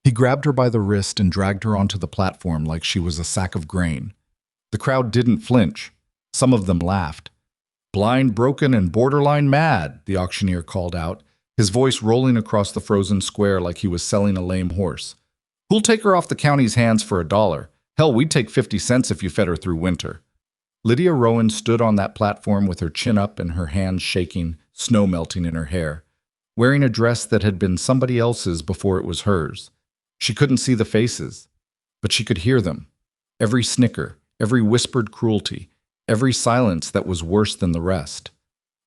He grabbed her by the wrist and dragged her onto the platform like she was a sack of grain. The crowd didn't flinch. Some of them laughed. "Blind, broken, and borderline mad," the auctioneer called out, his voice rolling across the frozen square like he was selling a lame horse. "Who'll take her off the county's hands for $1? Hell, we'd take 50 cents if you fed her through winter." Lydia Rowan stood on that platform with her chin up and her hands shaking, snow melting in her hair, wearing a dress that had been somebody else's before it was hers. She couldn't see the faces, but she could hear them. Every snicker, every whispered cruelty, every silence that was worse than the rest.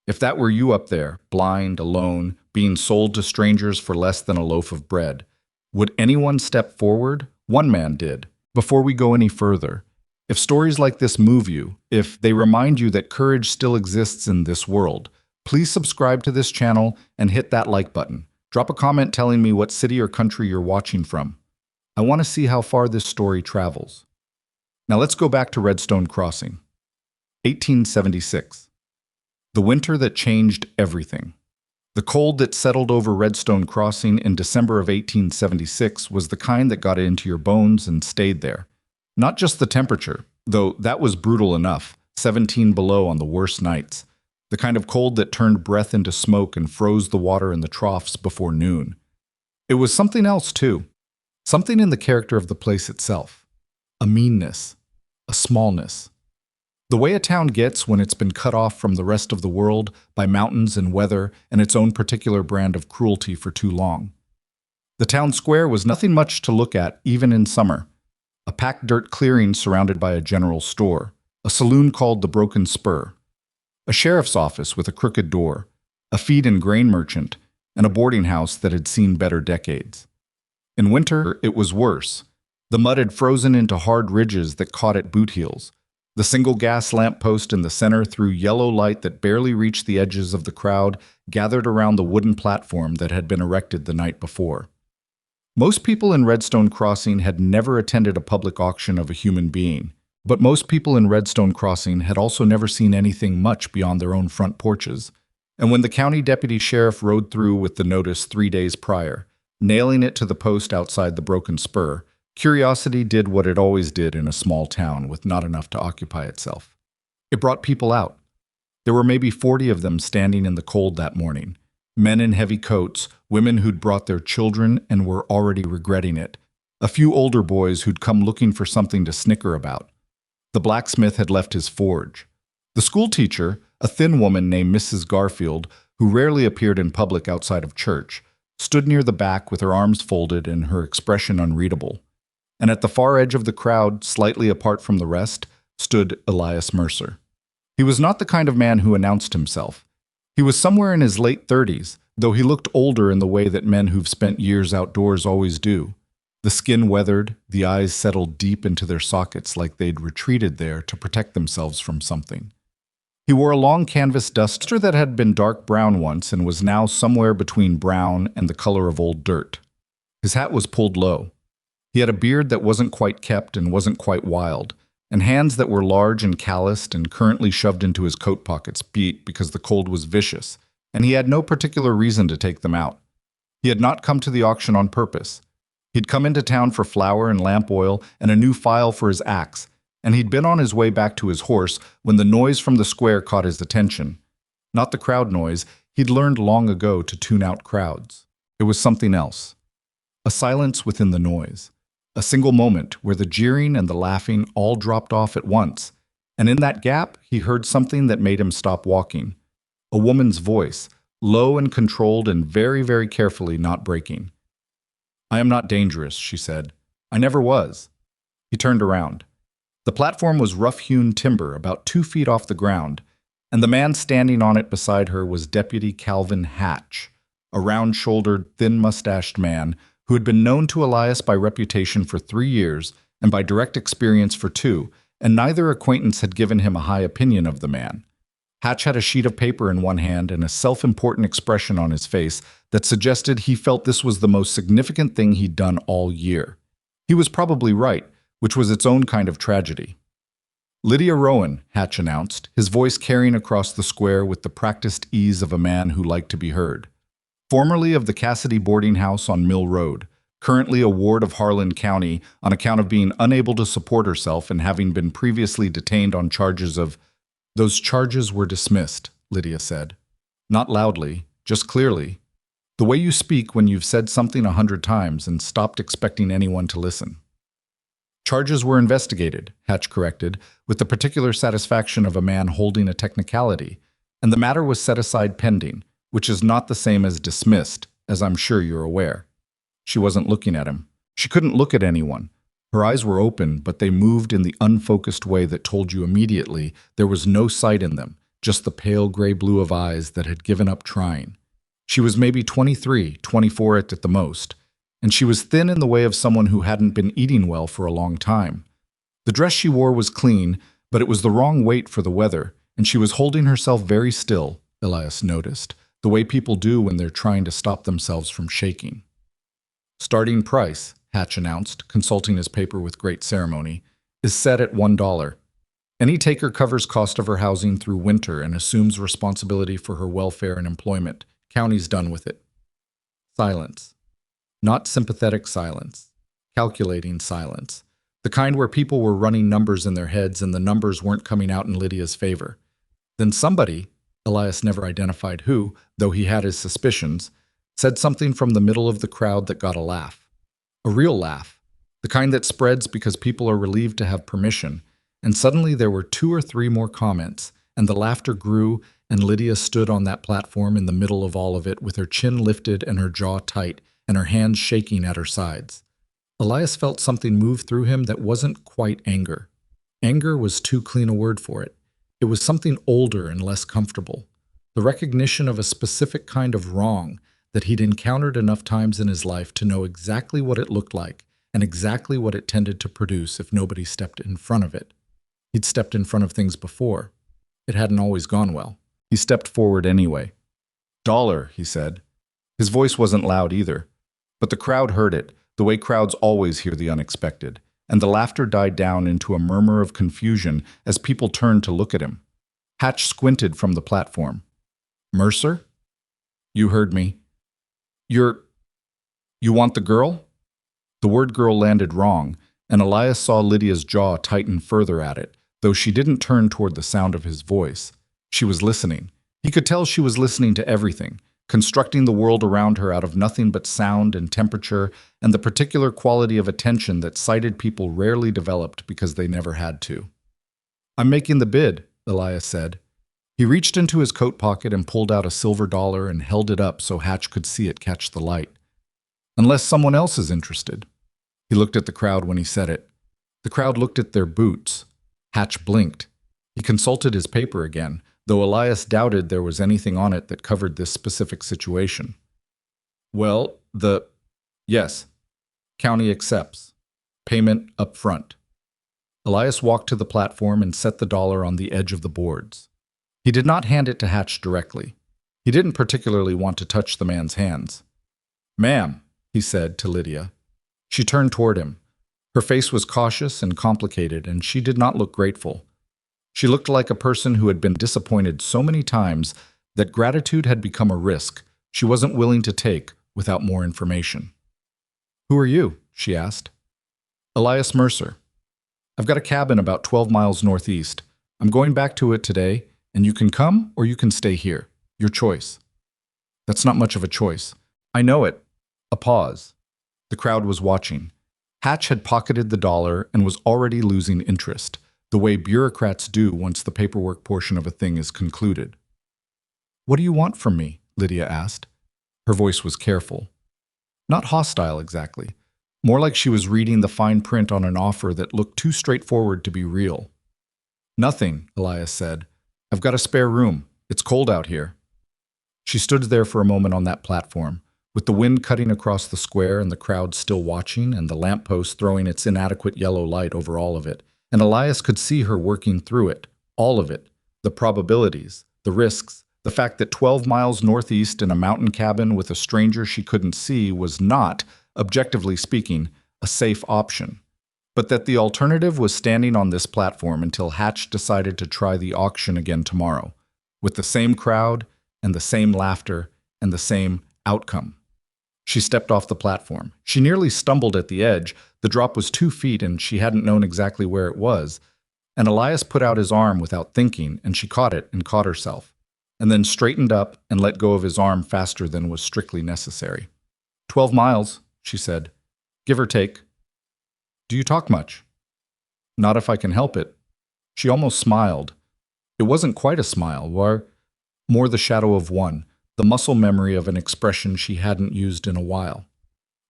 If that were you up there, blind, alone, being sold to strangers for less than a loaf of bread, would anyone step forward? One man did. Before we go any further, if stories like this move you, if they remind you that courage still exists in this world, please subscribe to this channel and hit that like button. Drop a comment telling me what city or country you're watching from. I want to see how far this story travels. Now let's go back to Redstone Crossing. 1876. The winter that changed everything. The cold that settled over Redstone Crossing in December of 1876 was the kind that got into your bones and stayed there. Not just the temperature, though that was brutal enough, 17 below on the worst nights. The kind of cold that turned breath into smoke and froze the water in the troughs before noon. It was something else, too. Something in the character of the place itself. A meanness. A smallness. The way a town gets when it's been cut off from the rest of the world by mountains and weather and its own particular brand of cruelty for too long. The town square was nothing much to look at, even in summer. A packed dirt clearing surrounded by a general store, a saloon called the Broken Spur, a sheriff's office with a crooked door, a feed and grain merchant, and a boarding house that had seen better decades. In winter, it was worse. The mud had frozen into hard ridges that caught at boot heels. The single gas lamp post in the center threw yellow light that barely reached the edges of the crowd gathered around the wooden platform that had been erected the night before. Most people in Redstone Crossing had never attended a public auction of a human being. But most people in Redstone Crossing had also never seen anything much beyond their own front porches. And when the county deputy sheriff rode through with the notice 3 days prior, nailing it to the post outside the Broken Spur, curiosity did what it always did in a small town with not enough to occupy itself. It brought people out. There were maybe 40 of them standing in the cold that morning. Men in heavy coats, women who'd brought their children and were already regretting it, a few older boys who'd come looking for something to snicker about. The blacksmith had left his forge. The schoolteacher, a thin woman named Mrs. Garfield, who rarely appeared in public outside of church, stood near the back with her arms folded and her expression unreadable. And at the far edge of the crowd, slightly apart from the rest, stood Elias Mercer. He was not the kind of man who announced himself. He was somewhere in his late 30s, though he looked older in the way that men who've spent years outdoors always do. The skin weathered, the eyes settled deep into their sockets like they'd retreated there to protect themselves from something. He wore a long canvas duster that had been dark brown once and was now somewhere between brown and the color of old dirt. His hat was pulled low. He had a beard that wasn't quite kept and wasn't quite wild, and hands that were large and calloused and currently shoved into his coat pockets beat because the cold was vicious, and he had no particular reason to take them out. He had not come to the auction on purpose. He'd come into town for flour and lamp oil and a new file for his axe, and he'd been on his way back to his horse when the noise from the square caught his attention. Not the crowd noise. He'd learned long ago to tune out crowds. It was something else. A silence within the noise. A single moment where the jeering and the laughing all dropped off at once, and in that gap he heard something that made him stop walking. A woman's voice, low and controlled and very, very carefully not breaking. "I am not dangerous," she said. "I never was." He turned around. The platform was rough-hewn timber about 2 feet off the ground, and the man standing on it beside her was Deputy Calvin Hatch, a round-shouldered, thin-mustached man who had been known to Elias by reputation for 3 years and by direct experience for 2, and neither acquaintance had given him a high opinion of the man. Hatch had a sheet of paper in one hand and a self-important expression on his face that suggested he felt this was the most significant thing he'd done all year. He was probably right, which was its own kind of tragedy. "Lydia Rowan," Hatch announced, his voice carrying across the square with the practiced ease of a man who liked to be heard. "Formerly of the Cassidy boarding house on Mill Road, currently a ward of Harlan County on account of being unable to support herself and having been previously detained on charges of... Those charges were dismissed, Lydia said. Not loudly, just clearly. The way you speak when you've said something 100 times and stopped expecting anyone to listen. Charges were investigated, Hatch corrected, with the particular satisfaction of a man holding a technicality, and the matter was set aside pending, which is not the same as dismissed, as I'm sure you're aware. She wasn't looking at him. She couldn't look at anyone. Her eyes were open, but they moved in the unfocused way that told you immediately there was no sight in them, just the pale gray blue of eyes that had given up trying. She was maybe 23, 24 at the most, and she was thin in the way of someone who hadn't been eating well for a long time. The dress she wore was clean, but it was the wrong weight for the weather, and she was holding herself very still, Elias noticed, the way people do when they're trying to stop themselves from shaking. Starting price, Hatch announced, consulting his paper with great ceremony, is set at $1. Any taker covers cost of her housing through winter and assumes responsibility for her welfare and employment. County's done with it. Silence. Not sympathetic silence. Calculating silence. The kind where people were running numbers in their heads and the numbers weren't coming out in Lydia's favor. Then somebody, Elias never identified who, though he had his suspicions, said something from the middle of the crowd that got a laugh. A real laugh. The kind that spreads because people are relieved to have permission. And suddenly there were 2 or 3 more comments, and the laughter grew, and Lydia stood on that platform in the middle of all of it with her chin lifted and her jaw tight, and her hands shaking at her sides. Elias felt something move through him that wasn't quite anger. Anger was too clean a word for it. It was something older and less comfortable. The recognition of a specific kind of wrong that he'd encountered enough times in his life to know exactly what it looked like and exactly what it tended to produce if nobody stepped in front of it. He'd stepped in front of things before. It hadn't always gone well. He stepped forward anyway. "Dollar," he said. His voice wasn't loud either, but the crowd heard it, the way crowds always hear the unexpected, and the laughter died down into a murmur of confusion as people turned to look at him. Hatch squinted from the platform. "Mercer? You heard me. You want the girl?" The word girl landed wrong, and Elias saw Lydia's jaw tighten further at it, though she didn't turn toward the sound of his voice. She was listening. He could tell she was listening to everything, constructing the world around her out of nothing but sound and temperature and the particular quality of attention that sighted people rarely developed because they never had to. "I'm making the bid," Elias said. He reached into his coat pocket and pulled out a silver dollar and held it up so Hatch could see it catch the light. "Unless someone else is interested." He looked at the crowd when he said it. The crowd looked at their boots. Hatch blinked. He consulted his paper again, though Elias doubted there was anything on it that covered this specific situation. "Well, yes. County accepts. Payment up front." Elias walked to the platform and set the dollar on the edge of the boards. He did not hand it to Hatch directly. He didn't particularly want to touch the man's hands. "Ma'am," he said to Lydia. She turned toward him. Her face was cautious and complicated, and she did not look grateful. She looked like a person who had been disappointed so many times that gratitude had become a risk she wasn't willing to take without more information. "Who are you?" she asked. "Elias Mercer. I've got a cabin about 12 miles northeast. I'm going back to it today, and you can come or you can stay here. Your choice." "That's not much of a choice." "I know it." A pause. The crowd was watching. Hatch had pocketed the dollar and was already losing interest, the way bureaucrats do once the paperwork portion of a thing is concluded. "What do you want from me?" Lydia asked. Her voice was careful. Not hostile exactly. More like she was reading the fine print on an offer that looked too straightforward to be real. "Nothing," Elias said. "I've got a spare room. It's cold out here." She stood there for a moment on that platform, with the wind cutting across the square and the crowd still watching and the lamppost throwing its inadequate yellow light over all of it, and Elias could see her working through it, all of it, the probabilities, the risks, the fact that 12 miles northeast in a mountain cabin with a stranger she couldn't see was not, objectively speaking, a safe option, but that the alternative was standing on this platform until Hatch decided to try the auction again tomorrow, with the same crowd and the same laughter and the same outcome. She stepped off the platform. She nearly stumbled at the edge. The drop was 2 feet and she hadn't known exactly where it was. And Elias put out his arm without thinking, and she caught it and caught herself, and then straightened up and let go of his arm faster than was strictly necessary. 12 miles, she said. Give or take. Do you talk much? Not if I can help it. She almost smiled. It wasn't quite a smile, more the shadow of one, the muscle memory of an expression she hadn't used in a while.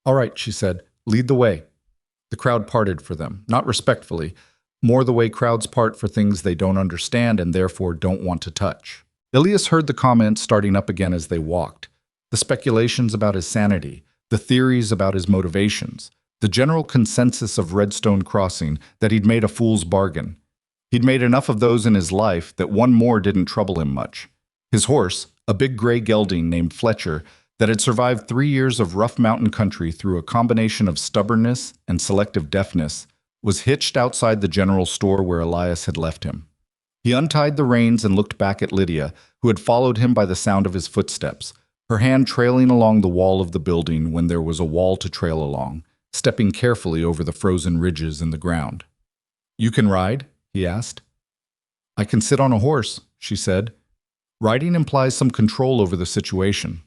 All right, she said, lead the way. The crowd parted for them, not respectfully, more the way crowds part for things they don't understand and therefore don't want to touch. Elias heard the comments starting up again as they walked, the speculations about his sanity, the theories about his motivations, the general consensus of Redstone Crossing that he'd made a fool's bargain. He'd made enough of those in his life that one more didn't trouble him much. His horse, a big gray gelding named Fletcher, that had survived 3 years of rough mountain country through a combination of stubbornness and selective deafness, was hitched outside the general store where Elias had left him. He untied the reins and looked back at Lydia, who had followed him by the sound of his footsteps, her hand trailing along the wall of the building when there was a wall to trail along, stepping carefully over the frozen ridges in the ground. You can ride? He asked. I can sit on a horse, she said. Riding implies some control over the situation.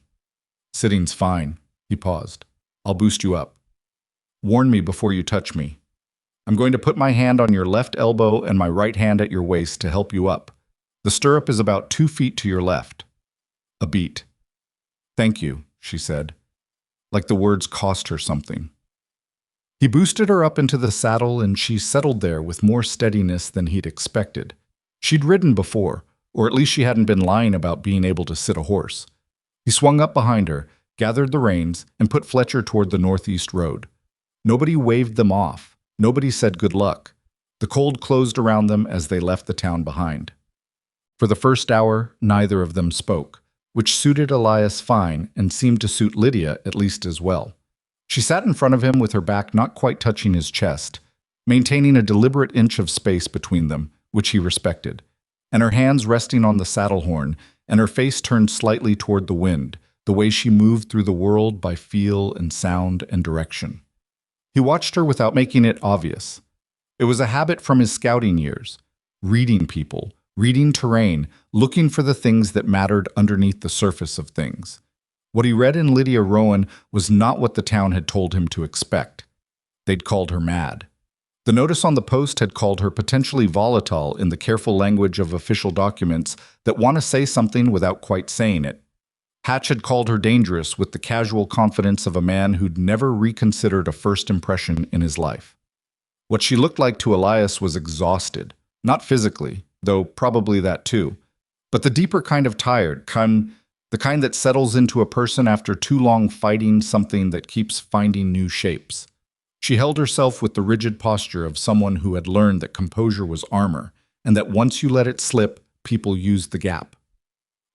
Sitting's fine. He paused. I'll boost you up. Warn me before you touch me. I'm going to put my hand on your left elbow and my right hand at your waist to help you up. The stirrup is about 2 feet to your left. A beat. Thank you, she said, like the words cost her something. He boosted her up into the saddle and she settled there with more steadiness than he'd expected. She'd ridden before, or at least she hadn't been lying about being able to sit a horse. He swung up behind her, gathered the reins, and put Fletcher toward the northeast road. Nobody waved them off. Nobody said good luck. The cold closed around them as they left the town behind. For the first hour, neither of them spoke, which suited Elias fine and seemed to suit Lydia at least as well. She sat in front of him with her back not quite touching his chest, maintaining a deliberate inch of space between them, which he respected, and her hands resting on the saddle horn, and her face turned slightly toward the wind, the way she moved through the world by feel and sound and direction. He watched her without making it obvious. It was a habit from his scouting years, reading people, reading terrain, looking for the things that mattered underneath the surface of things. What he read in Lydia Rowan was not what the town had told him to expect. They'd called her mad. The notice on the post had called her potentially volatile in the careful language of official documents that want to say something without quite saying it. Hatch had called her dangerous with the casual confidence of a man who'd never reconsidered a first impression in his life. What she looked like to Elias was exhausted, not physically, though probably that too, but the deeper kind of tired, the kind that settles into a person after too long fighting something that keeps finding new shapes. She held herself with the rigid posture of someone who had learned that composure was armor, and that once you let it slip, people used the gap.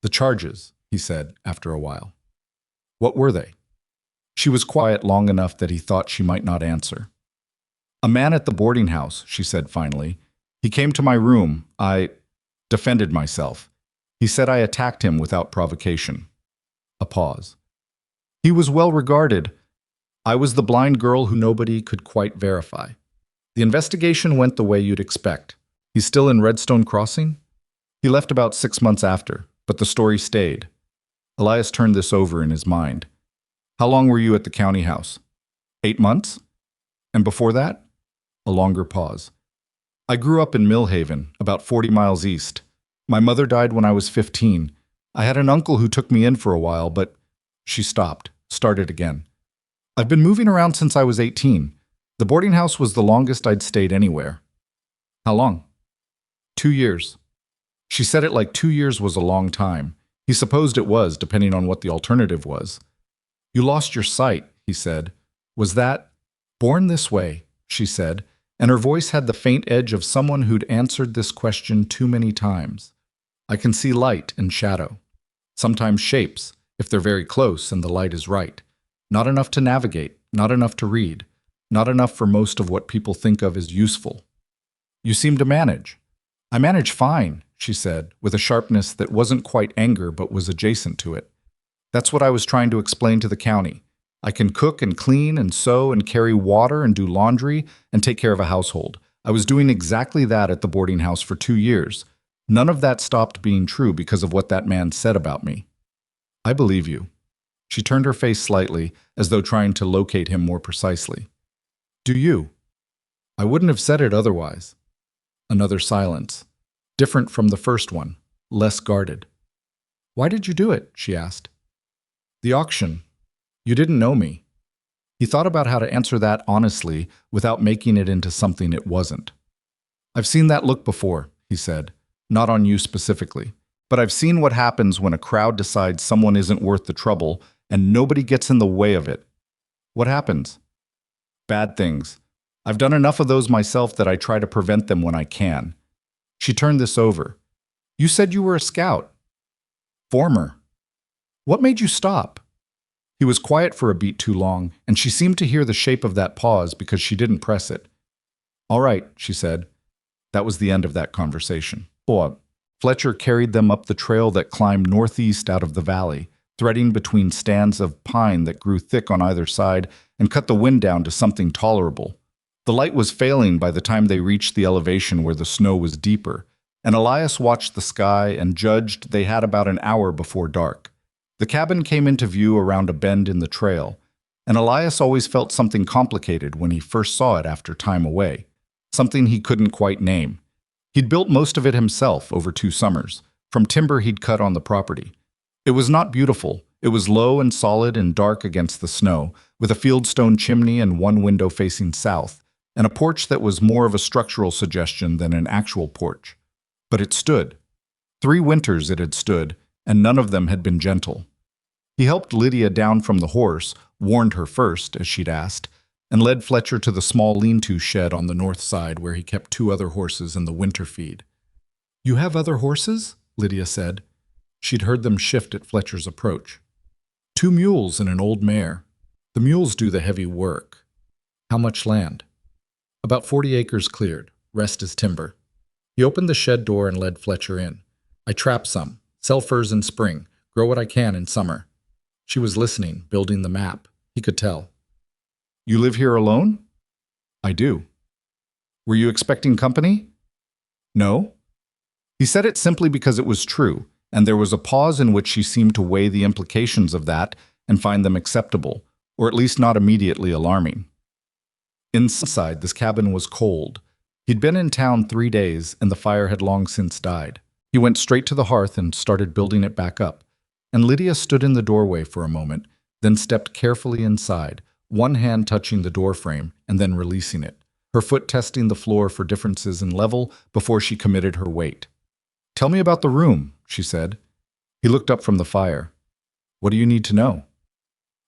The charges, he said after a while. What were they? She was quiet long enough that he thought she might not answer. A man at the boarding house, she said finally. He came to my room. I defended myself. He said I attacked him without provocation. A pause. He was well regarded. I was the blind girl who nobody could quite verify. The investigation went the way you'd expect. He's still in Redstone Crossing? He left about 6 months after, but the story stayed. Elias turned this over in his mind. How long were you at the county house? 8 months? And before that? A longer pause. I grew up in Millhaven, about 40 miles east. My mother died when I was 15. I had an uncle who took me in for a while, but she stopped, started again. I've been moving around since I was 18. The boarding house was the longest I'd stayed anywhere. How long? 2 years. She said it like 2 years was a long time. He supposed it was, depending on what the alternative was. You lost your sight, he said. Was that born this way? She said, and her voice had the faint edge of someone who'd answered this question too many times. I can see light and shadow. Sometimes shapes, if they're very close and the light is right. Not enough to navigate, not enough to read, not enough for most of what people think of as useful. You seem to manage. I manage fine, she said, with a sharpness that wasn't quite anger but was adjacent to it. That's what I was trying to explain to the county. I can cook and clean and sew and carry water and do laundry and take care of a household. I was doing exactly that at the boarding house for 2 years. None of that stopped being true because of what that man said about me. I believe you. She turned her face slightly, as though trying to locate him more precisely. Do you? I wouldn't have said it otherwise. Another silence, different from the first one, less guarded. Why did you do it? She asked. The auction. You didn't know me. He thought about how to answer that honestly without making it into something it wasn't. I've seen that look before, he said. Not on you specifically. But I've seen what happens when a crowd decides someone isn't worth the trouble and nobody gets in the way of it. What happens? Bad things. I've done enough of those myself that I try to prevent them when I can. She turned this over. You said you were a scout. Former. What made you stop? He was quiet for a beat too long, and she seemed to hear the shape of that pause because she didn't press it. All right, she said. That was the end of that conversation. Bob. Fletcher carried them up the trail that climbed northeast out of the valley, threading between stands of pine that grew thick on either side and cut the wind down to something tolerable. The light was failing by the time they reached the elevation where the snow was deeper, and Elias watched the sky and judged they had about an hour before dark. The cabin came into view around a bend in the trail, and Elias always felt something complicated when he first saw it after time away, something he couldn't quite name. He'd built most of it himself over 2 summers, from timber he'd cut on the property. It was not beautiful. It was low and solid and dark against the snow, with a fieldstone chimney and one window facing south, and a porch that was more of a structural suggestion than an actual porch. But it stood. 3 winters it had stood, and none of them had been gentle. He helped Lydia down from the horse, warned her first, as she'd asked, and led Fletcher to the small lean-to shed on the north side where he kept 2 other horses in the winter feed. You have other horses? Lydia said. She'd heard them shift at Fletcher's approach. 2 mules and an old mare. The mules do the heavy work. How much land? About 40 acres cleared. Rest is timber. He opened the shed door and led Fletcher in. I trap some, sell furs in spring, grow what I can in summer. She was listening, building the map. He could tell. You live here alone? I do. Were you expecting company? No. He said it simply because it was true, and there was a pause in which she seemed to weigh the implications of that and find them acceptable, or at least not immediately alarming. Inside, this cabin was cold. He'd been in town 3 days, and the fire had long since died. He went straight to the hearth and started building it back up, and Lydia stood in the doorway for a moment, then stepped carefully inside, one hand touching the doorframe and then releasing it, her foot testing the floor for differences in level before she committed her weight. Tell me about the room, she said. He looked up from the fire. What do you need to know?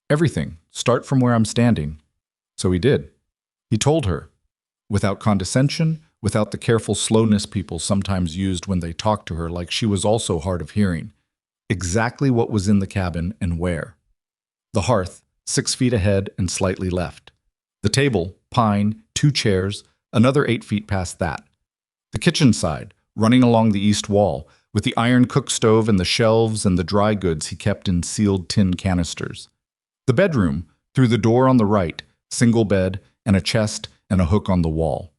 Everything. Start from where I'm standing. So he did. He told her, without condescension, without the careful slowness people sometimes used when they talked to her like she was also hard of hearing, exactly what was in the cabin and where. The hearth, 6 feet ahead and slightly left. The table, pine, 2 chairs, another 8 feet past that. The kitchen side, running along the east wall, with the iron cook stove and the shelves and the dry goods he kept in sealed tin canisters. The bedroom, through the door on the right, single bed and a chest and a hook on the wall.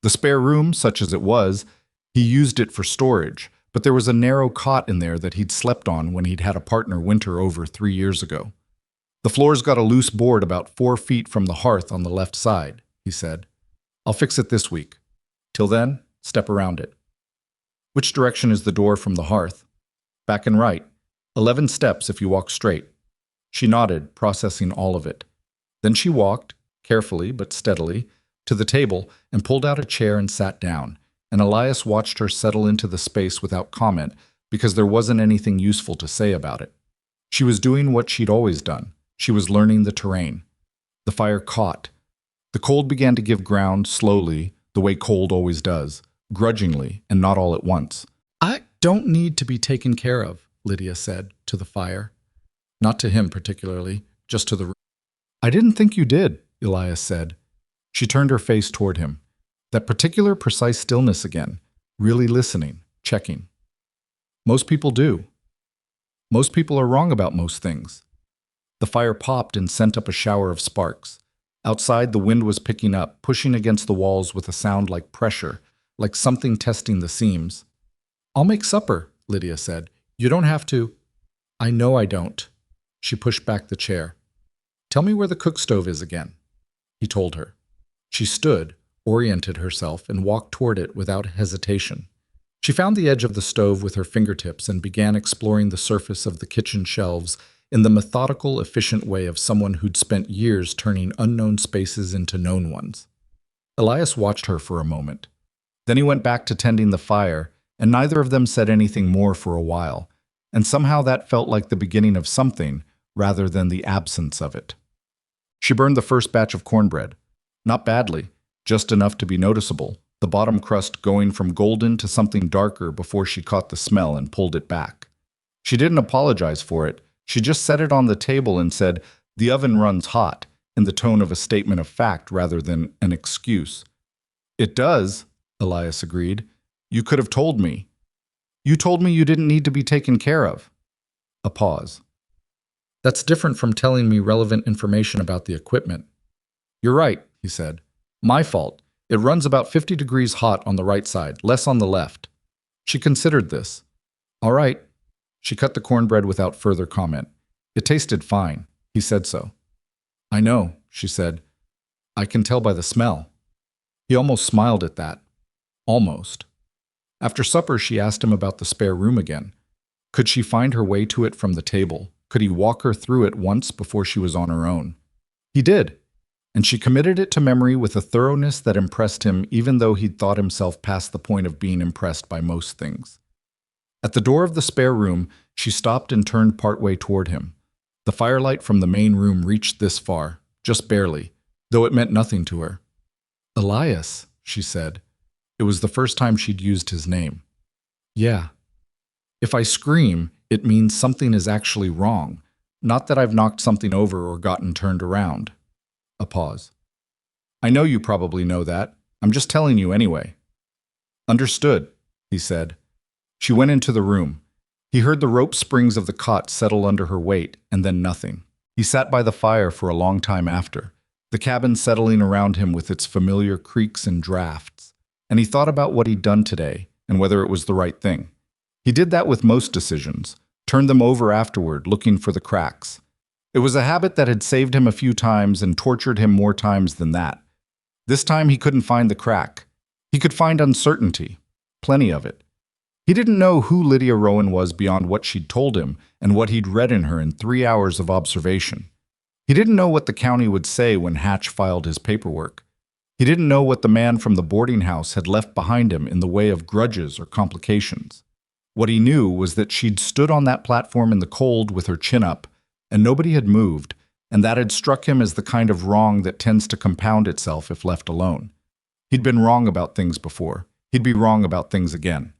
The spare room, such as it was, he used it for storage, but there was a narrow cot in there that he'd slept on when he'd had a partner winter over 3 years ago. The floor's got a loose board about 4 feet from the hearth on the left side, he said. I'll fix it this week. Till then, step around it. Which direction is the door from the hearth? Back and right. 11 steps if you walk straight. She nodded, processing all of it. Then she walked, carefully but steadily, to the table and pulled out a chair and sat down, and Elias watched her settle into the space without comment because there wasn't anything useful to say about it. She was doing what she'd always done. She was learning the terrain. The fire caught. The cold began to give ground slowly, the way cold always does, grudgingly and not all at once. I don't need to be taken care of, Lydia said to the fire. Not to him particularly, just to the room. I didn't think you did, Elias said. She turned her face toward him. That particular precise stillness again, really listening, checking. Most people do. Most people are wrong about most things. The fire popped and sent up a shower of sparks. Outside, the wind was picking up, pushing against the walls with a sound like pressure, like something testing the seams. "I'll make supper," Lydia said. "You don't have to." "I know I don't." She pushed back the chair. "Tell me where the cook stove is again," he told her. She stood, oriented herself, and walked toward it without hesitation. She found the edge of the stove with her fingertips and began exploring the surface of the kitchen shelves in the methodical, efficient way of someone who'd spent years turning unknown spaces into known ones. Elias watched her for a moment. Then he went back to tending the fire, and neither of them said anything more for a while, and somehow that felt like the beginning of something rather than the absence of it. She burned the first batch of cornbread. Not badly, just enough to be noticeable, the bottom crust going from golden to something darker before she caught the smell and pulled it back. She didn't apologize for it. She just set it on the table and said, "The oven runs hot," in the tone of a statement of fact rather than an excuse. "It does," Elias agreed. "You could have told me. You told me you didn't need to be taken care of." A pause. "That's different from telling me relevant information about the equipment." "You're right," he said. "My fault. It runs about 50 degrees hot on the right side, less on the left." She considered this. "All right." She cut the cornbread without further comment. "It tasted fine." He said so. "I know," she said. "I can tell by the smell." He almost smiled at that. Almost. After supper, she asked him about the spare room again. Could she find her way to it from the table? Could he walk her through it once before she was on her own? He did, and she committed it to memory with a thoroughness that impressed him even though he'd thought himself past the point of being impressed by most things. At the door of the spare room, she stopped and turned partway toward him. The firelight from the main room reached this far, just barely, though it meant nothing to her. "Elias," she said. It was the first time she'd used his name. "Yeah. If I scream, it means something is actually wrong, not that I've knocked something over or gotten turned around." A pause. "I know you probably know that. I'm just telling you anyway." "Understood," he said. She went into the room. He heard the rope springs of the cot settle under her weight, and then nothing. He sat by the fire for a long time after, the cabin settling around him with its familiar creaks and drafts, and he thought about what he'd done today and whether it was the right thing. He did that with most decisions, turned them over afterward, looking for the cracks. It was a habit that had saved him a few times and tortured him more times than that. This time he couldn't find the crack. He could find uncertainty, plenty of it. He didn't know who Lydia Rowan was beyond what she'd told him and what he'd read in her in 3 hours of observation. He didn't know what the county would say when Hatch filed his paperwork. He didn't know what the man from the boarding house had left behind him in the way of grudges or complications. What he knew was that she'd stood on that platform in the cold with her chin up, and nobody had moved, and that had struck him as the kind of wrong that tends to compound itself if left alone. He'd been wrong about things before. He'd be wrong about things again.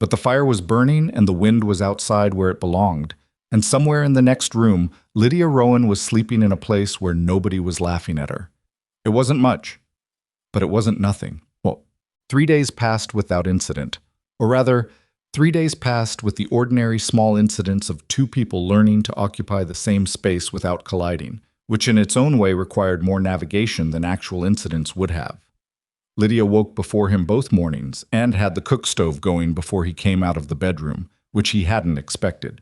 But the fire was burning and the wind was outside where it belonged, and somewhere in the next room, Lydia Rowan was sleeping in a place where nobody was laughing at her. It wasn't much, but it wasn't nothing. Well, 3 days passed without incident, or rather, 3 days passed with the ordinary small incidents of two people learning to occupy the same space without colliding, which in its own way required more navigation than actual incidents would have. Lydia woke before him both mornings and had the cook stove going before he came out of the bedroom, which he hadn't expected.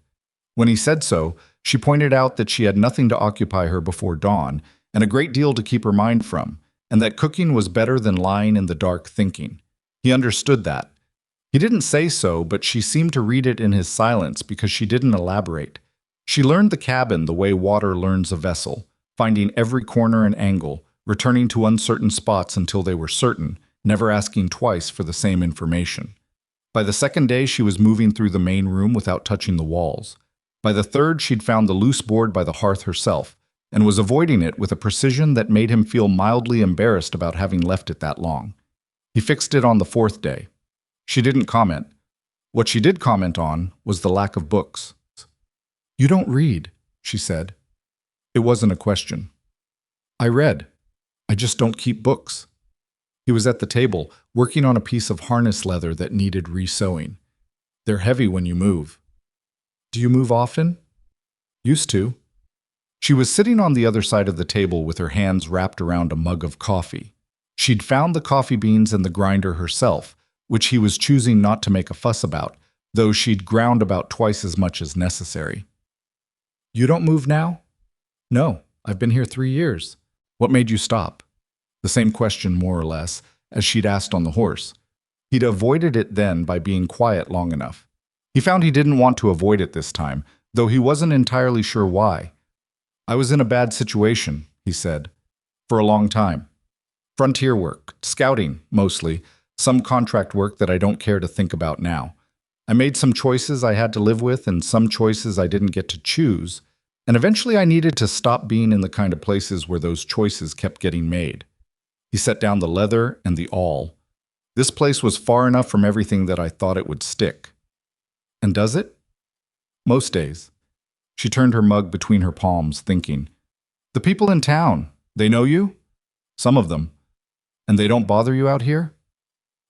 When he said so, she pointed out that she had nothing to occupy her before dawn and a great deal to keep her mind from, and that cooking was better than lying in the dark thinking. He understood that. He didn't say so, but she seemed to read it in his silence because she didn't elaborate. She learned the cabin the way water learns a vessel, finding every corner and angle, returning to uncertain spots until they were certain, never asking twice for the same information. By the second day, she was moving through the main room without touching the walls. By the third, she'd found the loose board by the hearth herself, and was avoiding it with a precision that made him feel mildly embarrassed about having left it that long. He fixed it on the fourth day. She didn't comment. What she did comment on was the lack of books. "You don't read," she said. It wasn't a question. "I read. I just don't keep books." He was at the table, working on a piece of harness leather that needed re-sewing. "They're heavy when you move." "Do you move often?" "Used to." She was sitting on the other side of the table with her hands wrapped around a mug of coffee. She'd found the coffee beans and the grinder herself, which he was choosing not to make a fuss about, though she'd ground about twice as much as necessary. "You don't move now?" "No, I've been here 3 years. What made you stop?" The same question, more or less, as she'd asked on the horse. He'd avoided it then by being quiet long enough. He found he didn't want to avoid it this time, though he wasn't entirely sure why. "I was in a bad situation," he said, "for a long time. Frontier work, scouting, mostly, some contract work that I don't care to think about now. I made some choices I had to live with and some choices I didn't get to choose, and eventually I needed to stop being in the kind of places where those choices kept getting made." He set down the leather and the awl. "This place was far enough from everything that I thought it would stick." "And does it?" "Most days." She turned her mug between her palms, thinking. "The people in town, they know you?" "Some of them." "And they don't bother you out here?"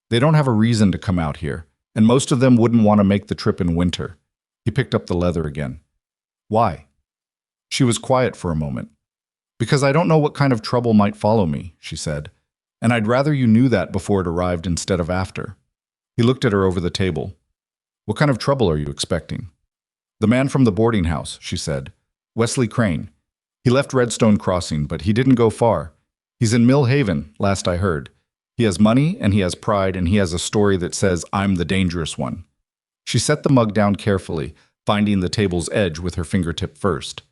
"They don't have a reason to come out here, and most of them wouldn't want to make the trip in winter." He picked up the leather again. "Why?" She was quiet for a moment. "Because I don't know what kind of trouble might follow me," she said, "and I'd rather you knew that before it arrived instead of after." He looked at her over the table. "What kind of trouble are you expecting?" "The man from the boarding house," she said. "Wesley Crane. He left Redstone Crossing, but he didn't go far. He's in Mill Haven, last I heard. He has money, and he has pride, and he has a story that says I'm the dangerous one." She set the mug down carefully, finding the table's edge with her fingertip first.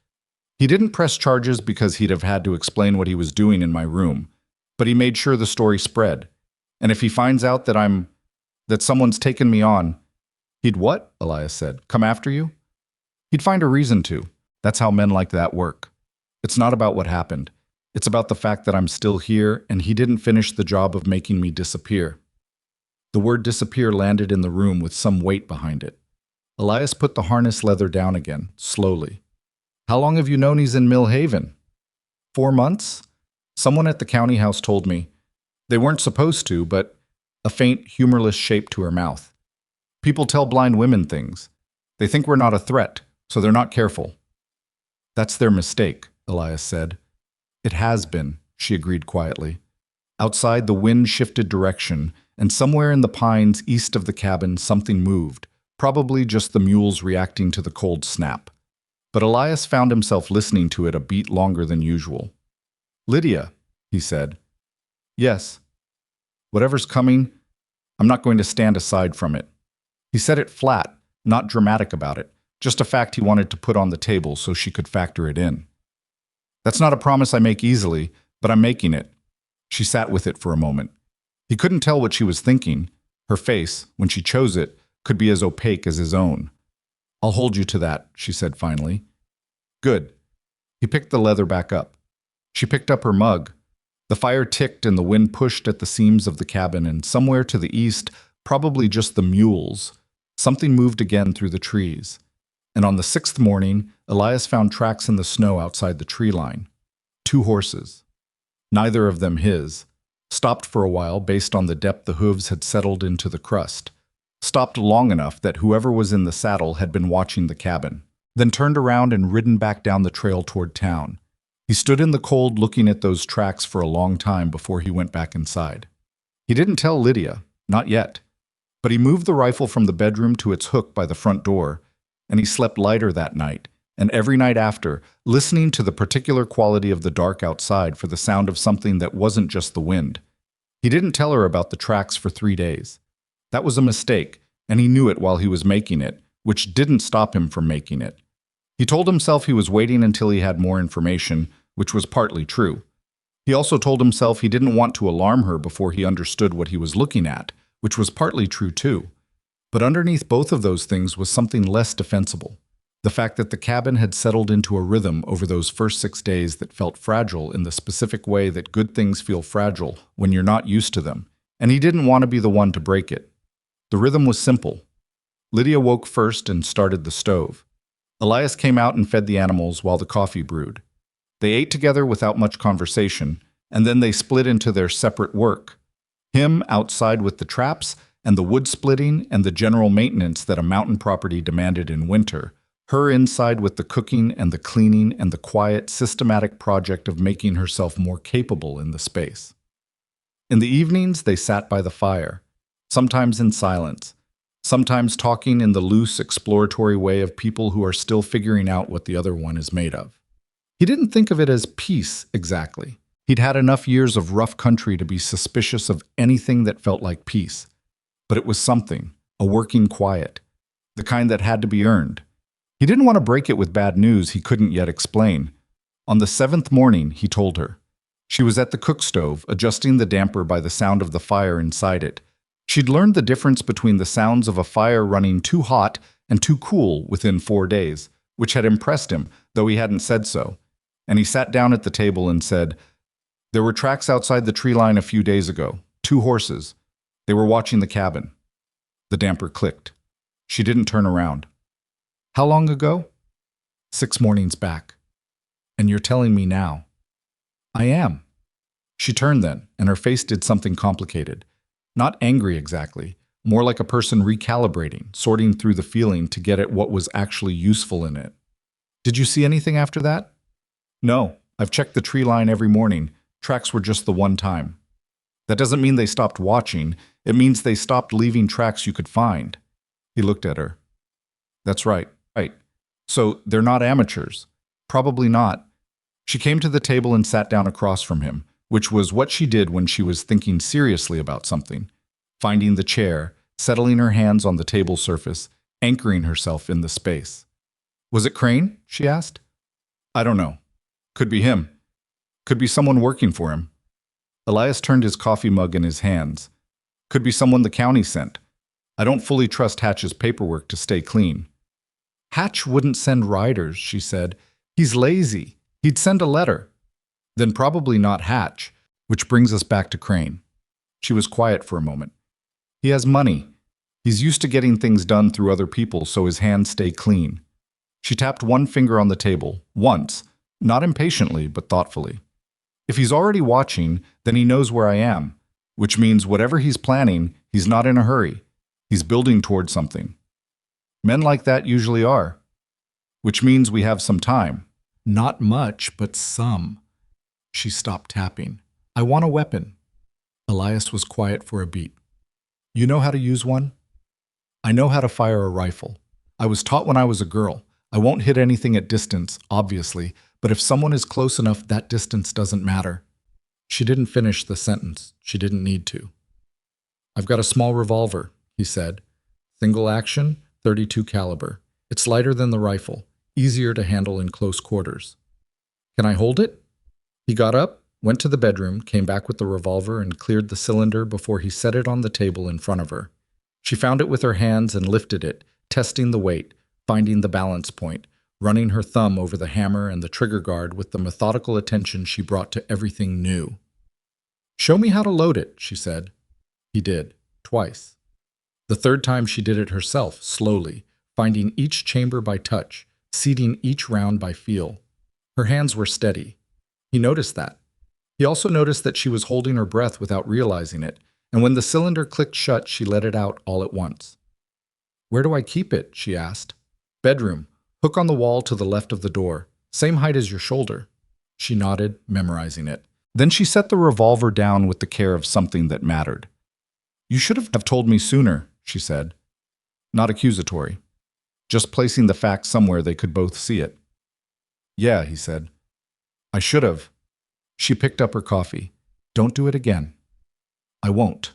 "He didn't press charges because he'd have had to explain what he was doing in my room, but he made sure the story spread. And if he finds out that someone's taken me on—" "He'd what?" Elias said. "Come after you?" "He'd find a reason to. That's how men like that work. It's not about what happened. It's about the fact that I'm still here, and he didn't finish the job of making me disappear." The word disappear landed in the room with some weight behind it. Elias put the harness leather down again, slowly. "How long have you known he's in Mill Haven?" 4 months? Someone at the county house told me. They weren't supposed to, but—" a faint, humorless shape to her mouth. "People tell blind women things. They think we're not a threat, so they're not careful." "That's their mistake," Elias said. "It has been," she agreed quietly. Outside, the wind shifted direction, and somewhere in the pines east of the cabin something moved, probably just the mules reacting to the cold snap. But Elias found himself listening to it a beat longer than usual. "Lydia," he said. "Yes." "Whatever's coming, I'm not going to stand aside from it." He said it flat, not dramatic about it, just a fact he wanted to put on the table so she could factor it in. "That's not a promise I make easily, but I'm making it." She sat with it for a moment. He couldn't tell what she was thinking. Her face, when she chose it, could be as opaque as his own. "I'll hold you to that," she said finally. "Good." He picked the leather back up. She picked up her mug. The fire ticked and the wind pushed at the seams of the cabin, and somewhere to the east, probably just the mules, something moved again through the trees. And on the 6th morning, Elias found tracks in the snow outside the tree line. 2 horses. Neither of them his. Stopped for a while based on the depth the hooves had settled into the crust. Stopped long enough that whoever was in the saddle had been watching the cabin. Then turned around and ridden back down the trail toward town. He stood in the cold looking at those tracks for a long time before he went back inside. He didn't tell Lydia, not yet. But he moved the rifle from the bedroom to its hook by the front door, and he slept lighter that night, and every night after, listening to the particular quality of the dark outside for the sound of something that wasn't just the wind. He didn't tell her about the tracks for 3 days. That was a mistake, and he knew it while he was making it, which didn't stop him from making it. He told himself he was waiting until he had more information, which was partly true. He also told himself he didn't want to alarm her before he understood what he was looking at, which was partly true too. But underneath both of those things was something less defensible. The fact that the cabin had settled into a rhythm over those first 6 days that felt fragile in the specific way that good things feel fragile when you're not used to them, and he didn't want to be the one to break it. The rhythm was simple. Lydia woke first and started the stove. Elias came out and fed the animals while the coffee brewed. They ate together without much conversation, and then they split into their separate work. Him outside with the traps and the wood splitting and the general maintenance that a mountain property demanded in winter. Her inside with the cooking and the cleaning and the quiet, systematic project of making herself more capable in the space. In the evenings, they sat by the fire, sometimes in silence, sometimes talking in the loose, exploratory way of people who are still figuring out what the other one is made of. He didn't think of it as peace exactly. He'd had enough years of rough country to be suspicious of anything that felt like peace. But it was something, a working quiet, the kind that had to be earned. He didn't want to break it with bad news he couldn't yet explain. On the 7th morning, he told her. She was at the cook stove, adjusting the damper by the sound of the fire inside it. She'd learned the difference between the sounds of a fire running too hot and too cool within 4 days, which had impressed him, though he hadn't said so. And he sat down at the table and said, "There were tracks outside the tree line a few days ago, 2 horses. They were watching the cabin." The damper clicked. She didn't turn around. "How long ago?" "6 mornings back." "And you're telling me now?" "I am." She turned then, and her face did something complicated. Not angry exactly, more like a person recalibrating, sorting through the feeling to get at what was actually useful in it. "Did you see anything after that?" "No, I've checked the tree line every morning. Tracks were just the one time." "That doesn't mean they stopped watching. It means they stopped leaving tracks you could find." He looked at her. "That's right. So they're not amateurs." "Probably not." She came to the table and sat down across from him, which was what she did when she was thinking seriously about something. Finding the chair, settling her hands on the table surface, anchoring herself in the space. "Was it Crane?" she asked. "I don't know. Could be him. Could be someone working for him." Elias turned his coffee mug in his hands. "Could be someone the county sent. I don't fully trust Hatch's paperwork to stay clean." "Hatch wouldn't send riders," she said. "He's lazy. He'd send a letter." "Then probably not Hatch, which brings us back to Crane." She was quiet for a moment. "He has money. He's used to getting things done through other people so his hands stay clean." She tapped one finger on the table, once, not impatiently but thoughtfully. "If he's already watching, then he knows where I am, which means whatever he's planning, he's not in a hurry. He's building towards something. Men like that usually are. Which means we have some time." "Not much, but some." She stopped tapping. "I want a weapon." Elias was quiet for a beat. "You know how to use one?" "I know how to fire a rifle. I was taught when I was a girl. I won't hit anything at distance, obviously, but if someone is close enough, that distance doesn't matter." She didn't finish the sentence. She didn't need to. "I've got a small revolver," he said. "Single action, .32 caliber. It's lighter than the rifle, easier to handle in close quarters." "Can I hold it?" He got up, went to the bedroom, came back with the revolver and cleared the cylinder before he set it on the table in front of her. She found it with her hands and lifted it, testing the weight, finding the balance point, running her thumb over the hammer and the trigger guard with the methodical attention she brought to everything new. "Show me how to load it," she said. He did, twice. The third time she did it herself, slowly, finding each chamber by touch, seating each round by feel. Her hands were steady. He noticed that. He also noticed that she was holding her breath without realizing it, and when the cylinder clicked shut, she let it out all at once. "Where do I keep it?" she asked. "Bedroom. Hook on the wall to the left of the door. Same height as your shoulder." She nodded, memorizing it. Then she set the revolver down with the care of something that mattered. "You should have told me sooner," she said. Not accusatory. Just placing the fact somewhere they could both see it. "Yeah," he said. "I should have." She picked up her coffee. "Don't do it again." "I won't."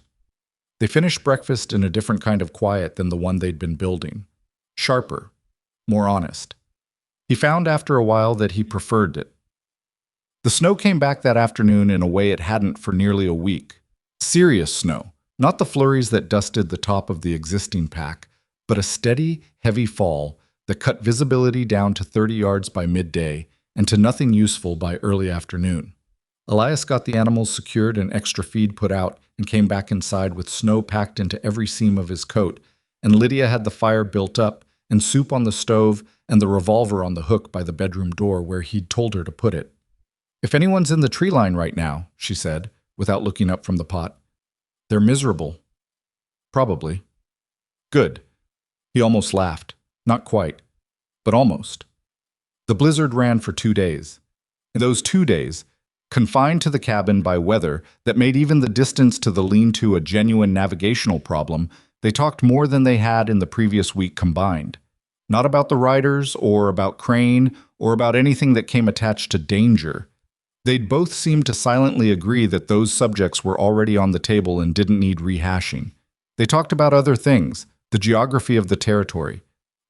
They finished breakfast in a different kind of quiet than the one they'd been building. Sharper. More honest. He found after a while that he preferred it. The snow came back that afternoon in a way it hadn't for nearly a week. Serious snow. Not the flurries that dusted the top of the existing pack, but a steady, heavy fall that cut visibility down to 30 yards by midday and to nothing useful by early afternoon. Elias got the animals secured and extra feed put out and came back inside with snow packed into every seam of his coat, and Lydia had the fire built up and soup on the stove and the revolver on the hook by the bedroom door where he'd told her to put it. "If anyone's in the tree line right now," she said, without looking up from the pot, "they're miserable." "Probably." "Good." He almost laughed. Not quite. but almost. The blizzard ran for 2 days. In those 2 days, confined to the cabin by weather that made even the distance to the lean-to a genuine navigational problem, they talked more than they had in the previous week combined. Not about the riders, or about Crane, or about anything that came attached to danger. They'd both seemed to silently agree that those subjects were already on the table and didn't need rehashing. They talked about other things, the geography of the territory,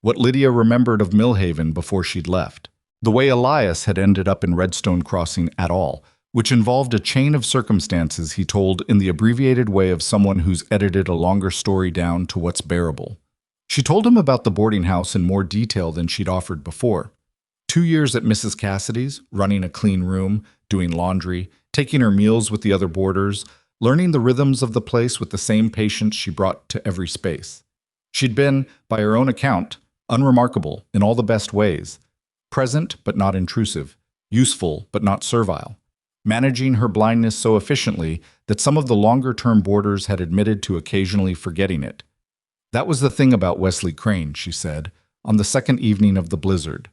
what Lydia remembered of Millhaven before she'd left, the way Elias had ended up in Redstone Crossing at all, which involved a chain of circumstances he told in the abbreviated way of someone who's edited a longer story down to what's bearable. She told him about the boarding house in more detail than she'd offered before. 2 years at Mrs. Cassidy's, running a clean room, doing laundry, taking her meals with the other boarders, learning the rhythms of the place with the same patience she brought to every space. She'd been, by her own account, unremarkable in all the best ways, present but not intrusive, useful but not servile, managing her blindness so efficiently that some of the longer-term boarders had admitted to occasionally forgetting it. That was the thing about Wesley Crane, she said, on the second evening of the blizzard.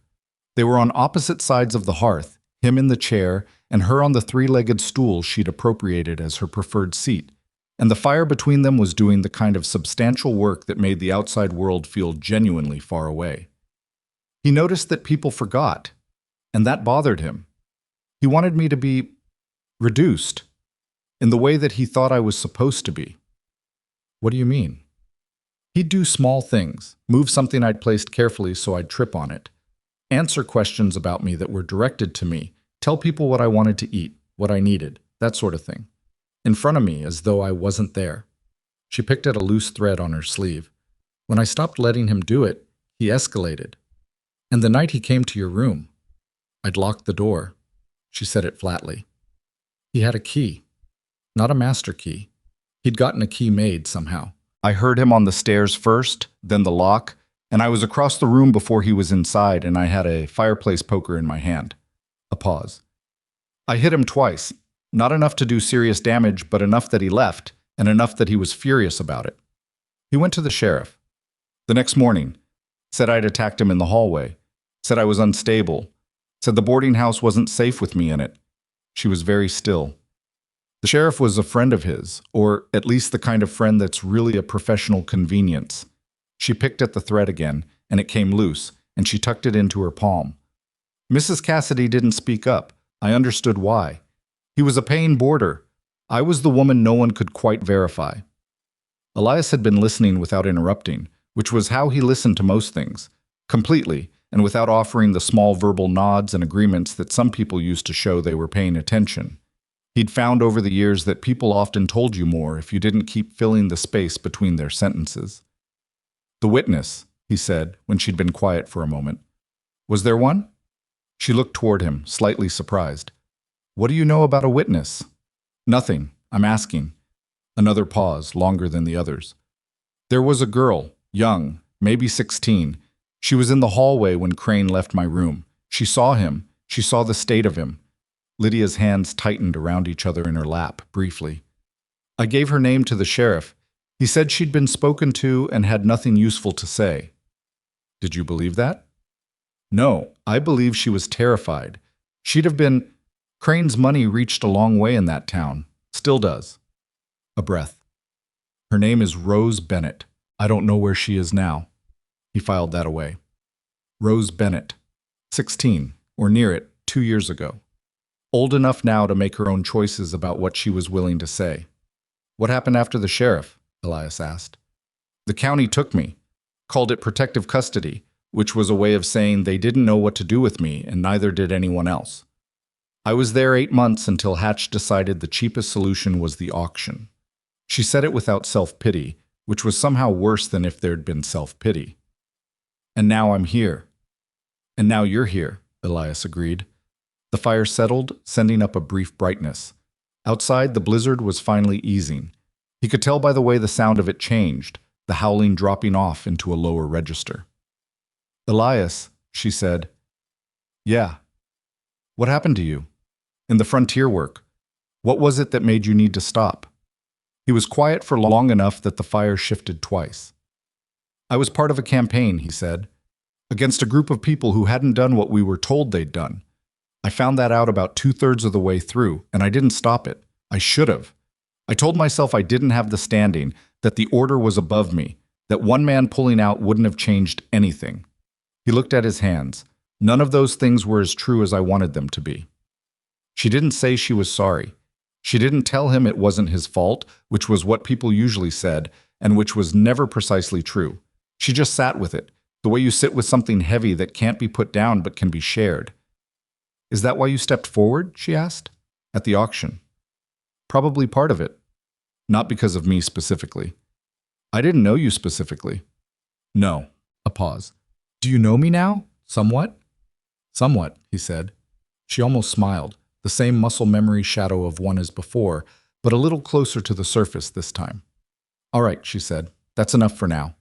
They were on opposite sides of the hearth, him in the chair and her on the three-legged stool she'd appropriated as her preferred seat, and the fire between them was doing the kind of substantial work that made the outside world feel genuinely far away. He noticed that people forgot, and that bothered him. He wanted me to be reduced, in the way that he thought I was supposed to be. What do you mean? He'd do small things, move something I'd placed carefully so I'd trip on it, answer questions about me that were directed to me, tell people what I wanted to eat, what I needed, that sort of thing, in front of me as though I wasn't there. She picked at a loose thread on her sleeve. When I stopped letting him do it, he escalated. And the night he came to your room, I'd locked the door. She said it flatly. He had a key, not a master key. He'd gotten a key made somehow. I heard him on the stairs first, then the lock, and I was across the room before he was inside, and I had a fireplace poker in my hand. A pause. I hit him twice, not enough to do serious damage, but enough that he left, and enough that he was furious about it. He went to the sheriff. The next morning, said I'd attacked him in the hallway, said I was unstable, said the boarding house wasn't safe with me in it. She was very still. The sheriff was a friend of his, or at least the kind of friend that's really a professional convenience. She picked at the thread again, and it came loose, and she tucked it into her palm. Mrs. Cassidy didn't speak up. I understood why. He was a paying boarder. I was the woman no one could quite verify. Elias had been listening without interrupting, which was how he listened to most things, completely, and without offering the small verbal nods and agreements that some people used to show they were paying attention. He'd found over the years that people often told you more if you didn't keep filling the space between their sentences. The witness, he said, when she'd been quiet for a moment. Was there one? She looked toward him, slightly surprised. What do you know about a witness? Nothing. I'm asking. Another pause, longer than the others. There was a girl, young, maybe 16. She was in the hallway when Crane left my room. She saw him. She saw the state of him. Lydia's hands tightened around each other in her lap, briefly. I gave her name to the sheriff. He said she'd been spoken to and had nothing useful to say. Did you believe that? No, I believe she was terrified. She'd have been... Crane's money reached a long way in that town. Still does. A breath. Her name is Rose Bennett. I don't know where she is now. He filed that away. Rose Bennett. 16, or near it, 2 years ago. Old enough now to make her own choices about what she was willing to say. What happened after the sheriff? Elias asked. The county took me, called it protective custody, which was a way of saying they didn't know what to do with me, and neither did anyone else. I was there 8 months until Hatch decided the cheapest solution was the auction. She said it without self-pity, which was somehow worse than if there'd been self-pity. And now I'm here. And now you're here, Elias agreed. The fire settled, sending up a brief brightness. Outside, the blizzard was finally easing. He could tell by the way the sound of it changed, the howling dropping off into a lower register. Elias, she said. Yeah. What happened to you? In the frontier work, what was it that made you need to stop? He was quiet for long enough that the fire shifted twice. I was part of a campaign, he said. against a group of people who hadn't done what we were told they'd done. I found that out about 2/3 of the way through, and I didn't stop it. I should have. I told myself I didn't have the standing, that the order was above me, that one man pulling out wouldn't have changed anything. He looked at his hands. None of those things were as true as I wanted them to be. She didn't say she was sorry. She didn't tell him it wasn't his fault, which was what people usually said, and which was never precisely true. She just sat with it, the way you sit with something heavy that can't be put down but can be shared. "Is that why you stepped forward?" she asked. "At the auction." "Probably part of it. Not because of me specifically." "I didn't know you specifically." "No." A pause. "Do you know me now? Somewhat?" "Somewhat," he said. She almost smiled, the same muscle memory shadow of one as before, but a little closer to the surface this time. "All right," she said. "That's enough for now."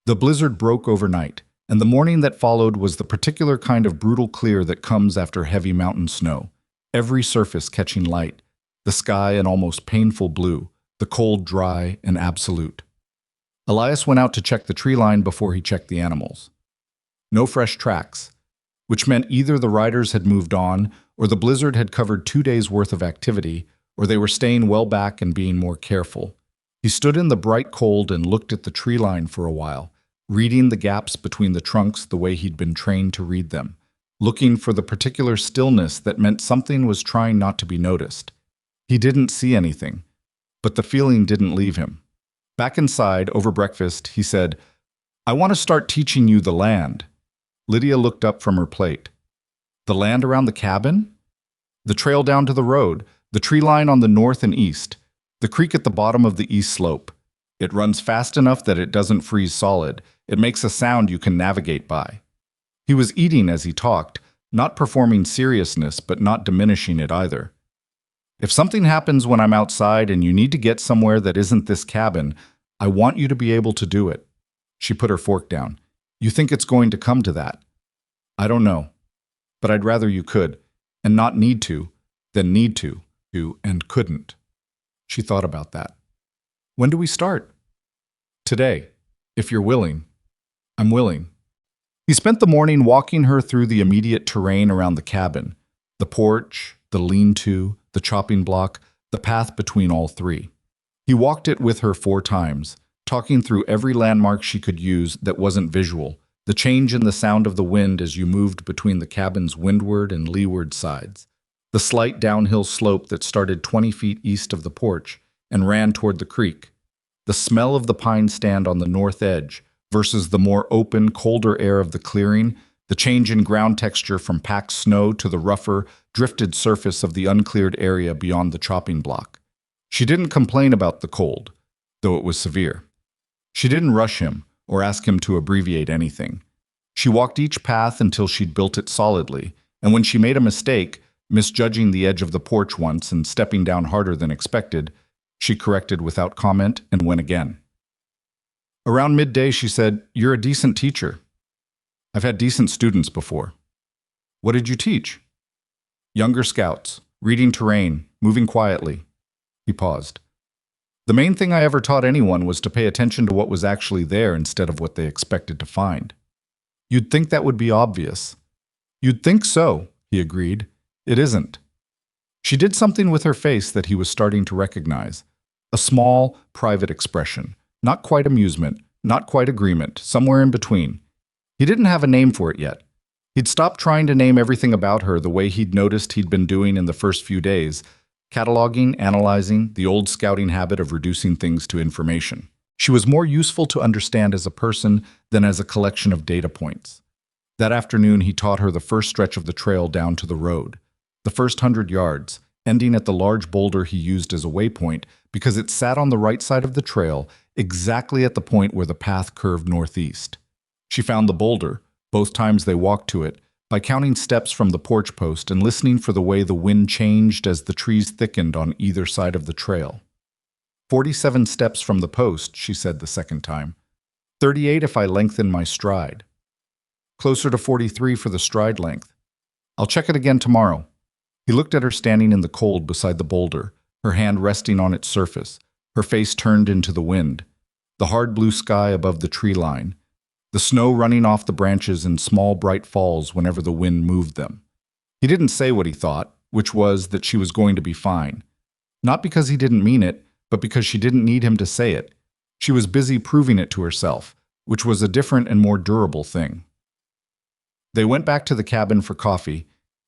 The blizzard broke overnight, and the morning that followed was the particular kind of brutal clear that comes after heavy mountain snow. Every surface catching light, the sky an almost painful blue, the cold dry and absolute. Elias went out to check the tree line before he checked the animals. No fresh tracks, which meant either the riders had moved on, or the blizzard had covered 2 days' worth of activity, or they were staying well back and being more careful. He stood in the bright cold and looked at the tree line for a while, reading the gaps between the trunks the way he'd been trained to read them, looking for the particular stillness that meant something was trying not to be noticed. He didn't see anything, but the feeling didn't leave him. Back inside, over breakfast, he said, "I want to start teaching you the land." Lydia looked up from her plate. "The land around the cabin?" "The trail down to the road, the tree line on the north and east, the creek at the bottom of the east slope. It runs fast enough that it doesn't freeze solid. It makes a sound you can navigate by." He was eating as he talked, not performing seriousness but not diminishing it either. "If something happens when I'm outside and you need to get somewhere that isn't this cabin, I want you to be able to do it." She put her fork down. "You think it's going to come to that?" "I don't know. But I'd rather you could, and not need to, than need to, and couldn't." She thought about that. "When do we start?" "Today, if you're willing." "I'm willing." He spent the morning walking her through the immediate terrain around the cabin, the porch, the lean-to, the chopping block, the path between all three. He walked it with her 4 times, talking through every landmark she could use that wasn't visual, the change in the sound of the wind as you moved between the cabin's windward and leeward sides, the slight downhill slope that started 20 feet east of the porch and ran toward the creek, the smell of the pine stand on the north edge versus the more open, colder air of the clearing, the change in ground texture from packed snow to the rougher, drifted surface of the uncleared area beyond the chopping block. She didn't complain about the cold, though it was severe. She didn't rush him or ask him to abbreviate anything. She walked each path until she'd built it solidly, and when she made a mistake, misjudging the edge of the porch once and stepping down harder than expected, she corrected without comment and went again. Around midday, she said, "You're a decent teacher." "I've had decent students before." "What did you teach?" "Younger scouts, reading terrain, moving quietly." He paused. "The main thing I ever taught anyone was to pay attention to what was actually there instead of what they expected to find." "You'd think that would be obvious." "You'd think so," he agreed. "It isn't." She did something with her face that he was starting to recognize. A small, private expression. Not quite amusement, not quite agreement, somewhere in between. He didn't have a name for it yet. He'd stopped trying to name everything about her the way he'd noticed he'd been doing in the first few days, cataloging, analyzing, the old scouting habit of reducing things to information. She was more useful to understand as a person than as a collection of data points. That afternoon, he taught her the first stretch of the trail down to the road, the first 100 yards, ending at the large boulder he used as a waypoint because it sat on the right side of the trail, exactly at the point where the path curved northeast. She found the boulder, both times they walked to it, by counting steps from the porch post and listening for the way the wind changed as the trees thickened on either side of the trail. 47 steps from the post, she said the second time. 38 if I lengthen my stride. Closer to 43 for the stride length. I'll check it again tomorrow. He looked at her standing in the cold beside the boulder, her hand resting on its surface, her face turned into the wind, the hard blue sky above the tree line. the snow running off the branches in small bright falls whenever the wind moved them. He didn't say what he thought, which was that she was going to be fine. Not because he didn't mean it, but because she didn't need him to say it. She was busy proving it to herself, which was a different and more durable thing. They went back to the cabin for coffee,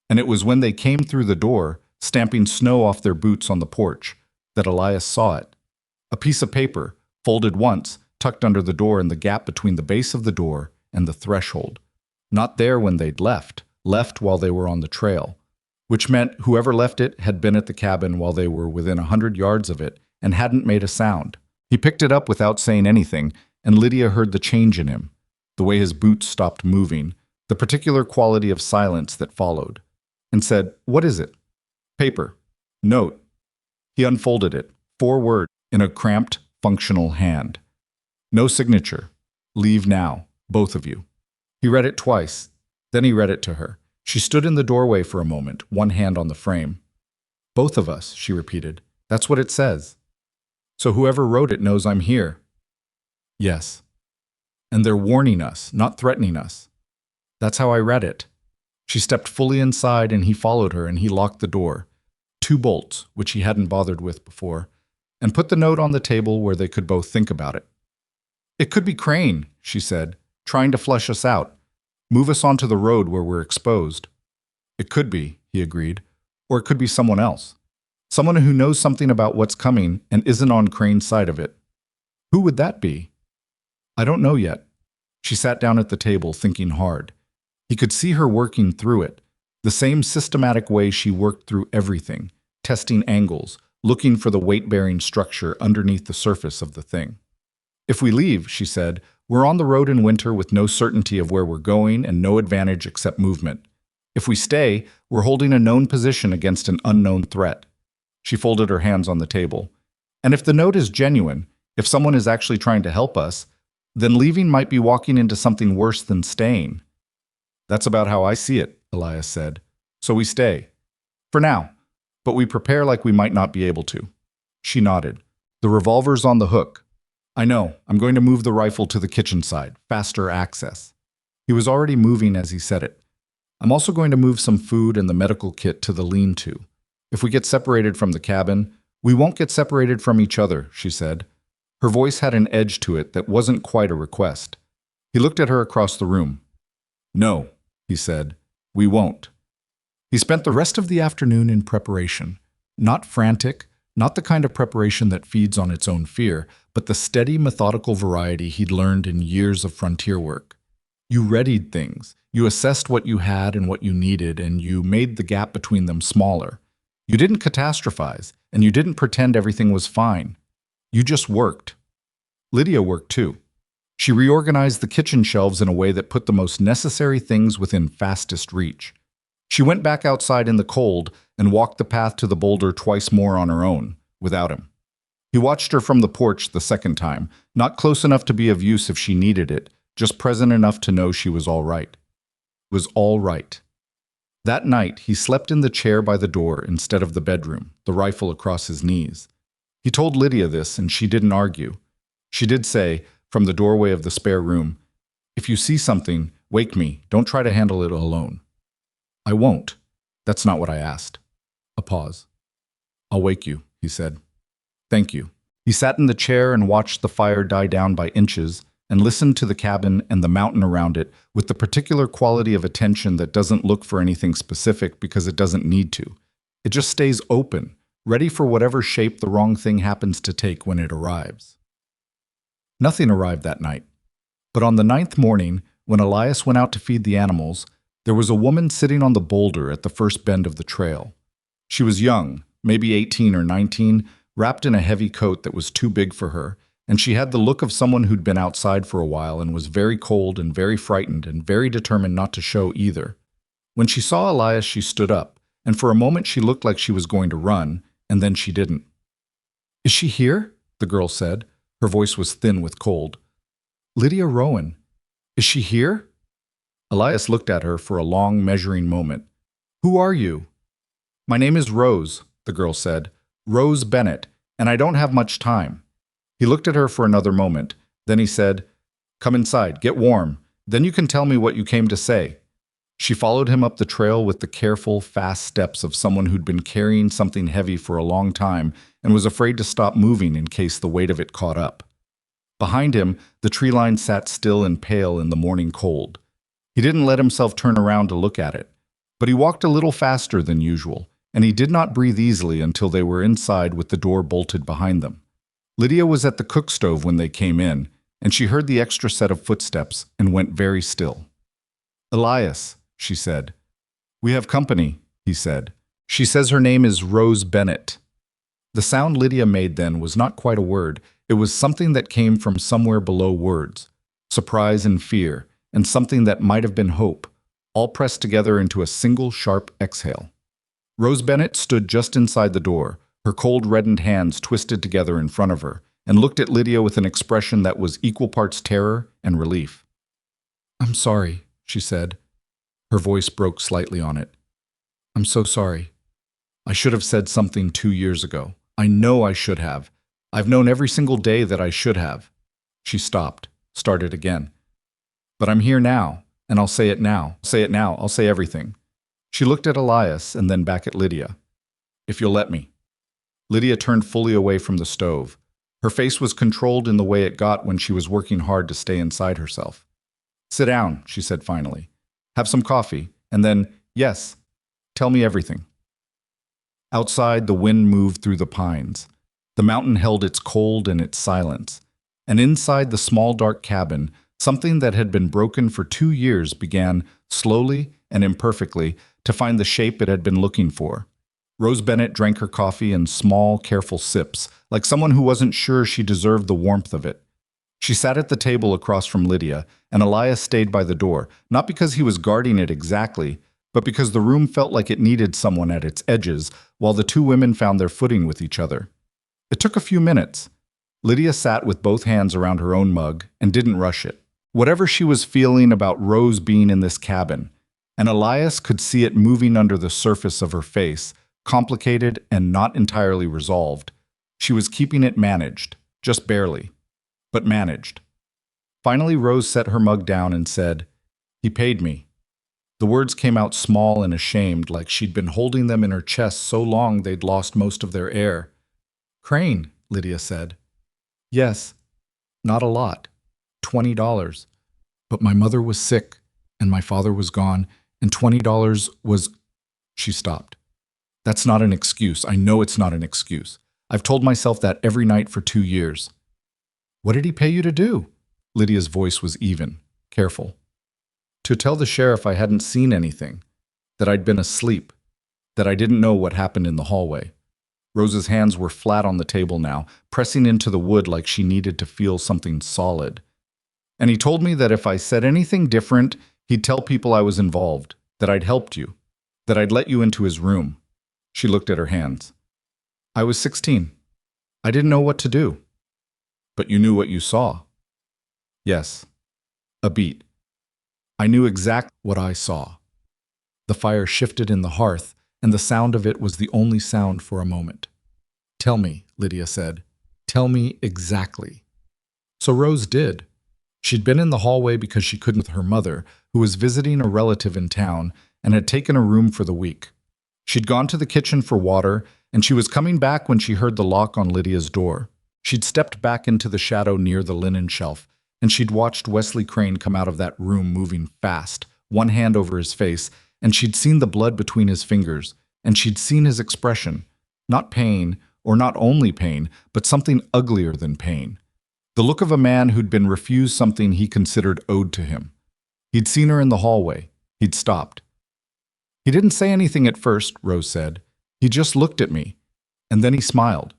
and it was when they came through the door, stamping snow off their boots on the porch, that Elias saw it. A piece of paper, folded once, tucked under the door in the gap between the base of the door and the threshold. Not there when they'd left while they were on the trail, which meant whoever left it had been at the cabin while they were within 100 yards of it and hadn't made a sound. He picked it up without saying anything, and Lydia heard the change in him, the way his boots stopped moving, the particular quality of silence that followed, and said, "What is it?" "Paper. Note." He unfolded it, 4 words, in a cramped, functional hand. "No signature. Leave now, both of you." He read it twice. Then he read it to her. She stood in the doorway for a moment, one hand on the frame. "Both of us," she repeated. "That's what it says." "So whoever wrote it knows I'm here." "Yes. And they're warning us, not threatening us." "That's how I read it." She stepped fully inside and he followed her and he locked the door, 2 bolts, which he hadn't bothered with before, and put the note on the table where they could both think about it. "It could be Crane," she said, "trying to flush us out. Move us onto the road where we're exposed." "It could be," he agreed. "Or it could be someone else. Someone who knows something about what's coming and isn't on Crane's side of it." "Who would that be?" "I don't know yet." She sat down at the table, thinking hard. He could see her working through it, the same systematic way she worked through everything, testing angles, looking for the weight-bearing structure underneath the surface of the thing. "If we leave," she said, "we're on the road in winter with no certainty of where we're going and no advantage except movement. If we stay, we're holding a known position against an unknown threat." She folded her hands on the table. "And if the note is genuine, if someone is actually trying to help us, then leaving might be walking into something worse than staying." "That's about how I see it," Elias said. "So we stay. For now. But we prepare like we might not be able to." She nodded. "The revolver's on the hook." "I know. I'm going to move the rifle to the kitchen side. Faster access." He was already moving as he said it. "I'm also going to move some food and the medical kit to the lean-to. If we get separated from the cabin, we won't get separated from each other," she said. Her voice had an edge to it that wasn't quite a request. He looked at her across the room. "No," he said, "we won't." He spent the rest of the afternoon in preparation. Not frantic, not the kind of preparation that feeds on its own fear, but the steady, methodical variety he'd learned in years of frontier work. You readied things. You assessed what you had and what you needed, and you made the gap between them smaller. You didn't catastrophize, and you didn't pretend everything was fine. You just worked. Lydia worked too. She reorganized the kitchen shelves in a way that put the most necessary things within fastest reach. She went back outside in the cold and walked the path to the boulder twice more on her own, without him. He watched her from the porch the second time, not close enough to be of use if she needed it, just present enough to know she was all right. Was all right. That night, he slept in the chair by the door instead of the bedroom, the rifle across his knees. He told Lydia this, and she didn't argue. She did say, from the doorway of the spare room, "If you see something, wake me. Don't try to handle it alone." "I won't. That's not what I asked." A pause. "I'll wake you," he said. "Thank you." He sat in the chair and watched the fire die down by inches and listened to the cabin and the mountain around it with the particular quality of attention that doesn't look for anything specific because it doesn't need to. It just stays open, ready for whatever shape the wrong thing happens to take when it arrives. Nothing arrived that night. But on the 9th morning, when Elias went out to feed the animals, there was a woman sitting on the boulder at the first bend of the trail. She was young, maybe 18 or 19, wrapped in a heavy coat that was too big for her, and she had the look of someone who'd been outside for a while and was very cold and very frightened and very determined not to show either. When she saw Elias, she stood up, and for a moment she looked like she was going to run, and then she didn't. "Is she here?" the girl said. Her voice was thin with cold. "Lydia Rowan. Is she here?" Elias looked at her for a long, measuring moment. "Who are you?" "My name is Rose," the girl said. "Rose Bennett, and I don't have much time." He looked at her for another moment. Then he said, Come inside, get warm. Then you can tell me what you came to say." She followed him up the trail with the careful, fast steps of someone who'd been carrying something heavy for a long time and was afraid to stop moving in case the weight of it caught up. Behind him, the tree line sat still and pale in the morning cold. He didn't let himself turn around to look at it, but he walked a little faster than usual, and he did not breathe easily until they were inside with the door bolted behind them. Lydia was at the cook stove when they came in, and she heard the extra set of footsteps and went very still. "Elias," she said. "We have company," he said. "She says her name is Rose Bennett." The sound Lydia made then was not quite a word. It was something that came from somewhere below words, surprise and fear, and something that might have been hope, all pressed together into a single sharp exhale. Rose Bennett stood just inside the door, her cold reddened hands twisted together in front of her, and looked at Lydia with an expression that was equal parts terror and relief. "I'm sorry," she said. Her voice broke slightly on it. "I'm so sorry. I should have said something 2 years ago. I know I should have. I've known every single day that I should have." She stopped, started again. "But I'm here now, and I'll say it now. Say it now. I'll say everything." She looked at Elias and then back at Lydia. "If you'll let me." Lydia turned fully away from the stove. Her face was controlled in the way it got when she was working hard to stay inside herself. "Sit down," she said finally. "Have some coffee, and then, yes, tell me everything." Outside, the wind moved through the pines. The mountain held its cold and its silence. And inside the small dark cabin, something that had been broken for 2 years began, slowly and imperfectly, to find the shape it had been looking for. Rose Bennett drank her coffee in small, careful sips, like someone who wasn't sure she deserved the warmth of it. She sat at the table across from Lydia, and Elias stayed by the door, not because he was guarding it exactly, but because the room felt like it needed someone at its edges, while the two women found their footing with each other. It took a few minutes. Lydia sat with both hands around her own mug and didn't rush it. Whatever she was feeling about Rose being in this cabin, and Elias could see it moving under the surface of her face, complicated and not entirely resolved, she was keeping it managed, just barely, but managed. Finally, Rose set her mug down and said, "He paid me." The words came out small and ashamed, like she'd been holding them in her chest so long they'd lost most of their air. "Crane," Lydia said. "Yes, not a lot. $20. But my mother was sick, and my father was gone, and $20 was—" She stopped. "That's not an excuse. I know it's not an excuse. I've told myself that every night for 2 years." "What did he pay you to do?" Lydia's voice was even, careful. "To tell the sheriff I hadn't seen anything, that I'd been asleep, that I didn't know what happened in the hallway." Rose's hands were flat on the table now, pressing into the wood like she needed to feel something solid. "And he told me that if I said anything different, he'd tell people I was involved, that I'd helped you, that I'd let you into his room." She looked at her hands. "I was 16. I didn't know what to do." "But you knew what you saw." "Yes." A beat. "I knew exactly what I saw." The fire shifted in the hearth, and the sound of it was the only sound for a moment. "Tell me," Lydia said. "Tell me exactly." So Rose did. She'd been in the hallway because she couldn't with her mother, who was visiting a relative in town and had taken a room for the week. She'd gone to the kitchen for water, and she was coming back when she heard the lock on Lydia's door. She'd stepped back into the shadow near the linen shelf, and she'd watched Wesley Crane come out of that room moving fast, one hand over his face, and she'd seen the blood between his fingers, and she'd seen his expression. Not pain, or not only pain, but something uglier than pain. The look of a man who'd been refused something he considered owed to him. He'd seen her in the hallway. He'd stopped. "He didn't say anything at first," Rose said. "He just looked at me. And then he smiled.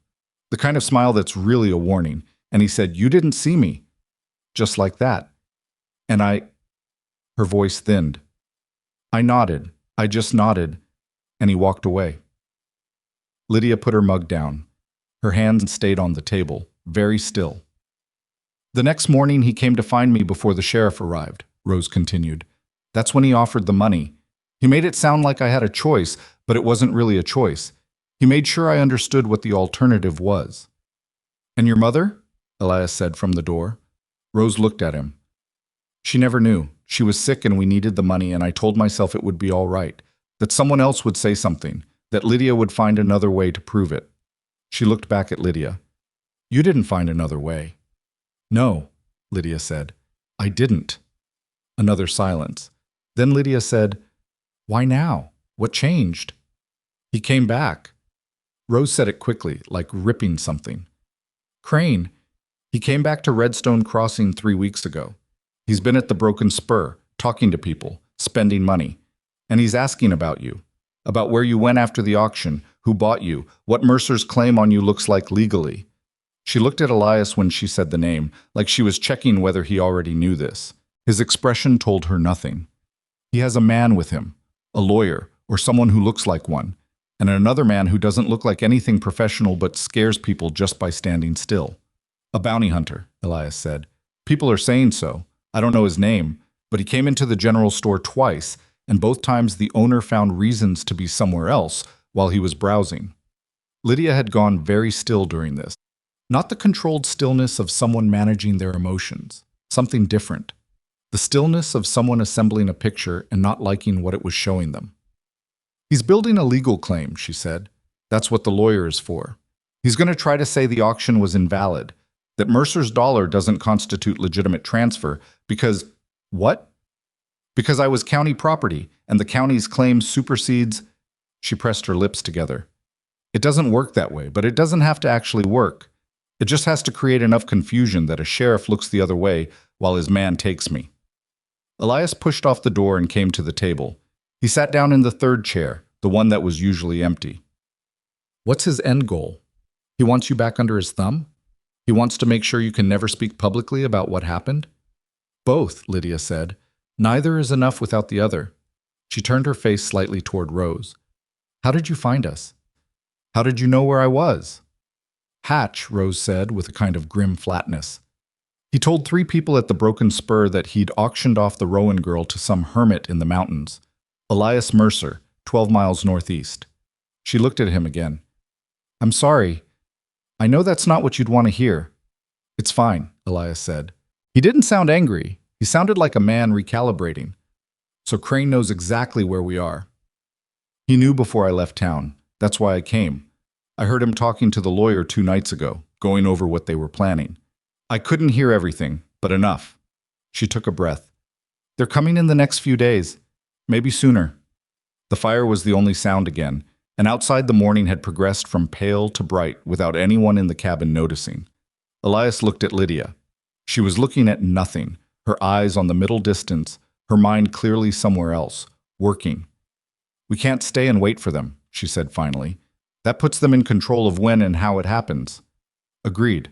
The kind of smile that's really a warning. And he said, 'You didn't see me.' Just like that. And I—" Her voice thinned. "I nodded. I just nodded. And he walked away." Lydia put her mug down. Her hands stayed on the table, very still. "The next morning he came to find me before the sheriff arrived," Rose continued. "That's when he offered the money. He made it sound like I had a choice, but it wasn't really a choice. He made sure I understood what the alternative was." "And your mother?" Elias said from the door. Rose looked at him. She never knew. She was sick and we needed the money, and I told myself it would be all right, that someone else would say something, that Lydia would find another way to prove it. She looked back at Lydia. You didn't find another way. No, Lydia said. I didn't. Another silence. Then Lydia said, Why now? What changed? He came back. Rose said it quickly, like ripping something. Crane, he came back to Redstone Crossing 3 weeks ago. He's been at the Broken Spur, talking to people, spending money. And he's asking about you, about where you went after the auction, who bought you, what Mercer's claim on you looks like legally. She looked at Elias when she said the name, like she was checking whether he already knew this. His expression told her nothing. He has a man with him, a lawyer, or someone who looks like one, and another man who doesn't look like anything professional but scares people just by standing still. A bounty hunter, Elias said. People are saying so. I don't know his name, but he came into the general store twice, and both times the owner found reasons to be somewhere else while he was browsing. Lydia had gone very still during this. Not the controlled stillness of someone managing their emotions, something different. The stillness of someone assembling a picture and not liking what it was showing them. He's building a legal claim, she said. That's what the lawyer is for. He's going to try to say the auction was invalid, that Mercer's dollar doesn't constitute legitimate transfer because, what? Because I was county property and the county's claim supersedes. She pressed her lips together. It doesn't work that way, but it doesn't have to actually work. It just has to create enough confusion that a sheriff looks the other way while his man takes me. Elias pushed off the door and came to the table. He sat down in the third chair, the one that was usually empty. What's his end goal? He wants you back under his thumb? He wants to make sure you can never speak publicly about what happened? Both, Lydia said. Neither is enough without the other. She turned her face slightly toward Rose. How did you find us? How did you know where I was? Hatch, Rose said with a kind of grim flatness. He told 3 people at the Broken Spur that he'd auctioned off the Rowan girl to some hermit in the mountains. Elias Mercer, 12 miles northeast. She looked at him again. I'm sorry. I know that's not what you'd want to hear. It's fine, Elias said. He didn't sound angry. He sounded like a man recalibrating. So Crane knows exactly where we are. He knew before I left town. That's why I came. I heard him talking to the lawyer 2 nights ago, going over what they were planning. I couldn't hear everything, but enough. She took a breath. They're coming in the next few days. Maybe sooner. The fire was the only sound again, and outside the morning had progressed from pale to bright without anyone in the cabin noticing. Elias looked at Lydia. She was looking at nothing, her eyes on the middle distance, her mind clearly somewhere else, working. We can't stay and wait for them, she said finally. That puts them in control of when and how it happens. Agreed.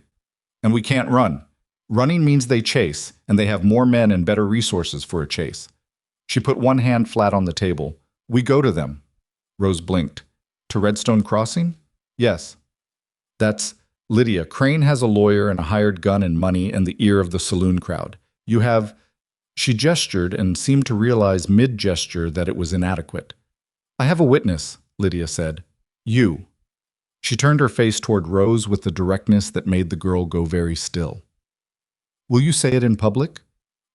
And we can't run. Running means they chase, and they have more men and better resources for a chase. She put one hand flat on the table. We go to them. Rose blinked. To Redstone Crossing? Yes. That's Lydia. Crane has a lawyer and a hired gun and money and the ear of the saloon crowd. You have... She gestured and seemed to realize mid-gesture that it was inadequate. I have a witness, Lydia said. You. She turned her face toward Rose with the directness that made the girl go very still. Will you say it in public?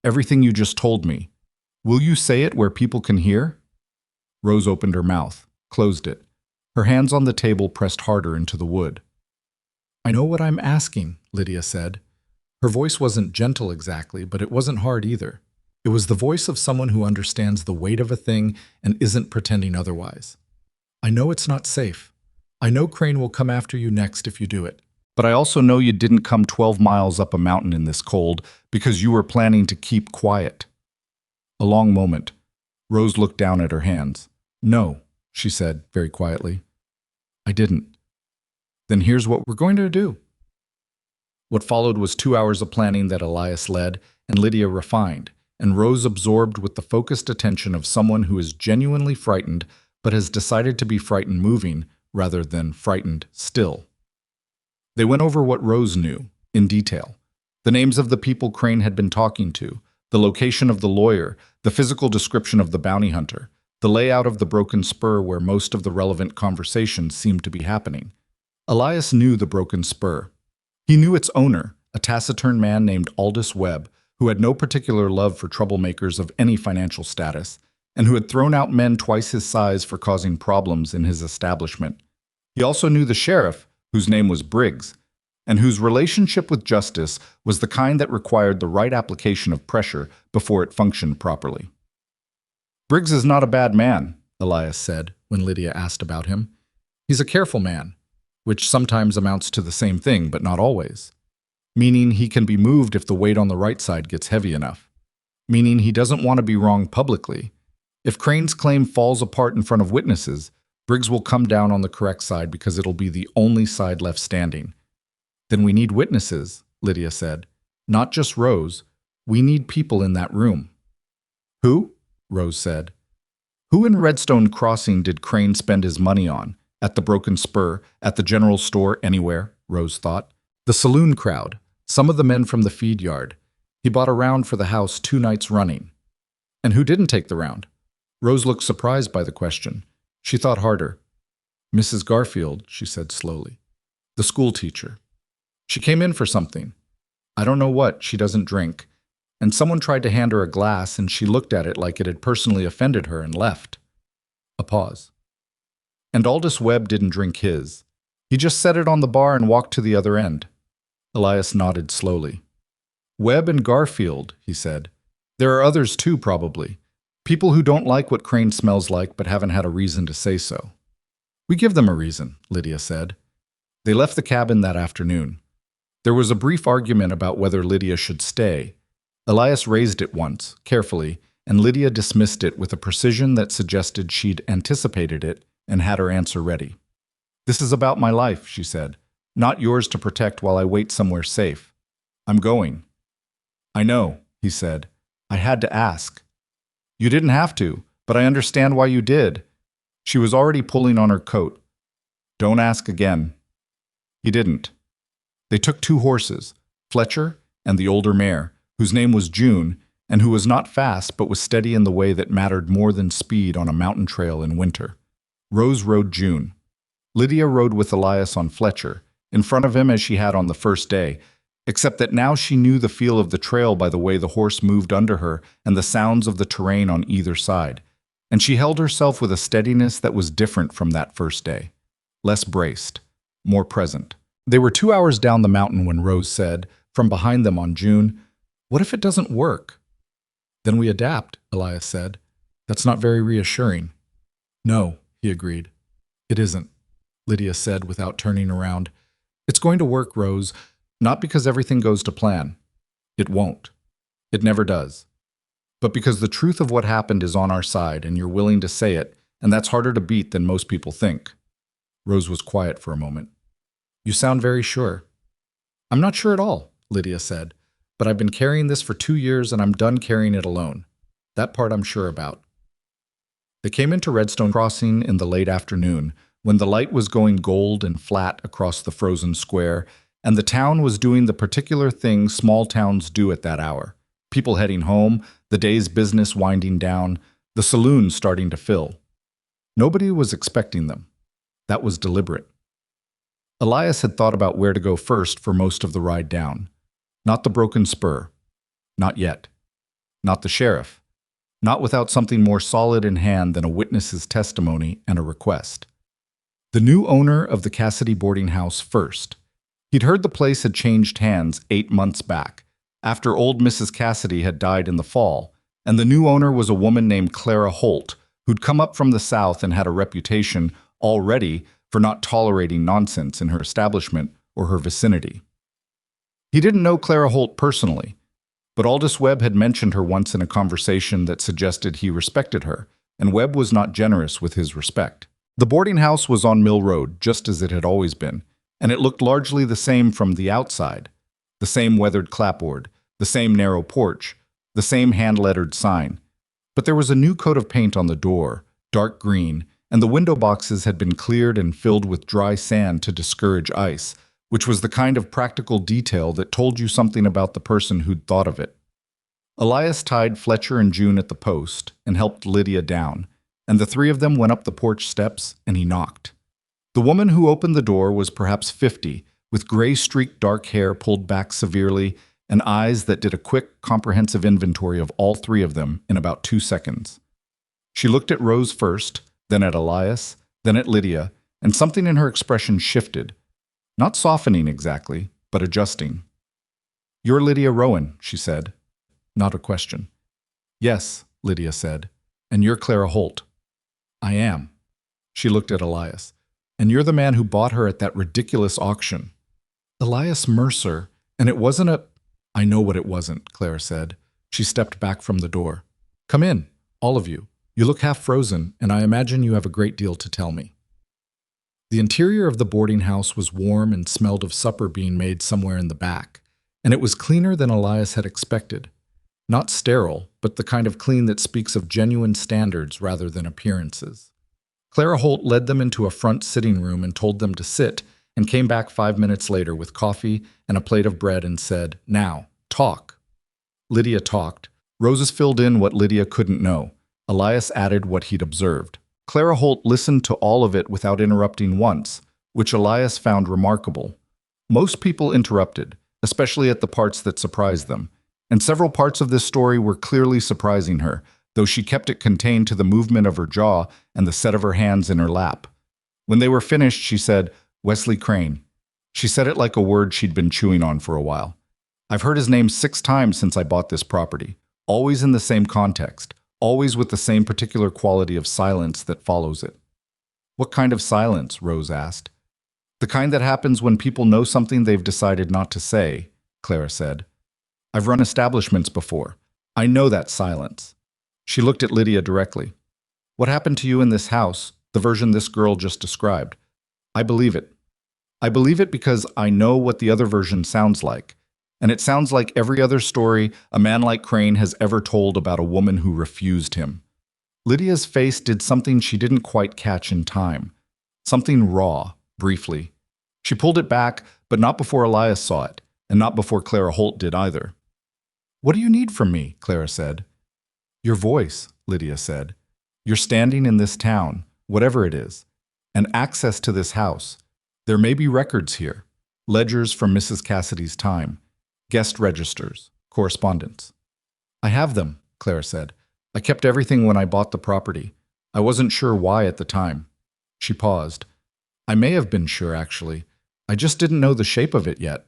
Everything you just told me. Will you say it where people can hear? Rose opened her mouth, closed it. Her hands on the table pressed harder into the wood. I know what I'm asking, Lydia said. Her voice wasn't gentle exactly, but it wasn't hard either. It was the voice of someone who understands the weight of a thing and isn't pretending otherwise. I know it's not safe. I know Crane will come after you next if you do it. But I also know you didn't come 12 miles up a mountain in this cold because you were planning to keep quiet. A long moment. Rose looked down at her hands. No, she said very quietly. I didn't. Then here's what we're going to do. What followed was 2 hours of planning that Elias led and Lydia refined, and Rose absorbed with the focused attention of someone who is genuinely frightened but has decided to be frightened moving rather than frightened still. They went over what Rose knew, in detail. The names of the people Crane had been talking to, the location of the lawyer, the physical description of the bounty hunter, the layout of the Broken Spur where most of the relevant conversations seemed to be happening. Elias knew the Broken Spur. He knew its owner, a taciturn man named Aldous Webb, who had no particular love for troublemakers of any financial status, and who had thrown out men twice his size for causing problems in his establishment. He also knew the sheriff, whose name was Briggs, and whose relationship with justice was the kind that required the right application of pressure before it functioned properly. "Briggs is not a bad man," Elias said when Lydia asked about him. "He's a careful man, which sometimes amounts to the same thing, but not always. Meaning he can be moved if the weight on the right side gets heavy enough. Meaning he doesn't want to be wrong publicly. If Crane's claim falls apart in front of witnesses, Briggs will come down on the correct side because it'll be the only side left standing." "Then we need witnesses," Lydia said. "Not just Rose. We need people in that room." "Who?" Rose said. "Who in Redstone Crossing did Crane spend his money on? At the Broken Spur, at the general store, anywhere?" Rose thought. "The saloon crowd. Some of the men from the feed yard. He bought a round for the house 2 nights running." "And who didn't take the round?" Rose looked surprised by the question. She thought harder. "Mrs. Garfield," she said slowly. "The school teacher. She came in for something. I don't know what, she doesn't drink. And someone tried to hand her a glass and she looked at it like it had personally offended her and left." A pause. "And Aldous Webb didn't drink his. He just set it on the bar and walked to the other end." Elias nodded slowly. "Webb and Garfield," he said. "There are others too, probably. People who don't like what Crane smells like but haven't had a reason to say so." "We give them a reason," Lydia said. They left the cabin that afternoon. There was a brief argument about whether Lydia should stay. Elias raised it once, carefully, and Lydia dismissed it with a precision that suggested she'd anticipated it and had her answer ready. "This is about my life," she said, "not yours to protect while I wait somewhere safe. I'm going." "I know," he said. "I had to ask." "You didn't have to, but I understand why you did." She was already pulling on her coat. "Don't ask again." He didn't. They took 2 horses, Fletcher and the older mare, whose name was June, and who was not fast but was steady in the way that mattered more than speed on a mountain trail in winter. Rose rode June. Lydia rode with Elias on Fletcher, in front of him as she had on the first day, except that now she knew the feel of the trail by the way the horse moved under her and the sounds of the terrain on either side, and she held herself with a steadiness that was different from that first day, less braced, more present. They were 2 hours down the mountain when Rose said, from behind them on June, "What if it doesn't work?" "Then we adapt," Elias said. "That's not very reassuring." "No," he agreed. "It isn't," Lydia said without turning around. "It's going to work, Rose, not because everything goes to plan. It won't. It never does. But because the truth of what happened is on our side and you're willing to say it, and that's harder to beat than most people think." Rose was quiet for a moment. "You sound very sure." "I'm not sure at all," Lydia said, "but I've been carrying this for 2 years and I'm done carrying it alone. That part I'm sure about." They came into Redstone Crossing in the late afternoon, when the light was going gold and flat across the frozen square, and the town was doing the particular thing small towns do at that hour. People heading home, the day's business winding down, the saloon starting to fill. Nobody was expecting them. That was deliberate. Elias had thought about where to go first for most of the ride down. Not the Broken Spur. Not yet. Not the sheriff. Not without something more solid in hand than a witness's testimony and a request. The new owner of the Cassidy boarding house first. He'd heard the place had changed hands 8 months back, after old Mrs. Cassidy had died in the fall, and the new owner was a woman named Clara Holt, who'd come up from the South and had a reputation already for not tolerating nonsense in her establishment or her vicinity. He didn't know Clara Holt personally, but Aldous Webb had mentioned her once in a conversation that suggested he respected her, and Webb was not generous with his respect. The boarding house was on Mill Road, just as it had always been, and it looked largely the same from the outside. The same weathered clapboard, the same narrow porch, the same hand-lettered sign. But there was a new coat of paint on the door, dark green, and the window boxes had been cleared and filled with dry sand to discourage ice, which was the kind of practical detail that told you something about the person who'd thought of it. Elias tied Fletcher and June at the post and helped Lydia down, and the 3 of them went up the porch steps and he knocked. The woman who opened the door was perhaps 50, with gray-streaked dark hair pulled back severely and eyes that did a quick, comprehensive inventory of all three of them in about 2 seconds. She looked at Rose first, then at Elias, then at Lydia, and something in her expression shifted. Not softening exactly, but adjusting. "You're Lydia Rowan," she said. Not a question. "Yes," Lydia said. "And you're Clara Holt." "I am." She looked at Elias. "And you're the man who bought her at that ridiculous auction." "Elias Mercer, and it wasn't a—" "I know what it wasn't," Clara said. She stepped back from the door. "Come in, all of you. You look half frozen, and I imagine you have a great deal to tell me." The interior of the boarding house was warm and smelled of supper being made somewhere in the back, and it was cleaner than Elias had expected. Not sterile, but the kind of clean that speaks of genuine standards rather than appearances. Clara Holt led them into a front sitting room and told them to sit, and came back 5 minutes later with coffee and a plate of bread and said, "Now, talk." Lydia talked. Roses filled in what Lydia couldn't know. Elias added what he'd observed. Clara Holt listened to all of it without interrupting once, which Elias found remarkable. Most people interrupted, especially at the parts that surprised them, and several parts of this story were clearly surprising her, though she kept it contained to the movement of her jaw and the set of her hands in her lap. When they were finished, she said, "Wesley Crane." She said it like a word she'd been chewing on for a while. "I've heard his name 6 times since I bought this property, always in the same context, always with the same particular quality of silence that follows it." "What kind of silence?" Rose asked. "The kind that happens when people know something they've decided not to say," Clara said. "I've run establishments before. I know that silence." She looked at Lydia directly. "What happened to you in this house, the version this girl just described? I believe it. I believe it because I know what the other version sounds like. And it sounds like every other story a man like Crane has ever told about a woman who refused him." Lydia's face did something she didn't quite catch in time. Something raw, briefly. She pulled it back, but not before Elias saw it, and not before Clara Holt did either. "What do you need from me?" Clara said. "Your voice," Lydia said. "You're standing in this town, whatever it is, and access to this house. There may be records here, ledgers from Mrs. Cassidy's time, guest registers, correspondence." "I have them," Clara said. "I kept everything when I bought the property. I wasn't sure why at the time." She paused. "I may have been sure, actually. I just didn't know the shape of it yet."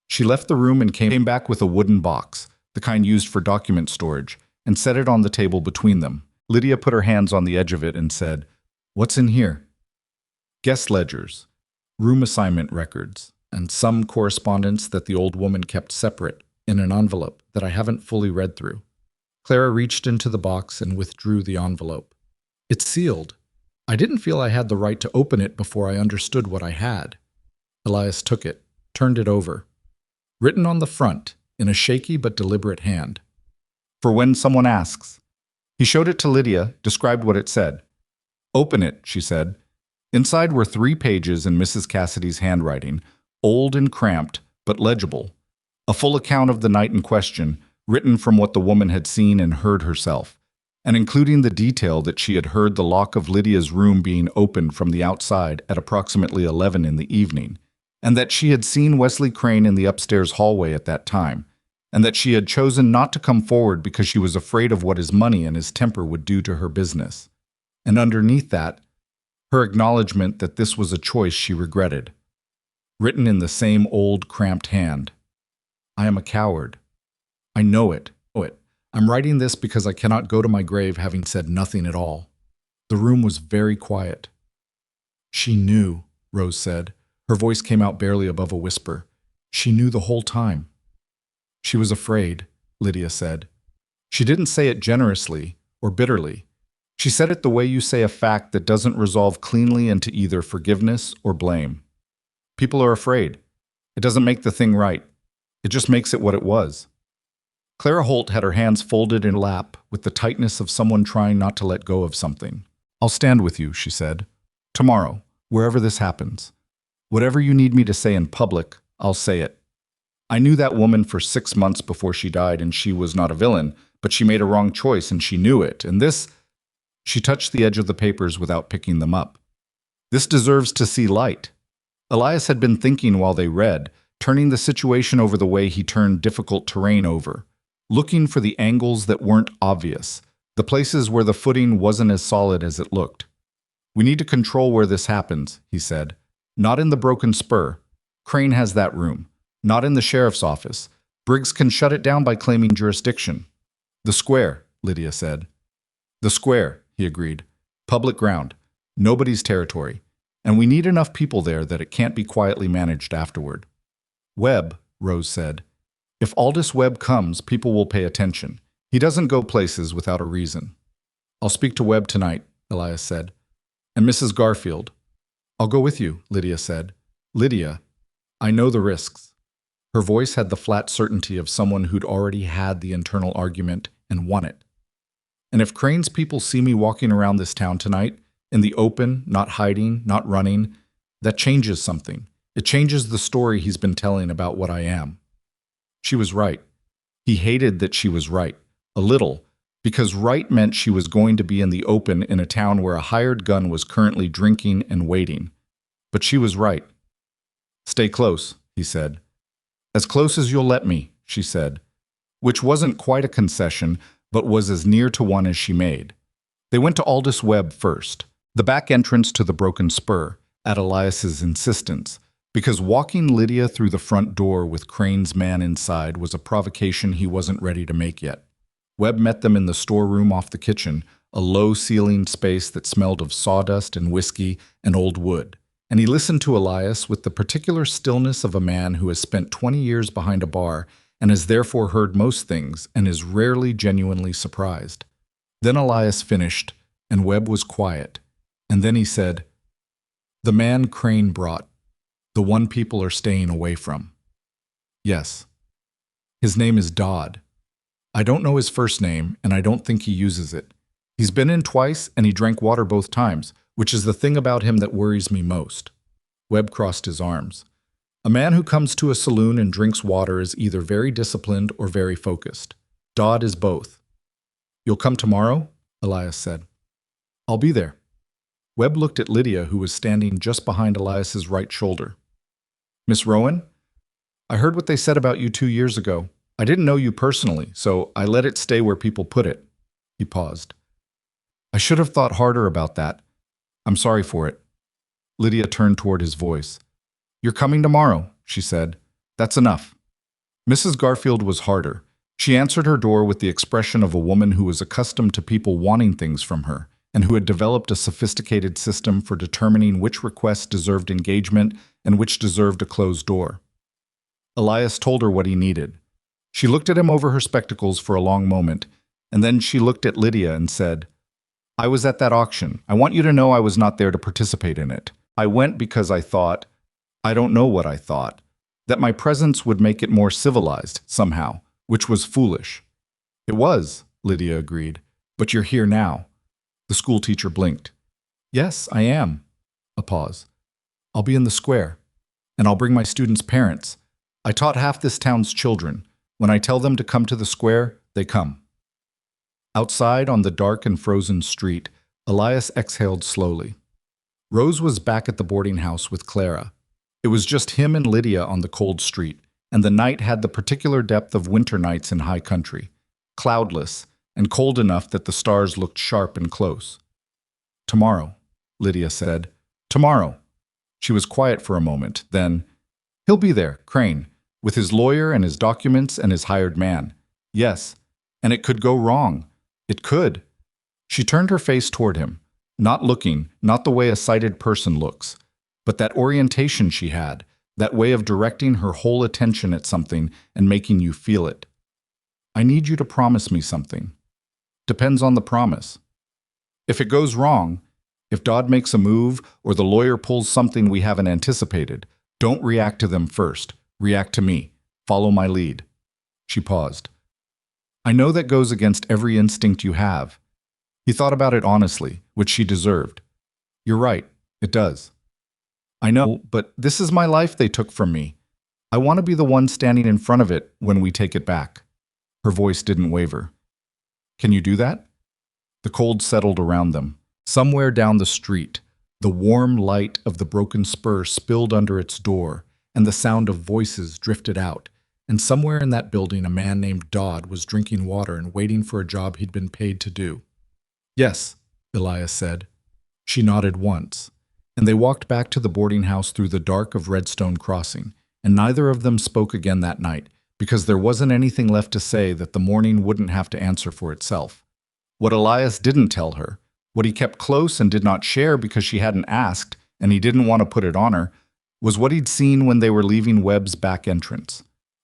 She left the room and came back with a wooden box, the kind used for document storage, and set it on the table between them. Lydia put her hands on the edge of it and said, "What's in here?" "Guest ledgers, room assignment records, and some correspondence that the old woman kept separate in an envelope that I haven't fully read through." Clara reached into the box and withdrew the envelope. "It's sealed. I didn't feel I had the right to open it before I understood what I had." Elias took it, turned it over. Written on the front, in a shaky but deliberate hand. "For when someone asks." He showed it to Lydia, described what it said. "Open it," she said. Inside were 3 pages in Mrs. Cassidy's handwriting, old and cramped, but legible. A full account of the night in question, written from what the woman had seen and heard herself, and including the detail that she had heard the lock of Lydia's room being opened from the outside at approximately 11 in the evening, and that she had seen Wesley Crane in the upstairs hallway at that time, and that she had chosen not to come forward because she was afraid of what his money and his temper would do to her business. And underneath that, her acknowledgement that this was a choice she regretted. Written in the same old, cramped hand. "I am a coward. I know it. I'm writing this because I cannot go to my grave having said nothing at all." The room was very quiet. "She knew," Rose said. Her voice came out barely above a whisper. "She knew the whole time." "She was afraid," Lydia said. She didn't say it generously or bitterly. She said it the way you say a fact that doesn't resolve cleanly into either forgiveness or blame. People are afraid. It doesn't make the thing right. It just makes it what it was. Clara Holt had her hands folded in her lap with the tightness of someone trying not to let go of something. "I'll stand with you," she said. "Tomorrow, wherever this happens. Whatever you need me to say in public, I'll say it. I knew that woman for 6 months before she died, and she was not a villain, but she made a wrong choice and she knew it, and this—" She touched the edge of the papers without picking them up. "This deserves to see light." Elias had been thinking while they read, turning the situation over the way he turned difficult terrain over, looking for the angles that weren't obvious, the places where the footing wasn't as solid as it looked. "We need to control where this happens," he said. "Not in the Broken Spur. Crane has that room. Not in the sheriff's office. Briggs can shut it down by claiming jurisdiction." "The square," Lydia said. "The square," he agreed. "Public ground. Nobody's territory. And we need enough people there that it can't be quietly managed afterward." "Webb," Rose said. "If Aldous Webb comes, people will pay attention. He doesn't go places without a reason." "I'll speak to Webb tonight," Elias said. "And Mrs. Garfield." "I'll go with you," Lydia said. "Lydia, I know the risks." Her voice had the flat certainty of someone who'd already had the internal argument and won it. "And if Crane's people see me walking around this town tonight, in the open, not hiding, not running, that changes something. It changes the story he's been telling about what I am." She was right. He hated that she was right. A little, because right meant she was going to be in the open in a town where a hired gun was currently drinking and waiting. But she was right. "Stay close," he said. "As close as you'll let me," she said, which wasn't quite a concession, but was as near to one as she made. They went to Aldous Webb first, the back entrance to the Broken Spur, at Elias's insistence, because walking Lydia through the front door with Crane's man inside was a provocation he wasn't ready to make yet. Webb met them in the storeroom off the kitchen, a low-ceilinged space that smelled of sawdust and whiskey and old wood, and he listened to Elias with the particular stillness of a man who has spent 20 years behind a bar and has therefore heard most things and is rarely genuinely surprised. Then Elias finished, and Webb was quiet, and then he said, "The man Crane brought, the one people are staying away from." "Yes. His name is Dodd. I don't know his first name, and I don't think he uses it. He's been in twice, and he drank water both times, which is the thing about him that worries me most." Webb crossed his arms. "A man who comes to a saloon and drinks water is either very disciplined or very focused. Dodd is both." "You'll come tomorrow?" Elias said. "I'll be there." Webb looked at Lydia, who was standing just behind Elias's right shoulder. "Miss Rowan, I heard what they said about you 2 years ago. I didn't know you personally, so I let it stay where people put it." He paused. "I should have thought harder about that. I'm sorry for it." Lydia turned toward his voice. "You're coming tomorrow," she said. "That's enough." Mrs. Garfield was harder. She answered her door with the expression of a woman who was accustomed to people wanting things from her, and who had developed a sophisticated system for determining which requests deserved engagement and which deserved a closed door. Elias told her what he needed. She looked at him over her spectacles for a long moment, and then she looked at Lydia and said, "I was at that auction. I want you to know I was not there to participate in it. I went because I thought, I don't know what I thought, that my presence would make it more civilized, somehow, which was foolish." "It was," Lydia agreed, "but you're here now." The schoolteacher blinked. "Yes, I am." A pause. "I'll be in the square, and I'll bring my students' parents. I taught half this town's children. When I tell them to come to the square, they come." Outside on the dark and frozen street, Elias exhaled slowly. Rose was back at the boarding house with Clara. It was just him and Lydia on the cold street, and the night had the particular depth of winter nights in high country, cloudless and cold enough that the stars looked sharp and close. "Tomorrow," Lydia said. "Tomorrow." She was quiet for a moment, then, "He'll be there, Crane, with his lawyer and his documents and his hired man. Yes, and it could go wrong. It could." She turned her face toward him, not looking, not the way a sighted person looks, but that orientation she had, that way of directing her whole attention at something and making you feel it. "I need you to promise me something." "Depends on the promise." "If it goes wrong, if Dodd makes a move or the lawyer pulls something we haven't anticipated, don't react to them first. React to me. Follow my lead." She paused. "I know that goes against every instinct you have." He thought about it honestly, which she deserved. "You're right, it does." "I know, but this is my life they took from me. I want to be the one standing in front of it when we take it back." Her voice didn't waver. "Can you do that?" The cold settled around them. Somewhere down the street, the warm light of the Broken Spur spilled under its door, and the sound of voices drifted out, and somewhere in that building a man named Dodd was drinking water and waiting for a job he'd been paid to do. "Yes," Elias said. She nodded once, and they walked back to the boarding house through the dark of Redstone Crossing, and neither of them spoke again that night, because there wasn't anything left to say that the morning wouldn't have to answer for itself. What Elias didn't tell her, what he kept close and did not share because she hadn't asked, and he didn't want to put it on her, was what he'd seen when they were leaving Webb's back entrance.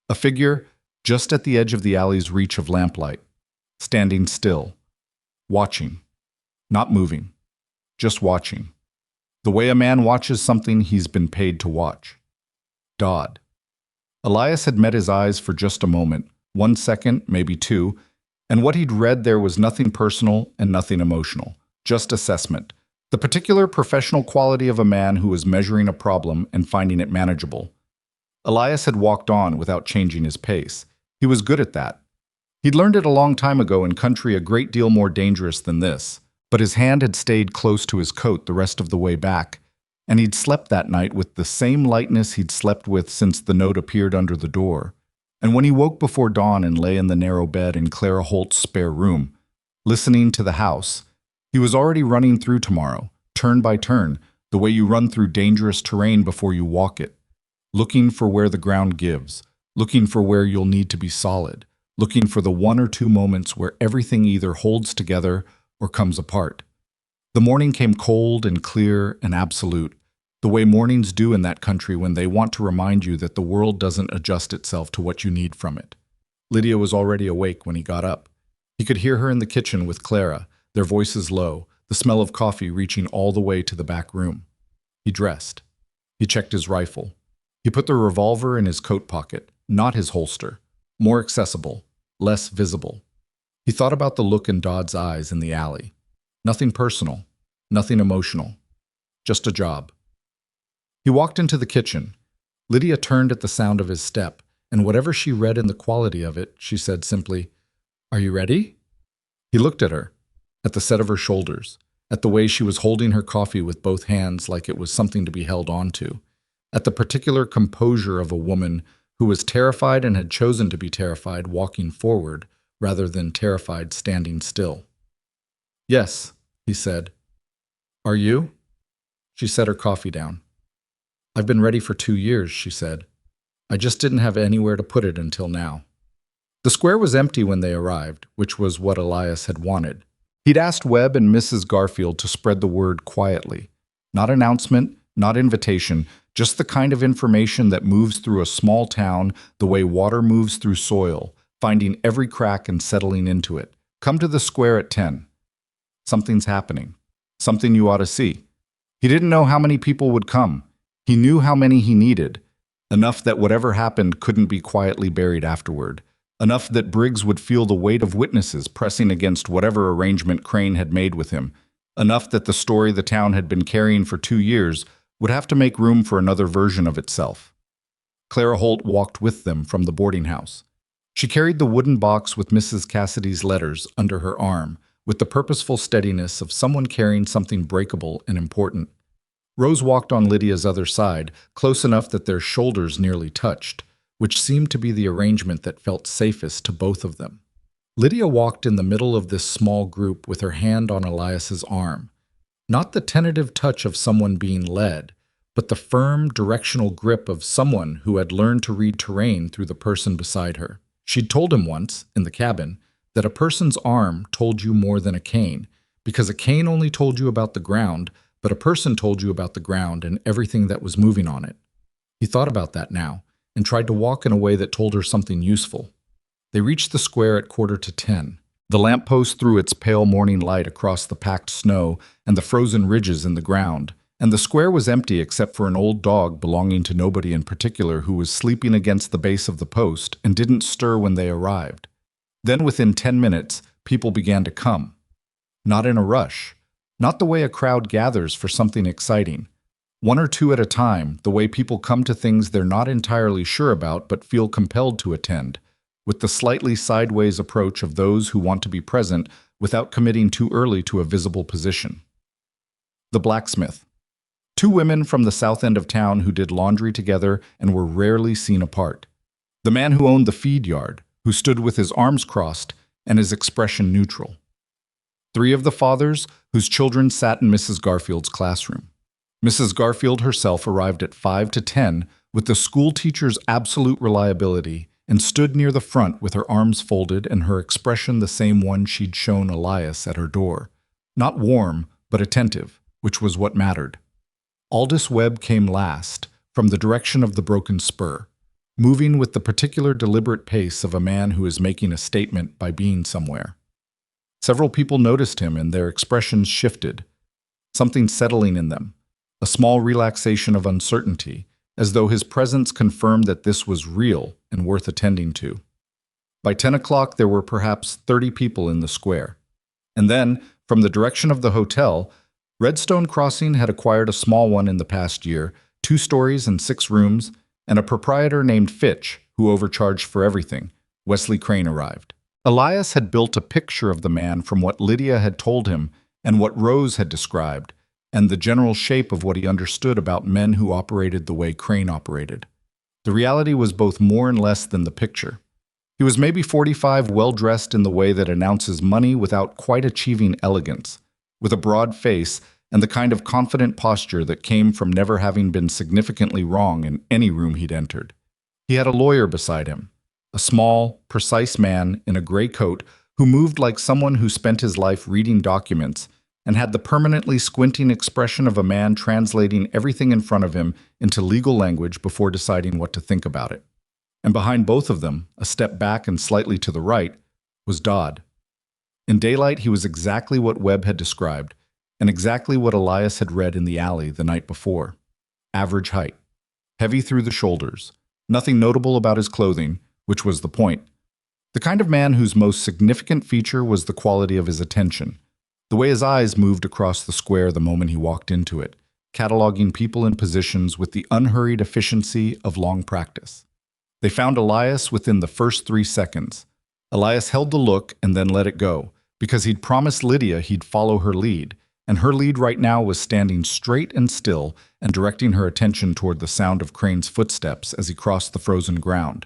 A figure just at the edge of the alley's reach of lamplight, standing still, watching, not moving, just watching. The way a man watches something he's been paid to watch. Dodd. Elias had met his eyes for just a moment, 1 second, maybe 2, and what he'd read there was nothing personal and nothing emotional, just assessment. The particular professional quality of a man who was measuring a problem and finding it manageable. Elias had walked on without changing his pace. He was good at that. He'd learned it a long time ago in country a great deal more dangerous than this, but his hand had stayed close to his coat the rest of the way back, and he'd slept that night with the same lightness he'd slept with since the note appeared under the door. And when he woke before dawn and lay in the narrow bed in Clara Holt's spare room, listening to the house, he was already running through tomorrow, turn by turn, the way you run through dangerous terrain before you walk it, looking for where the ground gives, looking for where you'll need to be solid, looking for the 1 or 2 moments where everything either holds together or comes apart. The morning came cold and clear and absolute, the way mornings do in that country when they want to remind you that the world doesn't adjust itself to what you need from it. Lydia was already awake when he got up. He could hear her in the kitchen with Clara, their voices low, the smell of coffee reaching all the way to the back room. He dressed. He checked his rifle. He put the revolver in his coat pocket, not his holster, more accessible, less visible. He thought about the look in Dodd's eyes in the alley. Nothing personal, nothing emotional, just a job. He walked into the kitchen. Lydia turned at the sound of his step, and whatever she read in the quality of it, she said simply, "Are you ready?" He looked at her, at the set of her shoulders, at the way she was holding her coffee with both hands like it was something to be held on to, at the particular composure of a woman who was terrified and had chosen to be terrified walking forward rather than terrified standing still. "Yes," he said. "Are you?" She set her coffee down. "I've been ready for 2 years," she said. "I just didn't have anywhere to put it until now." The square was empty when they arrived, which was what Elias had wanted. He'd asked Webb and Mrs. Garfield to spread the word quietly. Not announcement, not invitation, just the kind of information that moves through a small town the way water moves through soil, finding every crack and settling into it. Come to the square at 10. Something's happening. Something you ought to see. He didn't know how many people would come. He knew how many he needed. Enough that whatever happened couldn't be quietly buried afterward. Enough that Briggs would feel the weight of witnesses pressing against whatever arrangement Crane had made with him. Enough that the story the town had been carrying for 2 years would have to make room for another version of itself. Clara Holt walked with them from the boarding house. She carried the wooden box with Mrs. Cassidy's letters under her arm, with the purposeful steadiness of someone carrying something breakable and important. Rose walked on Lydia's other side, close enough that their shoulders nearly touched, which seemed to be the arrangement that felt safest to both of them. Lydia walked in the middle of this small group with her hand on Elias's arm. Not the tentative touch of someone being led, but the firm, directional grip of someone who had learned to read terrain through the person beside her. She'd told him once, in the cabin, that a person's arm told you more than a cane, because a cane only told you about the ground, but a person told you about the ground and everything that was moving on it. He thought about that now, and tried to walk in a way that told her something useful. They reached the square at 9:45. The lamppost threw its pale morning light across the packed snow and the frozen ridges in the ground, and the square was empty except for an old dog belonging to nobody in particular who was sleeping against the base of the post and didn't stir when they arrived. Then within 10 minutes, people began to come. Not in a rush, not the way a crowd gathers for something exciting. 1 or 2 at a time, the way people come to things they're not entirely sure about but feel compelled to attend, with the slightly sideways approach of those who want to be present without committing too early to a visible position. The blacksmith. Two women from the south end of town who did laundry together and were rarely seen apart. The man who owned the feed yard, who stood with his arms crossed and his expression neutral. Three of the fathers whose children sat in Mrs. Garfield's classroom. Mrs. Garfield herself arrived at 5 to 10 with the school teacher's absolute reliability and stood near the front with her arms folded and her expression the same one she'd shown Elias at her door. Not warm, but attentive, which was what mattered. Aldous Webb came last, from the direction of the broken spur, moving with the particular deliberate pace of a man who is making a statement by being somewhere. Several people noticed him and their expressions shifted, something settling in them, a small relaxation of uncertainty, as though his presence confirmed that this was real and worth attending to. By 10 o'clock there were perhaps 30 people in the square. And then, from the direction of the hotel, Redstone Crossing had acquired a small one in the past year, 2 stories and 6 rooms, and a proprietor named Fitch, who overcharged for everything. Wesley Crane arrived. Elias had built a picture of the man from what Lydia had told him and what Rose had described, and the general shape of what he understood about men who operated the way Crane operated. The reality was both more and less than the picture. He was maybe 45, well-dressed in the way that announces money without quite achieving elegance, with a broad face and the kind of confident posture that came from never having been significantly wrong in any room he'd entered. He had a lawyer beside him, a small, precise man in a gray coat who moved like someone who spent his life reading documents and had the permanently squinting expression of a man translating everything in front of him into legal language before deciding what to think about it. And behind both of them, a step back and slightly to the right, was Dodd. In daylight, he was exactly what Webb had described, and exactly what Elias had read in the alley the night before. Average height, heavy through the shoulders, nothing notable about his clothing, which was the point. The kind of man whose most significant feature was the quality of his attention, the way his eyes moved across the square the moment he walked into it, cataloging people and positions with the unhurried efficiency of long practice. They found Elias within the first 3 seconds. Elias held the look and then let it go, because he'd promised Lydia he'd follow her lead, and her lead right now was standing straight and still and directing her attention toward the sound of Crane's footsteps as he crossed the frozen ground.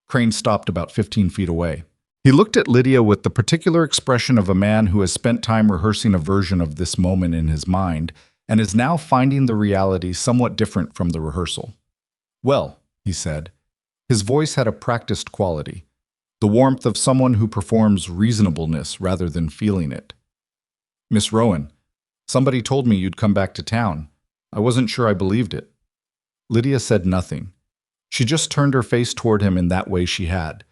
Crane stopped about 15 feet away. He looked at Lydia with the particular expression of a man who has spent time rehearsing a version of this moment in his mind and is now finding the reality somewhat different from the rehearsal. "Well," he said. His voice had a practiced quality, the warmth of someone who performs reasonableness rather than feeling it. "Miss Rowan, somebody told me you'd come back to town. I wasn't sure I believed it." Lydia said nothing. She just turned her face toward him in that way she had,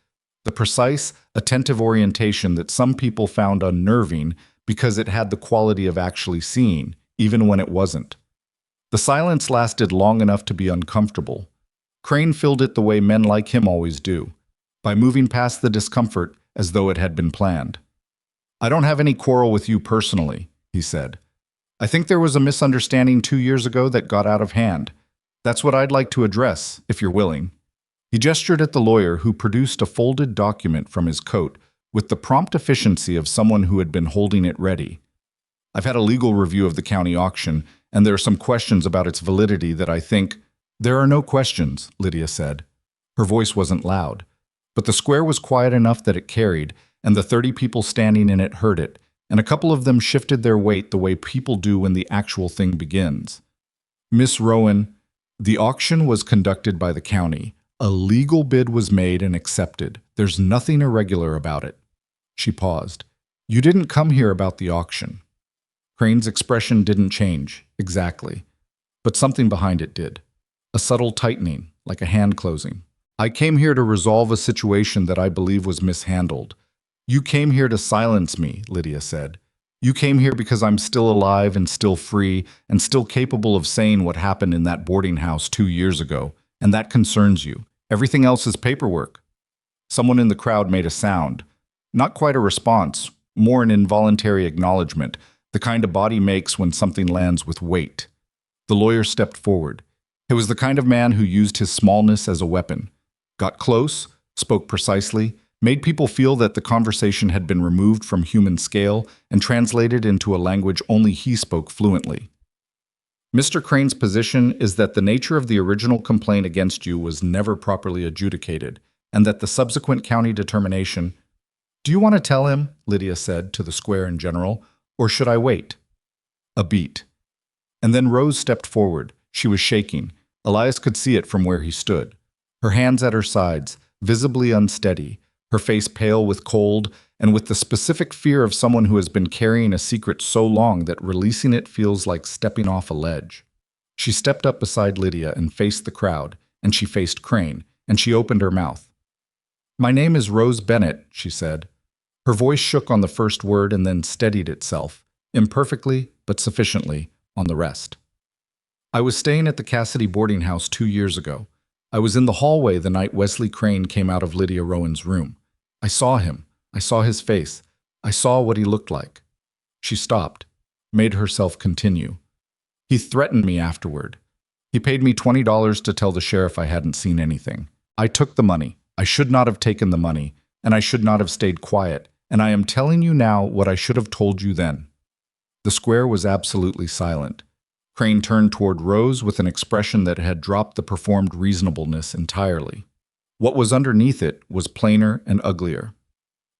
the precise, attentive orientation that some people found unnerving because it had the quality of actually seeing, even when it wasn't. The silence lasted long enough to be uncomfortable. Crane filled it the way men like him always do, by moving past the discomfort as though it had been planned. "I don't have any quarrel with you personally," he said. "I think there was a misunderstanding 2 years ago that got out of hand. That's what I'd like to address, if you're willing." He gestured at the lawyer, who produced a folded document from his coat with the prompt efficiency of someone who had been holding it ready. "I've had a legal review of the county auction, and there are some questions about its validity that I think—" "There are no questions," Lydia said. Her voice wasn't loud, but the square was quiet enough that it carried, and the 30 people standing in it heard it, and a couple of them shifted their weight the way people do when the actual thing begins. "Miss Rowan, the auction was conducted by the county. A legal bid was made and accepted. There's nothing irregular about it." She paused. "You didn't come here about the auction." Crane's expression didn't change, exactly, but something behind it did. A subtle tightening, like a hand closing. "I came here to resolve a situation that I believe was mishandled." "You came here to silence me," Lydia said. "You came here because I'm still alive and still free and still capable of saying what happened in that boarding house 2 years ago, and that concerns you. Everything else is paperwork." Someone in the crowd made a sound. Not quite a response, more an involuntary acknowledgement, the kind a body makes when something lands with weight. The lawyer stepped forward. It was the kind of man who used his smallness as a weapon. Got close, spoke precisely, made people feel that the conversation had been removed from human scale and translated into a language only he spoke fluently. Mr. Crane's position is that the nature of the original complaint against you was never properly adjudicated, and that the subsequent county determination— Do you want to tell him, Lydia said, to the square in general, or should I wait? A beat. And then Rose stepped forward. She was shaking. Elias could see it from where he stood. Her hands at her sides, visibly unsteady, her face pale with cold, and with the specific fear of someone who has been carrying a secret so long that releasing it feels like stepping off a ledge. She stepped up beside Lydia and faced the crowd, and she faced Crane, and she opened her mouth. "My name is Rose Bennett," she said. Her voice shook on the first word and then steadied itself, imperfectly but sufficiently, on the rest. "I was staying at the Cassidy boarding house 2 years ago. I was in the hallway the night Wesley Crane came out of Lydia Rowan's room. I saw him. I saw his face. I saw what he looked like." She stopped, made herself continue. "He threatened me afterward. He paid me $20 to tell the sheriff I hadn't seen anything. I took the money. I should not have taken the money, and I should not have stayed quiet, and I am telling you now what I should have told you then." The square was absolutely silent. Crane turned toward Rose with an expression that had dropped the performed reasonableness entirely. What was underneath it was plainer and uglier.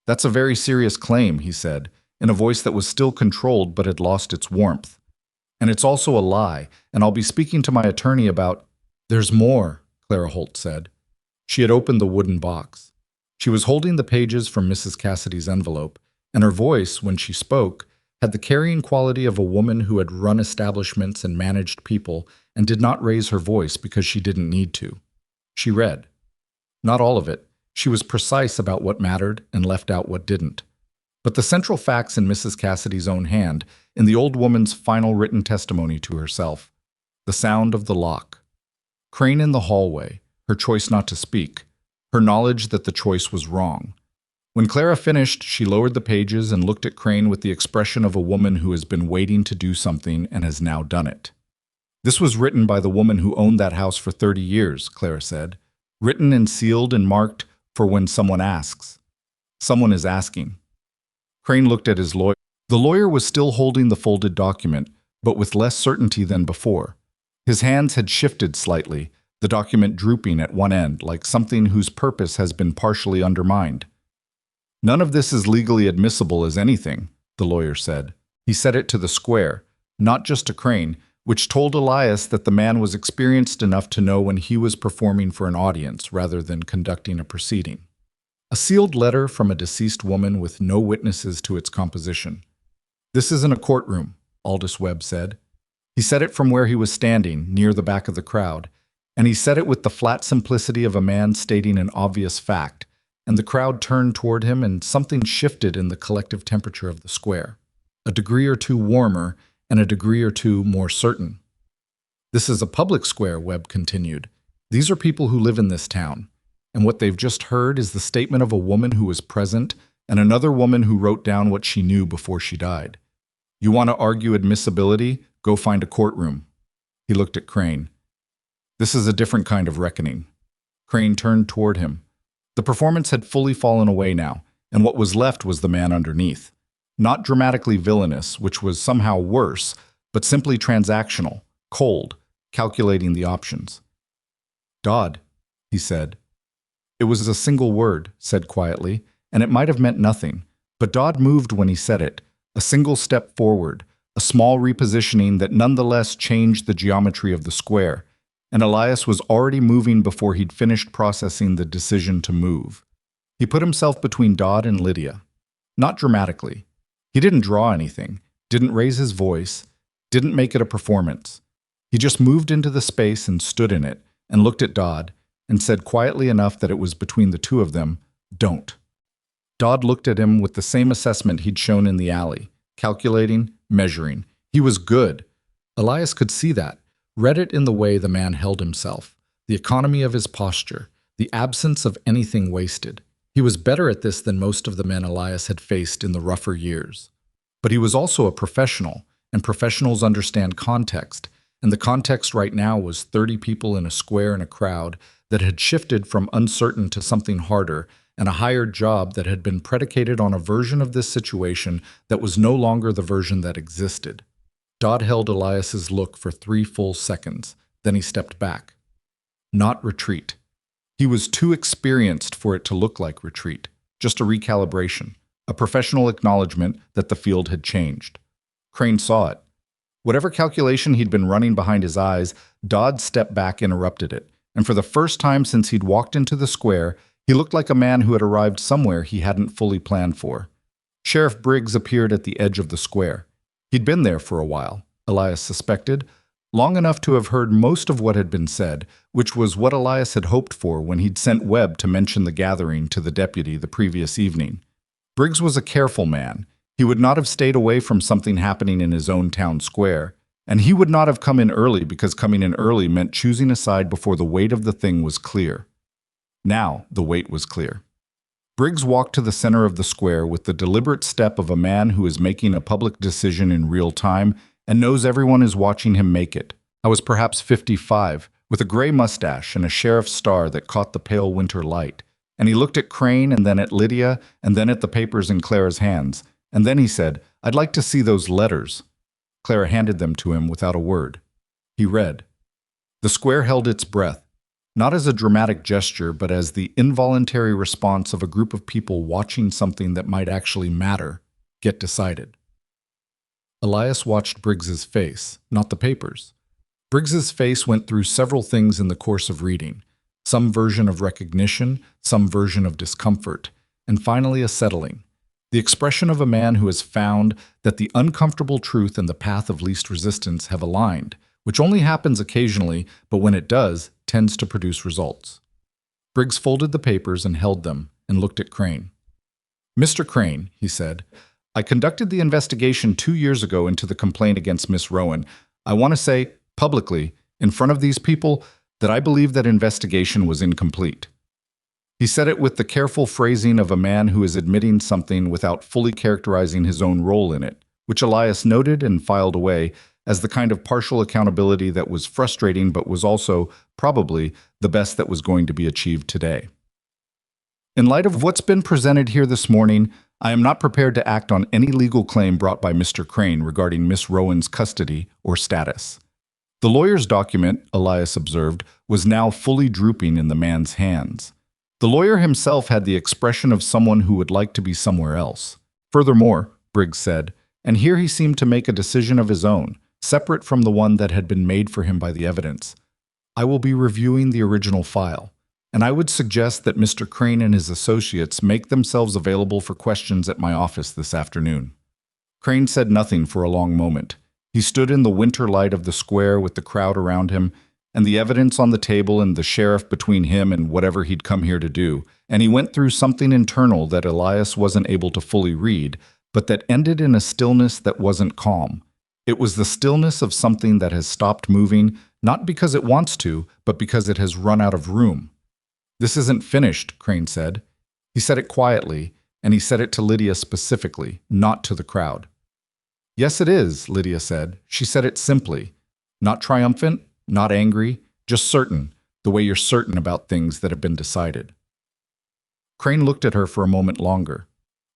"That's a very serious claim," he said, in a voice that was still controlled but had lost its warmth. "And it's also a lie, and I'll be speaking to my attorney about—" "There's more," Clara Holt said. She had opened the wooden box. She was holding the pages from Mrs. Cassidy's envelope, and her voice, when she spoke, had the carrying quality of a woman who had run establishments and managed people and did not raise her voice because she didn't need to. She read. Not all of it. She was precise about what mattered and left out what didn't. But the central facts in Mrs. Cassidy's own hand, in the old woman's final written testimony to herself. The sound of the lock. Crane in the hallway, her choice not to speak, her knowledge that the choice was wrong. When Clara finished, she lowered the pages and looked at Crane with the expression of a woman who has been waiting to do something and has now done it. "This was written by the woman who owned that house for 30 years, Clara said. "Written and sealed and marked for when someone asks. Someone is asking." Crane looked at his lawyer. The lawyer was still holding the folded document, but with less certainty than before. His hands had shifted slightly, the document drooping at one end, like something whose purpose has been partially undermined. "None of this is legally admissible as anything," the lawyer said. He said it to the square, not just to Crane, which told Elias that the man was experienced enough to know when he was performing for an audience rather than conducting a proceeding. A sealed letter from a deceased woman with no witnesses to its composition. "This isn't a courtroom," Aldous Webb said. He said it from where he was standing, near the back of the crowd, and he said it with the flat simplicity of a man stating an obvious fact, and the crowd turned toward him and something shifted in the collective temperature of the square. A degree or two warmer, and a degree or two more certain. "This is a public square," Webb continued. "These are people who live in this town, and what they've just heard is the statement of a woman who was present and another woman who wrote down what she knew before she died. You want to argue admissibility? Go find a courtroom." He looked at Crane. "This is a different kind of reckoning." Crane turned toward him. The performance had fully fallen away now, and what was left was the man underneath. Not dramatically villainous, which was somehow worse, but simply transactional, cold, calculating the options. "Dodd," he said. It was a single word, said quietly, and it might have meant nothing, but Dodd moved when he said it, a single step forward, a small repositioning that nonetheless changed the geometry of the square, and Elias was already moving before he'd finished processing the decision to move. He put himself between Dodd and Lydia. Not dramatically. He didn't draw anything, didn't raise his voice, didn't make it a performance. He just moved into the space and stood in it, and looked at Dodd, and said quietly enough that it was between the two of them, "Don't." Dodd looked at him with the same assessment he'd shown in the alley, calculating, measuring. He was good. Elias could see that, read it in the way the man held himself, the economy of his posture, the absence of anything wasted. He was better at this than most of the men Elias had faced in the rougher years. But he was also a professional, and professionals understand context, and the context right now was 30 people in a square in a crowd that had shifted from uncertain to something harder, and a hired job that had been predicated on a version of this situation that was no longer the version that existed. Dodd held Elias's look for 3 full seconds. Then he stepped back. Not retreat. He was too experienced for it to look like retreat, just a recalibration, a professional acknowledgement that the field had changed. Crane saw it. Whatever calculation he'd been running behind his eyes, Dodd's step back interrupted it, and for the first time since he'd walked into the square, he looked like a man who had arrived somewhere he hadn't fully planned for. Sheriff Briggs appeared at the edge of the square. He'd been there for a while, Elias suspected, long enough to have heard most of what had been said, which was what Elias had hoped for when he'd sent Webb to mention the gathering to the deputy the previous evening. Briggs was a careful man. He would not have stayed away from something happening in his own town square, and he would not have come in early because coming in early meant choosing a side before the weight of the thing was clear. Now the weight was clear. Briggs walked to the center of the square with the deliberate step of a man who is making a public decision in real time and knows everyone is watching him make it. I was perhaps 55, with a gray mustache and a sheriff's star that caught the pale winter light, and he looked at Crane and then at Lydia and then at the papers in Clara's hands, and then he said, "I'd like to see those letters." Clara handed them to him without a word. He read. The square held its breath, not as a dramatic gesture, but as the involuntary response of a group of people watching something that might actually matter get decided. Elias watched Briggs's face, not the papers. Briggs's face went through several things in the course of reading, some version of recognition, some version of discomfort, and finally a settling. The expression of a man who has found that the uncomfortable truth and the path of least resistance have aligned, which only happens occasionally, but when it does, tends to produce results. Briggs folded the papers and held them and looked at Crane. "Mr. Crane," he said, "I conducted the investigation 2 years ago into the complaint against Miss Rowan. I want to say, publicly, in front of these people, that I believe that investigation was incomplete." He said it with the careful phrasing of a man who is admitting something without fully characterizing his own role in it, which Elias noted and filed away as the kind of partial accountability that was frustrating but was also, probably, the best that was going to be achieved today. "In light of what's been presented here this morning, I am not prepared to act on any legal claim brought by Mr. Crane regarding Miss Rowan's custody or status." The lawyer's document, Elias observed, was now fully drooping in the man's hands. The lawyer himself had the expression of someone who would like to be somewhere else. Furthermore, Briggs said, and here he seemed to make a decision of his own, separate from the one that had been made for him by the evidence, "I will be reviewing the original file, and I would suggest that Mr. Crane and his associates make themselves available for questions at my office this afternoon." Crane said nothing for a long moment. He stood in the winter light of the square with the crowd around him, and the evidence on the table and the sheriff between him and whatever he'd come here to do, and he went through something internal that Elias wasn't able to fully read, but that ended in a stillness that wasn't calm. It was the stillness of something that has stopped moving, not because it wants to, but because it has run out of room. "This isn't finished," Crane said. He said it quietly, and he said it to Lydia specifically, not to the crowd. "Yes, it is," Lydia said. She said it simply, not triumphant, not angry, just certain, the way you're certain about things that have been decided. Crane looked at her for a moment longer.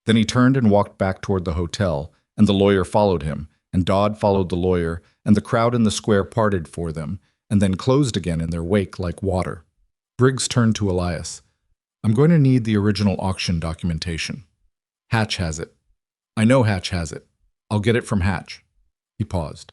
Then he turned and walked back toward the hotel, and the lawyer followed him, and Dodd followed the lawyer, and the crowd in the square parted for them, and then closed again in their wake like water. Briggs turned to Elias. "I'm going to need the original auction documentation. Hatch has it. I know Hatch has it. I'll get it from Hatch." He paused.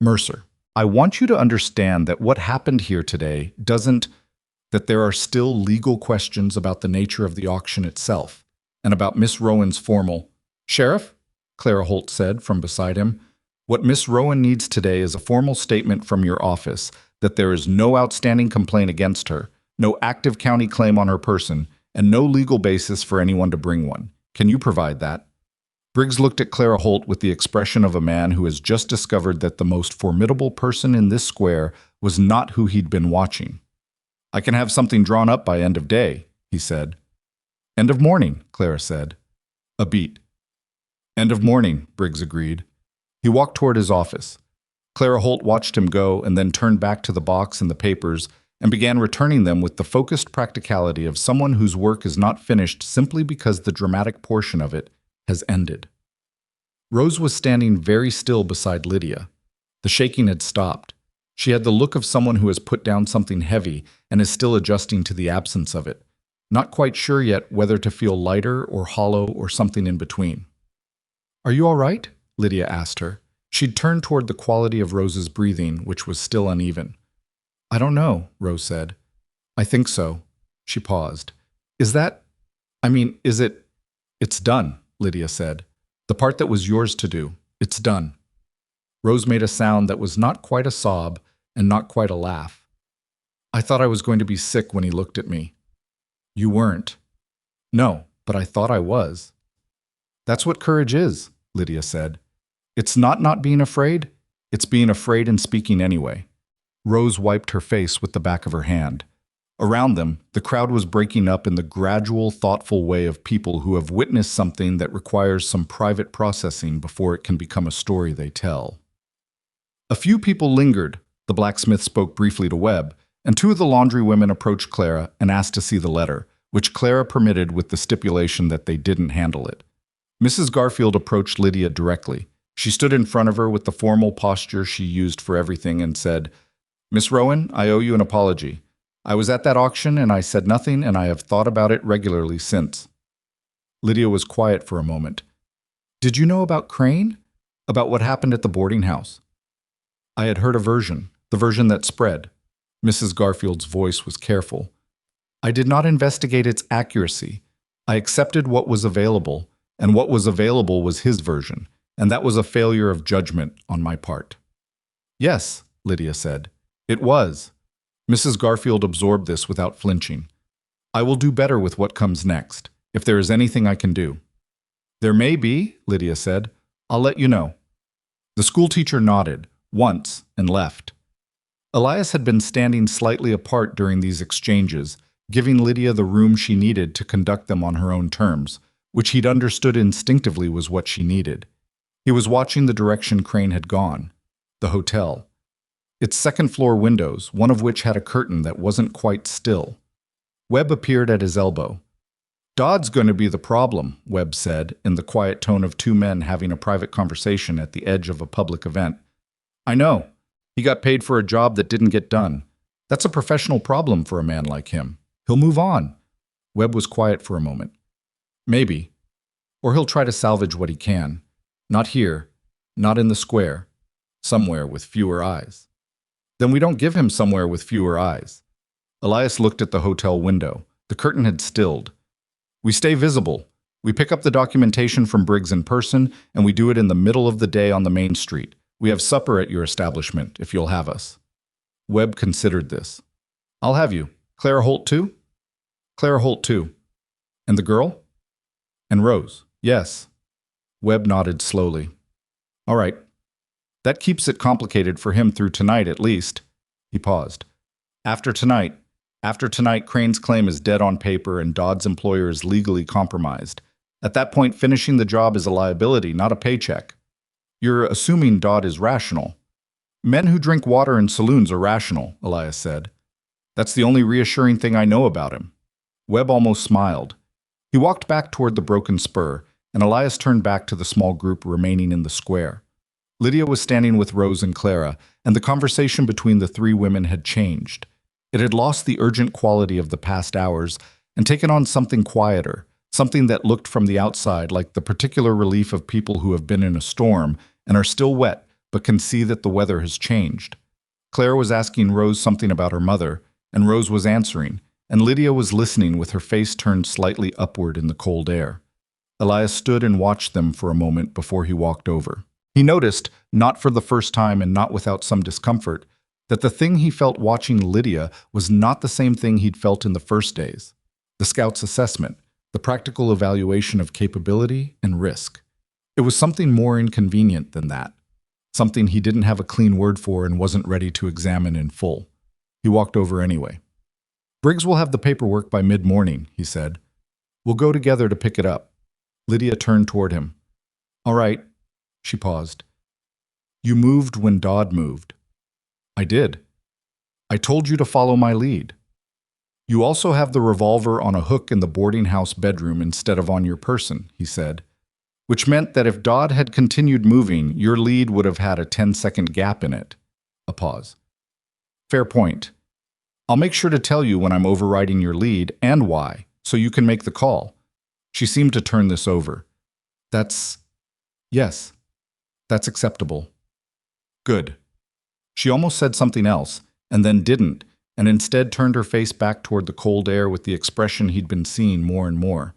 "Mercer, I want you to understand that what happened here today that there are still legal questions about the nature of the auction itself, and about Miss Rowan's formal—" "Sheriff," Clara Holt said from beside him, "what Miss Rowan needs today is a formal statement from your office that there is no outstanding complaint against her, no active county claim on her person, and no legal basis for anyone to bring one. Can you provide that?" Briggs looked at Clara Holt with the expression of a man who has just discovered that the most formidable person in this square was not who he'd been watching. "I can have something drawn up by end of day," he said. "End of morning," Clara said. A beat. "End of morning," Briggs agreed. He walked toward his office. Clara Holt watched him go and then turned back to the box and the papers and began returning them with the focused practicality of someone whose work is not finished simply because the dramatic portion of it has ended. Rose was standing very still beside Lydia. The shaking had stopped. She had the look of someone who has put down something heavy and is still adjusting to the absence of it, not quite sure yet whether to feel lighter or hollow or something in between. "Are you all right?" Lydia asked her. She'd turned toward the quality of Rose's breathing, which was still uneven. "I don't know," Rose said. "I think so." She paused. Is it? "It's done," Lydia said. "The part that was yours to do. It's done." Rose made a sound that was not quite a sob and not quite a laugh. "I thought I was going to be sick when he looked at me." "You weren't." "No, but I thought I was." "That's what courage is," Lydia said. "It's not being afraid, it's being afraid and speaking anyway." Rose wiped her face with the back of her hand. Around them, the crowd was breaking up in the gradual, thoughtful way of people who have witnessed something that requires some private processing before it can become a story they tell. A few people lingered. The blacksmith spoke briefly to Webb, and two of the laundry women approached Clara and asked to see the letter, which Clara permitted with the stipulation that they didn't handle it. Mrs. Garfield approached Lydia directly. She stood in front of her with the formal posture she used for everything and said, "Miss Rowan, I owe you an apology. I was at that auction and I said nothing, and I have thought about it regularly since." Lydia was quiet for a moment. "Did you know about Crane? About what happened at the boarding house?" "I had heard a version, the version that spread." Mrs. Garfield's voice was careful. "I did not investigate its accuracy. I accepted what was available, and what was available was his version, and that was a failure of judgment on my part." "Yes," Lydia said. "It was." Mrs. Garfield absorbed this without flinching. "I will do better with what comes next, if there is anything I can do." "There may be," Lydia said. "I'll let you know." The schoolteacher nodded, once, and left. Elias had been standing slightly apart during these exchanges, giving Lydia the room she needed to conduct them on her own terms, which he'd understood instinctively was what she needed. He was watching the direction Crane had gone, the hotel. Its second-floor windows, one of which had a curtain that wasn't quite still. Webb appeared at his elbow. "Dodd's going to be the problem," Webb said, in the quiet tone of two men having a private conversation at the edge of a public event. "I know. He got paid for a job that didn't get done. That's a professional problem for a man like him. He'll move on." Webb was quiet for a moment. "Maybe. Or he'll try to salvage what he can. Not here. Not in the square. Somewhere with fewer eyes." "Then we don't give him somewhere with fewer eyes." Elias looked at the hotel window. The curtain had stilled. "We stay visible. We pick up the documentation from Briggs in person, and we do it in the middle of the day on the main street. We have supper at your establishment, if you'll have us." Webb considered this. "I'll have you. Clara Holt too?" "Clara Holt too." "And the girl?" "And Rose. Yes." Webb nodded slowly. "All right. That keeps it complicated for him through tonight, at least." He paused. After tonight, Crane's claim is dead on paper and Dodd's employer is legally compromised. At that point, finishing the job is a liability, not a paycheck. You're assuming Dodd is rational." "Men who drink water in saloons are rational," Elias said. "That's the only reassuring thing I know about him." Webb almost smiled. He walked back toward the broken spur, and Elias turned back to the small group remaining in the square. Lydia was standing with Rose and Clara, and the conversation between the three women had changed. It had lost the urgent quality of the past hours and taken on something quieter, something that looked from the outside like the particular relief of people who have been in a storm and are still wet but can see that the weather has changed. Clara was asking Rose something about her mother, and Rose was answering, and Lydia was listening with her face turned slightly upward in the cold air. Elias stood and watched them for a moment before he walked over. He noticed, not for the first time and not without some discomfort, that the thing he felt watching Lydia was not the same thing he'd felt in the first days. The scout's assessment, the practical evaluation of capability and risk. It was something more inconvenient than that, something he didn't have a clean word for and wasn't ready to examine in full. He walked over anyway. "Briggs will have the paperwork by mid-morning," he said. "We'll go together to pick it up." Lydia turned toward him. "All right." She paused. "You moved when Dodd moved." "I did. I told you to follow my lead." "You also have the revolver on a hook in the boarding house bedroom instead of on your person," he said. which meant that if Dodd had continued moving, your lead would have had a 10-second gap in it. A pause. Fair point. I'll make sure to tell you when I'm overriding your lead and why, so you can make the call. She seemed to turn this over. Yes, that's acceptable. Good. She almost said something else, and then didn't, and instead turned her face back toward the cold air with the expression he'd been seeing more and more.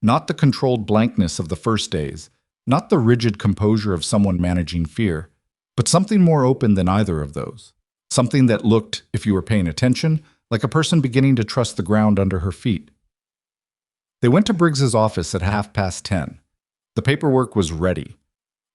Not the controlled blankness of the first days, not the rigid composure of someone managing fear, but something more open than either of those. Something that looked, if you were paying attention, like a person beginning to trust the ground under her feet. They went to Briggs's office at 10:30. The paperwork was ready.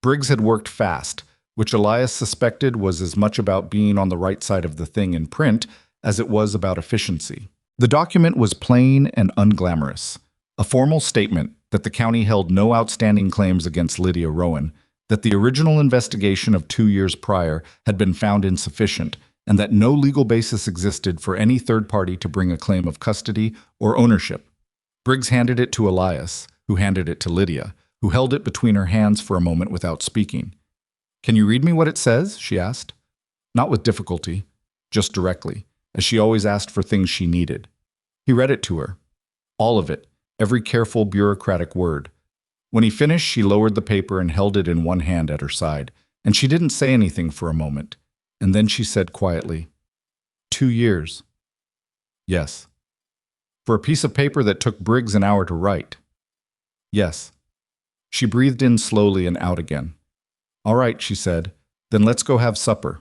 Briggs had worked fast, which Elias suspected was as much about being on the right side of the thing in print as it was about efficiency. The document was plain and unglamorous. A formal statement that the county held no outstanding claims against Lydia Rowan, that the original investigation of 2 years prior had been found insufficient, and that no legal basis existed for any third party to bring a claim of custody or ownership. Briggs handed it to Elias, who handed it to Lydia, who held it between her hands for a moment without speaking. "Can you read me what it says?" she asked. Not with difficulty, just directly, as she always asked for things she needed. He read it to her. All of it, every careful bureaucratic word. When he finished, she lowered the paper and held it in one hand at her side, and she didn't say anything for a moment. And then she said quietly, 2 years. Yes. For a piece of paper that took Briggs an hour to write. Yes. She breathed in slowly and out again. All right, she said, then let's go have supper.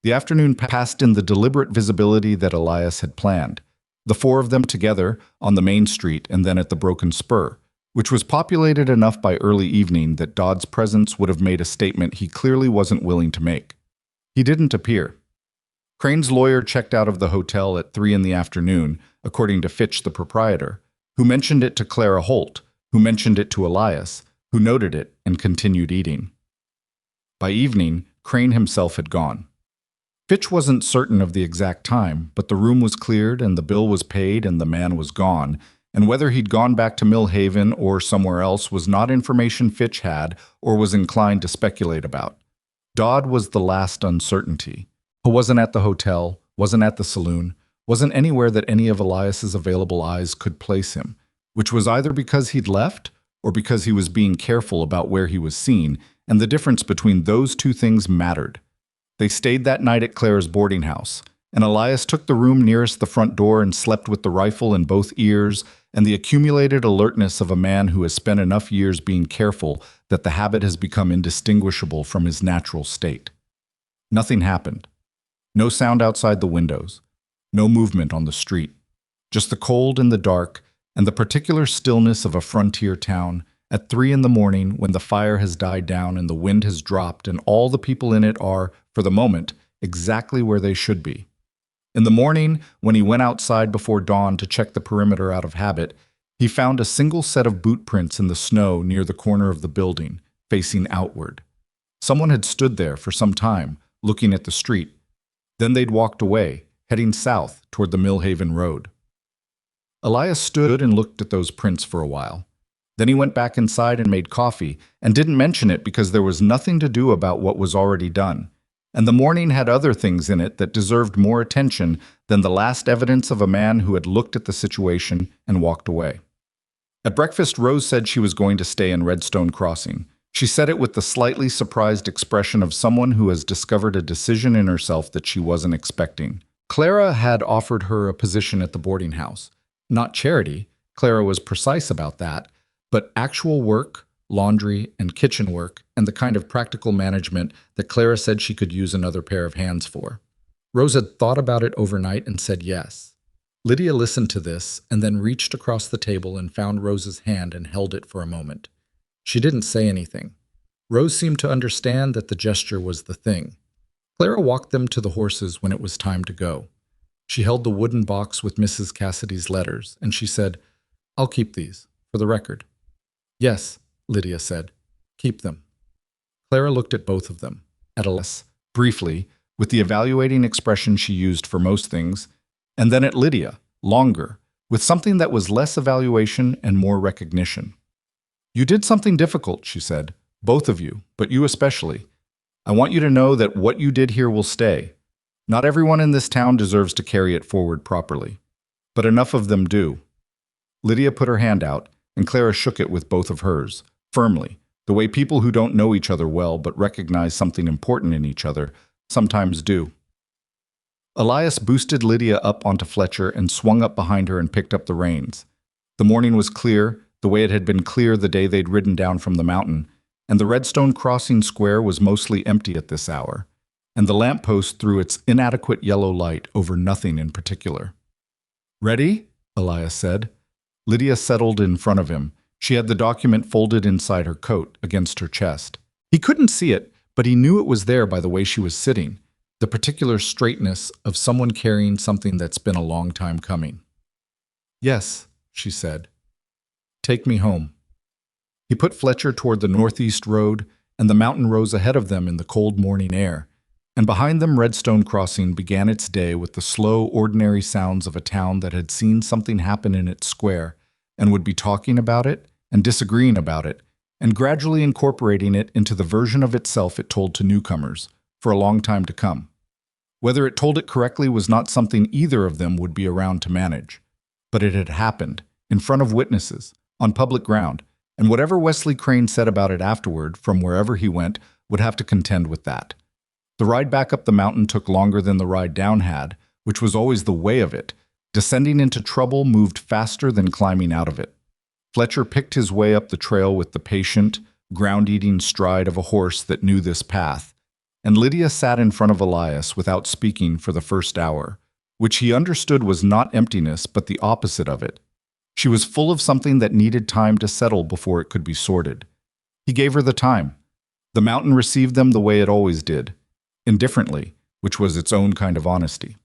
The afternoon passed in the deliberate visibility that Elias had planned. The four of them together on the main street and then at the Broken Spur, which was populated enough by early evening that Dodd's presence would have made a statement he clearly wasn't willing to make. He didn't appear. Crane's lawyer checked out of the hotel at 3 in the afternoon, according to Fitch, the proprietor, who mentioned it to Clara Holt, who mentioned it to Elias, who noted it and continued eating. By evening, Crane himself had gone. Fitch wasn't certain of the exact time, but the room was cleared and the bill was paid and the man was gone, and whether he'd gone back to Millhaven or somewhere else was not information Fitch had or was inclined to speculate about. Dodd was the last uncertainty. He wasn't at the hotel, wasn't at the saloon, wasn't anywhere that any of Elias's available eyes could place him, which was either because he'd left or because he was being careful about where he was seen, and the difference between those two things mattered. They stayed that night at Clara's boarding house, and Elias took the room nearest the front door and slept with the rifle in both ears and the accumulated alertness of a man who has spent enough years being careful that the habit has become indistinguishable from his natural state. Nothing happened. No sound outside the windows. No movement on the street. Just the cold and the dark and the particular stillness of a frontier town at 3 in the morning when the fire has died down and the wind has dropped and all the people in it are, for the moment, exactly where they should be. In the morning, when he went outside before dawn to check the perimeter out of habit, he found a single set of boot prints in the snow near the corner of the building, facing outward. Someone had stood there for some time, looking at the street. Then they'd walked away, heading south toward the Millhaven Road. Elias stood and looked at those prints for a while. Then he went back inside and made coffee, and didn't mention it because there was nothing to do about what was already done. And the morning had other things in it that deserved more attention than the last evidence of a man who had looked at the situation and walked away. At breakfast, Rose said she was going to stay in Redstone Crossing. She said it with the slightly surprised expression of someone who has discovered a decision in herself that she wasn't expecting. Clara had offered her a position at the boarding house. Not charity, Clara was precise about that, but actual work, laundry, and kitchen work, and the kind of practical management that Clara said she could use another pair of hands for. Rose had thought about it overnight and said yes. Lydia listened to this and then reached across the table and found Rose's hand and held it for a moment. She didn't say anything. Rose seemed to understand that the gesture was the thing. Clara walked them to the horses when it was time to go. She held the wooden box with Mrs. Cassidy's letters, and she said, "I'll keep these, for the record." "Yes," Lydia said. "Keep them." Clara looked at both of them, at Elias, briefly, with the evaluating expression she used for most things, and then at Lydia, longer, with something that was less evaluation and more recognition. You did something difficult, she said. Both of you, but you especially. I want you to know that what you did here will stay. Not everyone in this town deserves to carry it forward properly, but enough of them do. Lydia put her hand out, and Clara shook it with both of hers, firmly, the way people who don't know each other well but recognize something important in each other sometimes do. Elias boosted Lydia up onto Fletcher and swung up behind her and picked up the reins. The morning was clear, the way it had been clear the day they'd ridden down from the mountain, and the Redstone Crossing Square was mostly empty at this hour, and the lamppost threw its inadequate yellow light over nothing in particular. "Ready?" Elias said. Lydia settled in front of him. She had the document folded inside her coat, against her chest. He couldn't see it, but he knew it was there by the way she was sitting, the particular straightness of someone carrying something that's been a long time coming. "Yes," she said. "Take me home." He put Fletcher toward the northeast road, and the mountain rose ahead of them in the cold morning air, and behind them Redstone Crossing began its day with the slow, ordinary sounds of a town that had seen something happen in its square, and would be talking about it, and disagreeing about it, and gradually incorporating it into the version of itself it told to newcomers, for a long time to come. Whether it told it correctly was not something either of them would be around to manage. But it had happened, in front of witnesses, on public ground, and whatever Wesley Crane said about it afterward, from wherever he went, would have to contend with that. The ride back up the mountain took longer than the ride down had, which was always the way of it. Descending into trouble moved faster than climbing out of it. Fletcher picked his way up the trail with the patient, ground-eating stride of a horse that knew this path, and Lydia sat in front of Elias without speaking for the first hour, which he understood was not emptiness but the opposite of it. She was full of something that needed time to settle before it could be sorted. He gave her the time. The mountain received them the way it always did, indifferently, which was its own kind of honesty.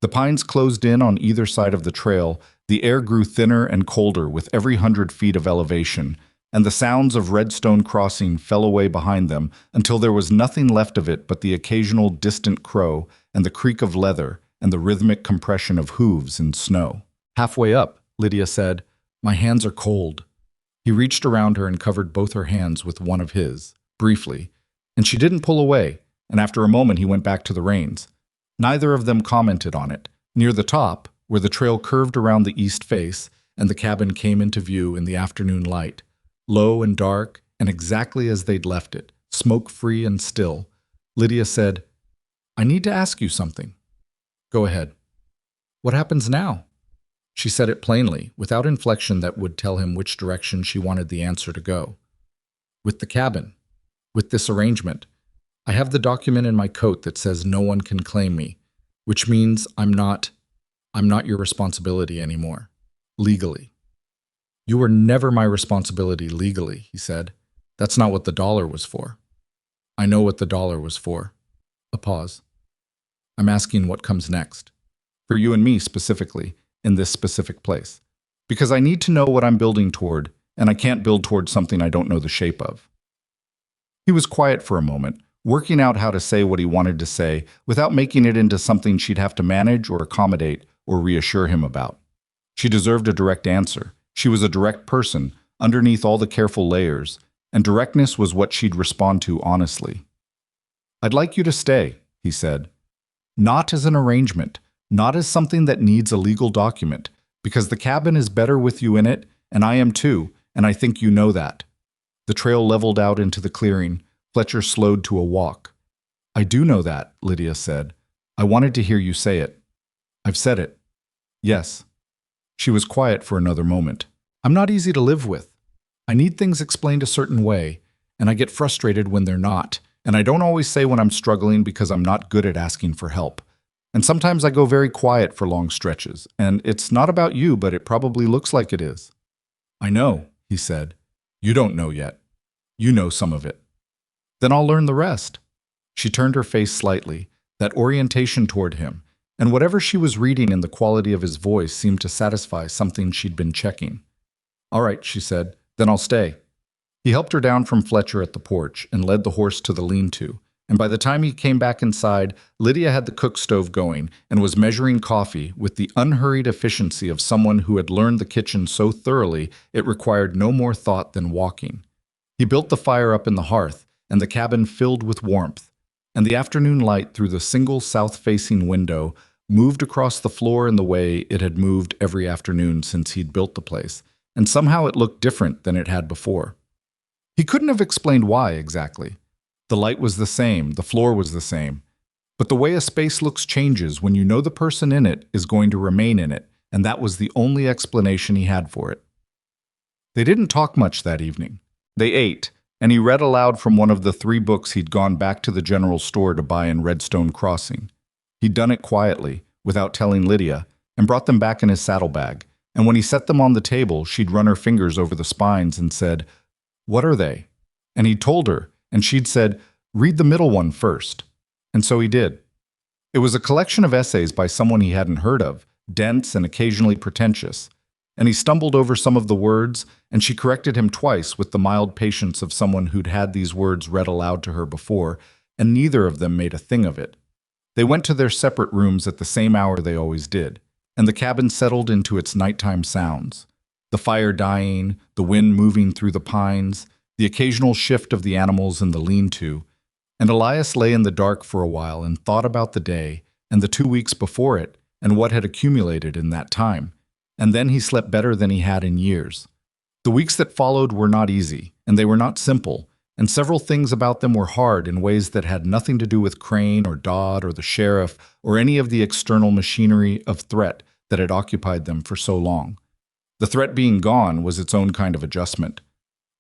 The pines closed in on either side of the trail, the air grew thinner and colder with every 100 feet of elevation, and the sounds of Redstone Crossing fell away behind them until there was nothing left of it but the occasional distant crow and the creak of leather and the rhythmic compression of hooves in snow. Halfway up, Lydia said, "My hands are cold." He reached around her and covered both her hands with one of his, briefly, and she didn't pull away, and after a moment he went back to the reins. Neither of them commented on it. Near the top, where the trail curved around the east face and the cabin came into view in the afternoon light, low and dark and exactly as they'd left it, smoke-free and still, Lydia said, "I need to ask you something." "Go ahead." "What happens now?" She said it plainly, without inflection that would tell him which direction she wanted the answer to go. "With the cabin, with this arrangement, I have the document in my coat that says no one can claim me, which means I'm not your responsibility anymore, legally." "You were never my responsibility legally," he said. "That's not what the dollar was for." "I know what the dollar was for." A pause. "I'm asking what comes next. For you and me specifically, in this specific place. Because I need to know what I'm building toward, and I can't build toward something I don't know the shape of." He was quiet for a moment, working out how to say what he wanted to say without making it into something she'd have to manage or accommodate or reassure him about. She deserved a direct answer. She was a direct person, underneath all the careful layers, and directness was what she'd respond to honestly. "I'd like you to stay," he said. "Not as an arrangement, not as something that needs a legal document, because the cabin is better with you in it, and I am too, and I think you know that." The trail leveled out into the clearing. Fletcher slowed to a walk. "I do know that," Lydia said. "I wanted to hear you say it." "I've said it." "Yes." She was quiet for another moment. "I'm not easy to live with. I need things explained a certain way, and I get frustrated when they're not, and I don't always say when I'm struggling because I'm not good at asking for help. And sometimes I go very quiet for long stretches, and it's not about you, but it probably looks like it is." "I know," he said. "You don't know yet. You know some of it." "Then I'll learn the rest." She turned her face slightly, that orientation toward him, and whatever she was reading in the quality of his voice seemed to satisfy something she'd been checking. "All right," she said, "then I'll stay." He helped her down from Fletcher at the porch and led the horse to the lean-to, And by the time he came back inside, Lydia had the cook stove going and was measuring coffee with the unhurried efficiency of someone who had learned the kitchen so thoroughly it required no more thought than walking. He built the fire up in the hearth, and the cabin filled with warmth, and the afternoon light through the single south-facing window moved across the floor in the way it had moved every afternoon since he'd built the place, and somehow it looked different than it had before. He couldn't have explained why exactly. The light was the same, the floor was the same, but the way a space looks changes when you know the person in it is going to remain in it, and that was the only explanation he had for it. They didn't talk much that evening. They ate, and he read aloud from one of the 3 books he'd gone back to the general store to buy in Redstone Crossing. He'd done it quietly, without telling Lydia, and brought them back in his saddlebag, and when he set them on the table, she'd run her fingers over the spines and said, "What are they?" And he'd told her, and she'd said, "Read the middle one first." And so he did. It was a collection of essays by someone he hadn't heard of, dense and occasionally pretentious. And he stumbled over some of the words, and she corrected him twice with the mild patience of someone who'd had these words read aloud to her before, and neither of them made a thing of it. They went to their separate rooms at the same hour they always did, and the cabin settled into its nighttime sounds. The fire dying, the wind moving through the pines, the occasional shift of the animals in the lean-to, and Elias lay in the dark for a while and thought about the day, and the 2 weeks before it, and what had accumulated in that time. And then he slept better than he had in years. The weeks that followed were not easy, and they were not simple, and several things about them were hard in ways that had nothing to do with Crane or Dodd or the sheriff or any of the external machinery of threat that had occupied them for so long. The threat being gone was its own kind of adjustment.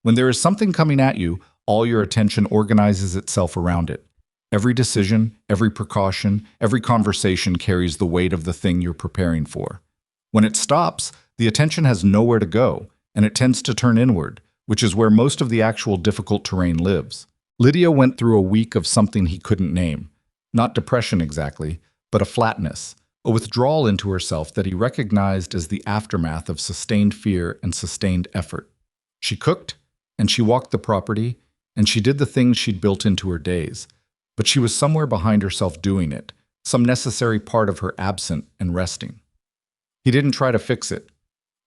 When there is something coming at you, all your attention organizes itself around it. Every decision, every precaution, every conversation carries the weight of the thing you're preparing for. When it stops, the attention has nowhere to go, and it tends to turn inward, which is where most of the actual difficult terrain lives. Lydia went through a week of something he couldn't name. Not depression exactly, but a flatness, a withdrawal into herself that he recognized as the aftermath of sustained fear and sustained effort. She cooked, and she walked the property, and she did the things she'd built into her days, but she was somewhere behind herself doing it, some necessary part of her absent and resting. He didn't try to fix it.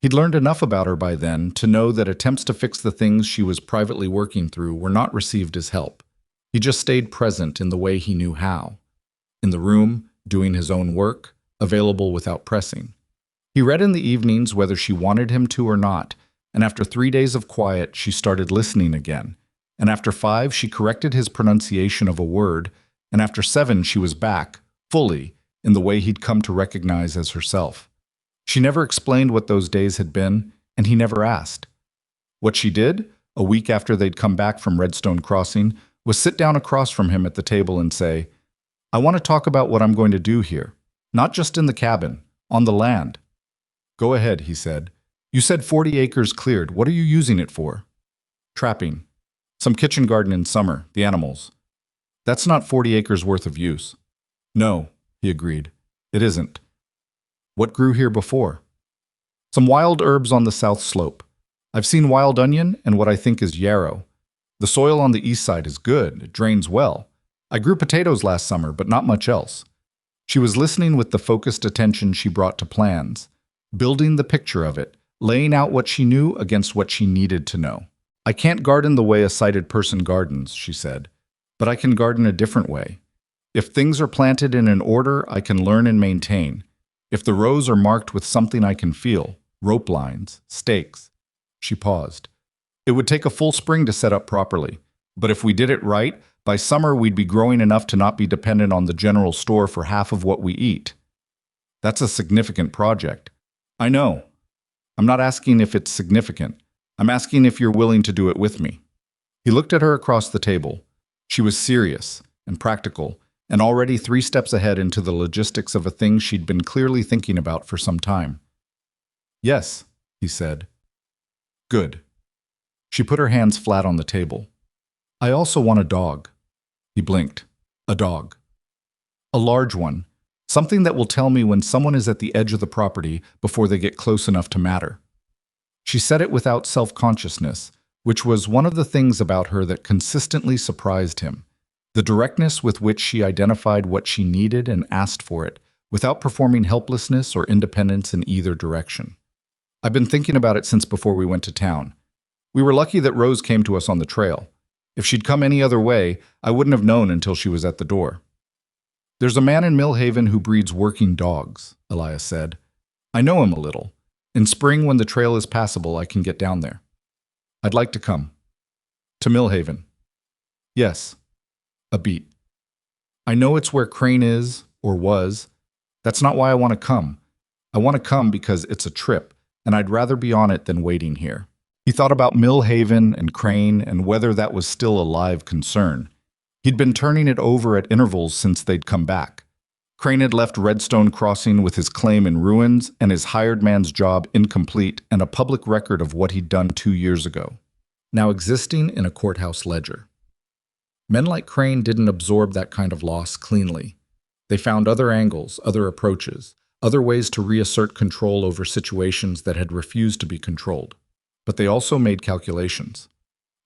He'd learned enough about her by then to know that attempts to fix the things she was privately working through were not received as help. He just stayed present in the way he knew how. In the room, doing his own work, available without pressing. He read in the evenings whether she wanted him to or not, and after 3 days of quiet, she started listening again. And after 5, she corrected his pronunciation of a word, and after 7, she was back, fully, in the way he'd come to recognize as herself. She never explained what those days had been, and he never asked. What she did, a week after they'd come back from Redstone Crossing, was sit down across from him at the table and say, "I want to talk about what I'm going to do here. Not just in the cabin, on the land." "Go ahead," he said. "You said 40 acres cleared. What are you using it for?" "Trapping. Some kitchen garden in summer, the animals." "That's not 40 acres worth of use." "No," he agreed. "It isn't." "What grew here before?" "Some wild herbs on the south slope. I've seen wild onion and what I think is yarrow. The soil on the east side is good. It drains well. I grew potatoes last summer, but not much else." She was listening with the focused attention she brought to plans, building the picture of it, laying out what she knew against what she needed to know. "I can't garden the way a sighted person gardens," she said, "but I can garden a different way. If things are planted in an order, I can learn and maintain. If the rows are marked with something I can feel, rope lines, stakes." She paused. "It would take a full spring to set up properly, but if we did it right, by summer we'd be growing enough to not be dependent on the general store for half of what we eat." "That's a significant project." "I know. I'm not asking if it's significant. I'm asking if you're willing to do it with me." He looked at her across the table. She was serious and practical, and already 3 steps ahead into the logistics of a thing she'd been clearly thinking about for some time. "Yes," he said. "Good." She put her hands flat on the table. "I also want a dog." He blinked. "A dog." "A large one. Something that will tell me when someone is at the edge of the property before they get close enough to matter." She said it without self-consciousness, which was one of the things about her that consistently surprised him. The directness with which she identified what she needed and asked for it, without performing helplessness or independence in either direction. I've been thinking about it since before we went to town. We were lucky that Rose came to us on the trail. If she'd come any other way, I wouldn't have known until she was at the door. There's a man in Millhaven who breeds working dogs, Elias said. I know him a little. In spring, when the trail is passable, I can get down there. I'd like to come. To Millhaven. Yes. A beat. I know it's where Crane is, or was. That's not why I want to come. I want to come because it's a trip, and I'd rather be on it than waiting here. He thought about Millhaven and Crane and whether that was still a live concern. He'd been turning it over at intervals since they'd come back. Crane had left Redstone Crossing with his claim in ruins and his hired man's job incomplete and a public record of what he'd done 2 years ago, now existing in a courthouse ledger. Men like Crane didn't absorb that kind of loss cleanly. They found other angles, other approaches, other ways to reassert control over situations that had refused to be controlled. But they also made calculations.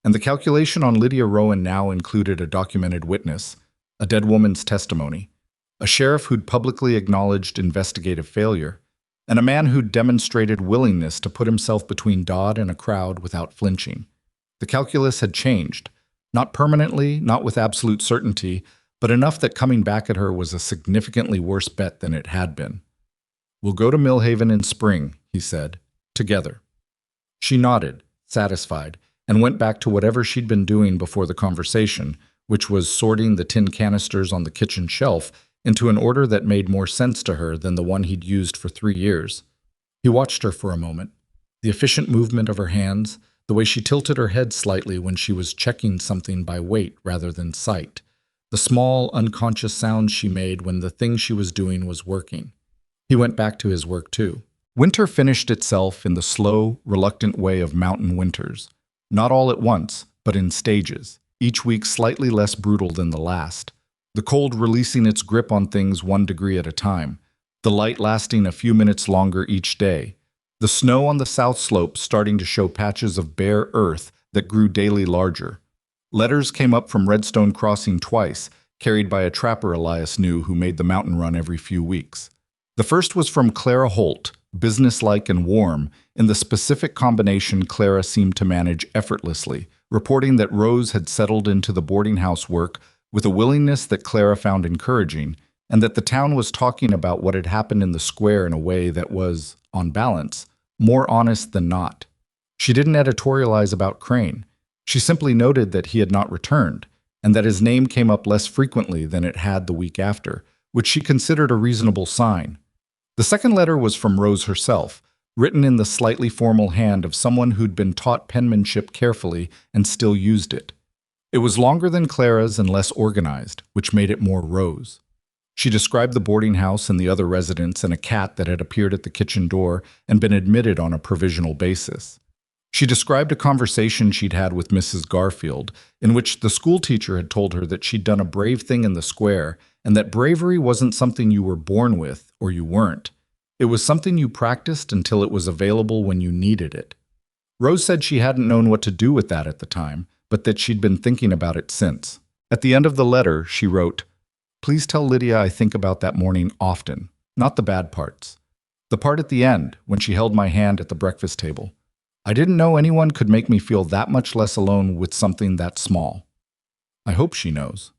And the calculation on Lydia Rowan now included a documented witness, a dead woman's testimony, a sheriff who'd publicly acknowledged investigative failure, and a man who'd demonstrated willingness to put himself between Dodd and a crowd without flinching. The calculus had changed, not permanently, not with absolute certainty, but enough that coming back at her was a significantly worse bet than it had been. We'll go to Millhaven in spring, he said, together. She nodded, satisfied, and went back to whatever she'd been doing before the conversation, which was sorting the tin canisters on the kitchen shelf into an order that made more sense to her than the one he'd used for 3 years. He watched her for a moment, the efficient movement of her hands, the way she tilted her head slightly when she was checking something by weight rather than sight, the small, unconscious sounds she made when the thing she was doing was working. He went back to his work too. Winter finished itself in the slow, reluctant way of mountain winters, not all at once, but in stages, each week slightly less brutal than the last, the cold releasing its grip on things 1 degree at a time, the light lasting a few minutes longer each day, the snow on the south slope starting to show patches of bare earth that grew daily larger. Letters came up from Redstone Crossing twice, carried by a trapper Elias knew who made the mountain run every few weeks. The first was from Clara Holt, businesslike and warm, in the specific combination Clara seemed to manage effortlessly, reporting that Rose had settled into the boarding house work with a willingness that Clara found encouraging, and that the town was talking about what had happened in the square in a way that was, on balance, more honest than not. She didn't editorialize about Crane. She simply noted that he had not returned, and that his name came up less frequently than it had the week after, which she considered a reasonable sign. The second letter was from Rose herself, written in the slightly formal hand of someone who'd been taught penmanship carefully and still used it. It was longer than Clara's and less organized, which made it more Rose. She described the boarding house and the other residents and a cat that had appeared at the kitchen door and been admitted on a provisional basis. She described a conversation she'd had with Mrs. Garfield, in which the schoolteacher had told her that she'd done a brave thing in the square and that bravery wasn't something you were born with or you weren't. It was something you practiced until it was available when you needed it. Rose said she hadn't known what to do with that at the time, but that she'd been thinking about it since. At the end of the letter, she wrote, "Please tell Lydia I think about that morning often, not the bad parts. The part at the end, when she held my hand at the breakfast table. I didn't know anyone could make me feel that much less alone with something that small. I hope she knows."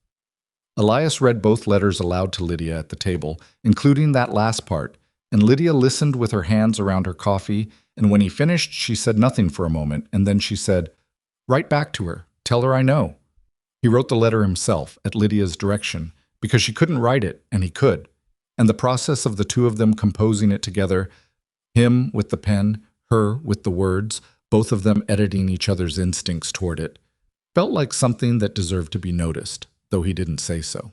Elias read both letters aloud to Lydia at the table, including that last part, and Lydia listened with her hands around her coffee, and when he finished, she said nothing for a moment, and then she said, "Write back to her. Tell her I know." He wrote the letter himself, at Lydia's direction, because she couldn't write it, and he could, and the process of the two of them composing it together, him with the pen, her with the words, both of them editing each other's instincts toward it, felt like something that deserved to be noticed, though he didn't say so.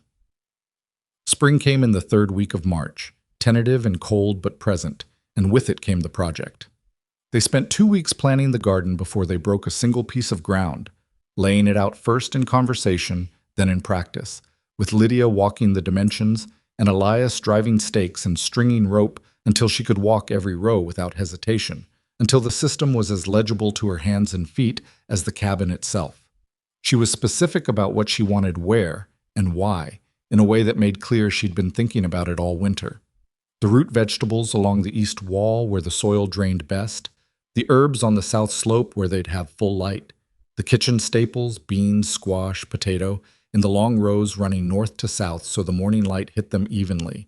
Spring came in the 3rd week of March, tentative and cold but present, and with it came the project. They spent 2 weeks planning the garden before they broke a single piece of ground, laying it out first in conversation, then in practice, with Lydia walking the dimensions and Elias driving stakes and stringing rope until she could walk every row without hesitation, until the system was as legible to her hands and feet as the cabin itself. She was specific about what she wanted where, and why, in a way that made clear she'd been thinking about it all winter. The root vegetables along the east wall where the soil drained best, the herbs on the south slope where they'd have full light, the kitchen staples, beans, squash, potato, in the long rows running north to south so the morning light hit them evenly.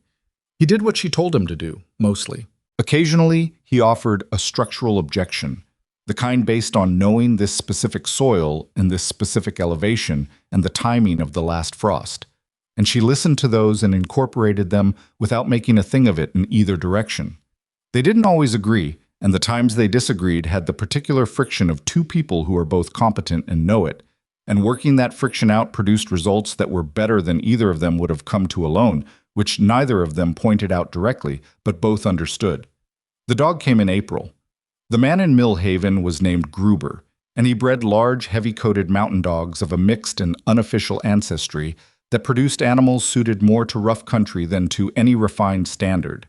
He did what she told him to do, mostly. Occasionally, he offered a structural objection, the kind based on knowing this specific soil and this specific elevation and the timing of the last frost. And she listened to those and incorporated them without making a thing of it in either direction. They didn't always agree, and the times they disagreed had the particular friction of two people who are both competent and know it, and working that friction out produced results that were better than either of them would have come to alone, which neither of them pointed out directly, but both understood. The dog came in April. The man in Mill Haven was named Gruber, and he bred large, heavy-coated mountain dogs of a mixed and unofficial ancestry that produced animals suited more to rough country than to any refined standard.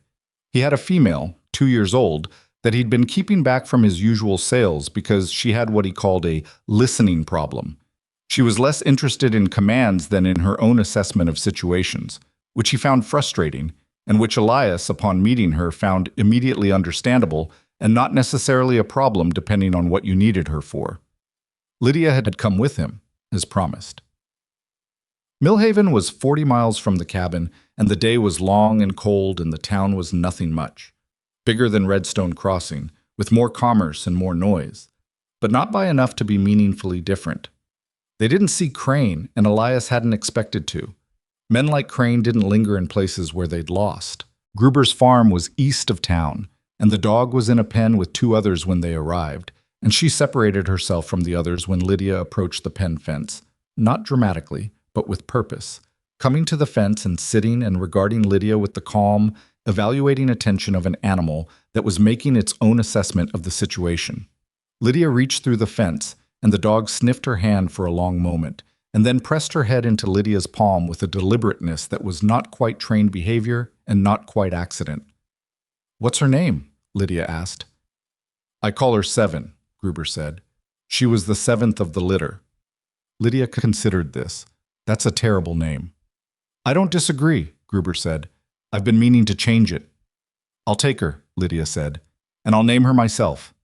He had a female, 2 years old, that he'd been keeping back from his usual sales because she had what he called a listening problem. She was less interested in commands than in her own assessment of situations, which he found frustrating, and which Elias, upon meeting her, found immediately understandable and not necessarily a problem depending on what you needed her for. Lydia had come with him, as promised. Millhaven was 40 miles from the cabin, and the day was long and cold, and the town was nothing much. Bigger than Redstone Crossing, with more commerce and more noise, but not by enough to be meaningfully different. They didn't see Crane, and Elias hadn't expected to. Men like Crane didn't linger in places where they'd lost. Gruber's farm was east of town, and the dog was in a pen with 2 others when they arrived, and she separated herself from the others when Lydia approached the pen fence, not dramatically, but with purpose, coming to the fence and sitting and regarding Lydia with the calm, evaluating attention of an animal that was making its own assessment of the situation. Lydia reached through the fence, and the dog sniffed her hand for a long moment, and then pressed her head into Lydia's palm with a deliberateness that was not quite trained behavior and not quite accident. "What's her name?" Lydia asked. "I call her Seven," Gruber said. "She was the 7th of the litter." Lydia considered this. "That's a terrible name." "I don't disagree," Gruber said. "I've been meaning to change it." "I'll take her," Lydia said, "and I'll name her myself."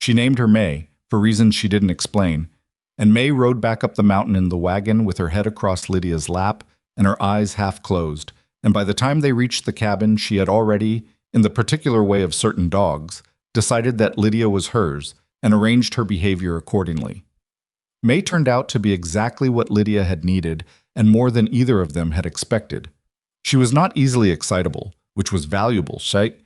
She named her May, for reasons she didn't explain, and May rode back up the mountain in the wagon with her head across Lydia's lap and her eyes half closed, and by the time they reached the cabin she had already, in the particular way of certain dogs, decided that Lydia was hers and arranged her behavior accordingly. May turned out to be exactly what Lydia had needed and more than either of them had expected. She was not easily excitable, which was valuable, right?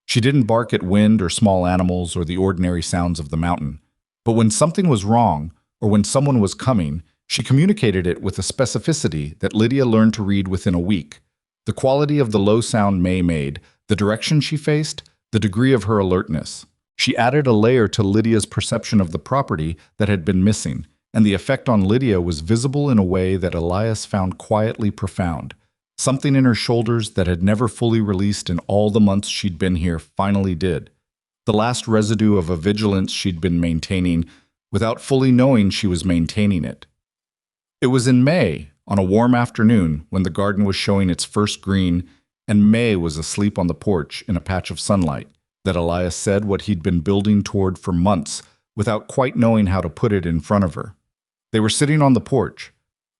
She didn't bark at wind or small animals or the ordinary sounds of the mountain. But when something was wrong, or when someone was coming, she communicated it with a specificity that Lydia learned to read within a week. The quality of the low sound May made, the direction she faced, the degree of her alertness. She added a layer to Lydia's perception of the property that had been missing, and the effect on Lydia was visible in a way that Elias found quietly profound. Something in her shoulders that had never fully released in all the months she'd been here finally did. The last residue of a vigilance she'd been maintaining without fully knowing she was maintaining it. It was in May, on a warm afternoon, when the garden was showing its first green, and May was asleep on the porch in a patch of sunlight, that Elias said what he'd been building toward for months without quite knowing how to put it in front of her. They were sitting on the porch.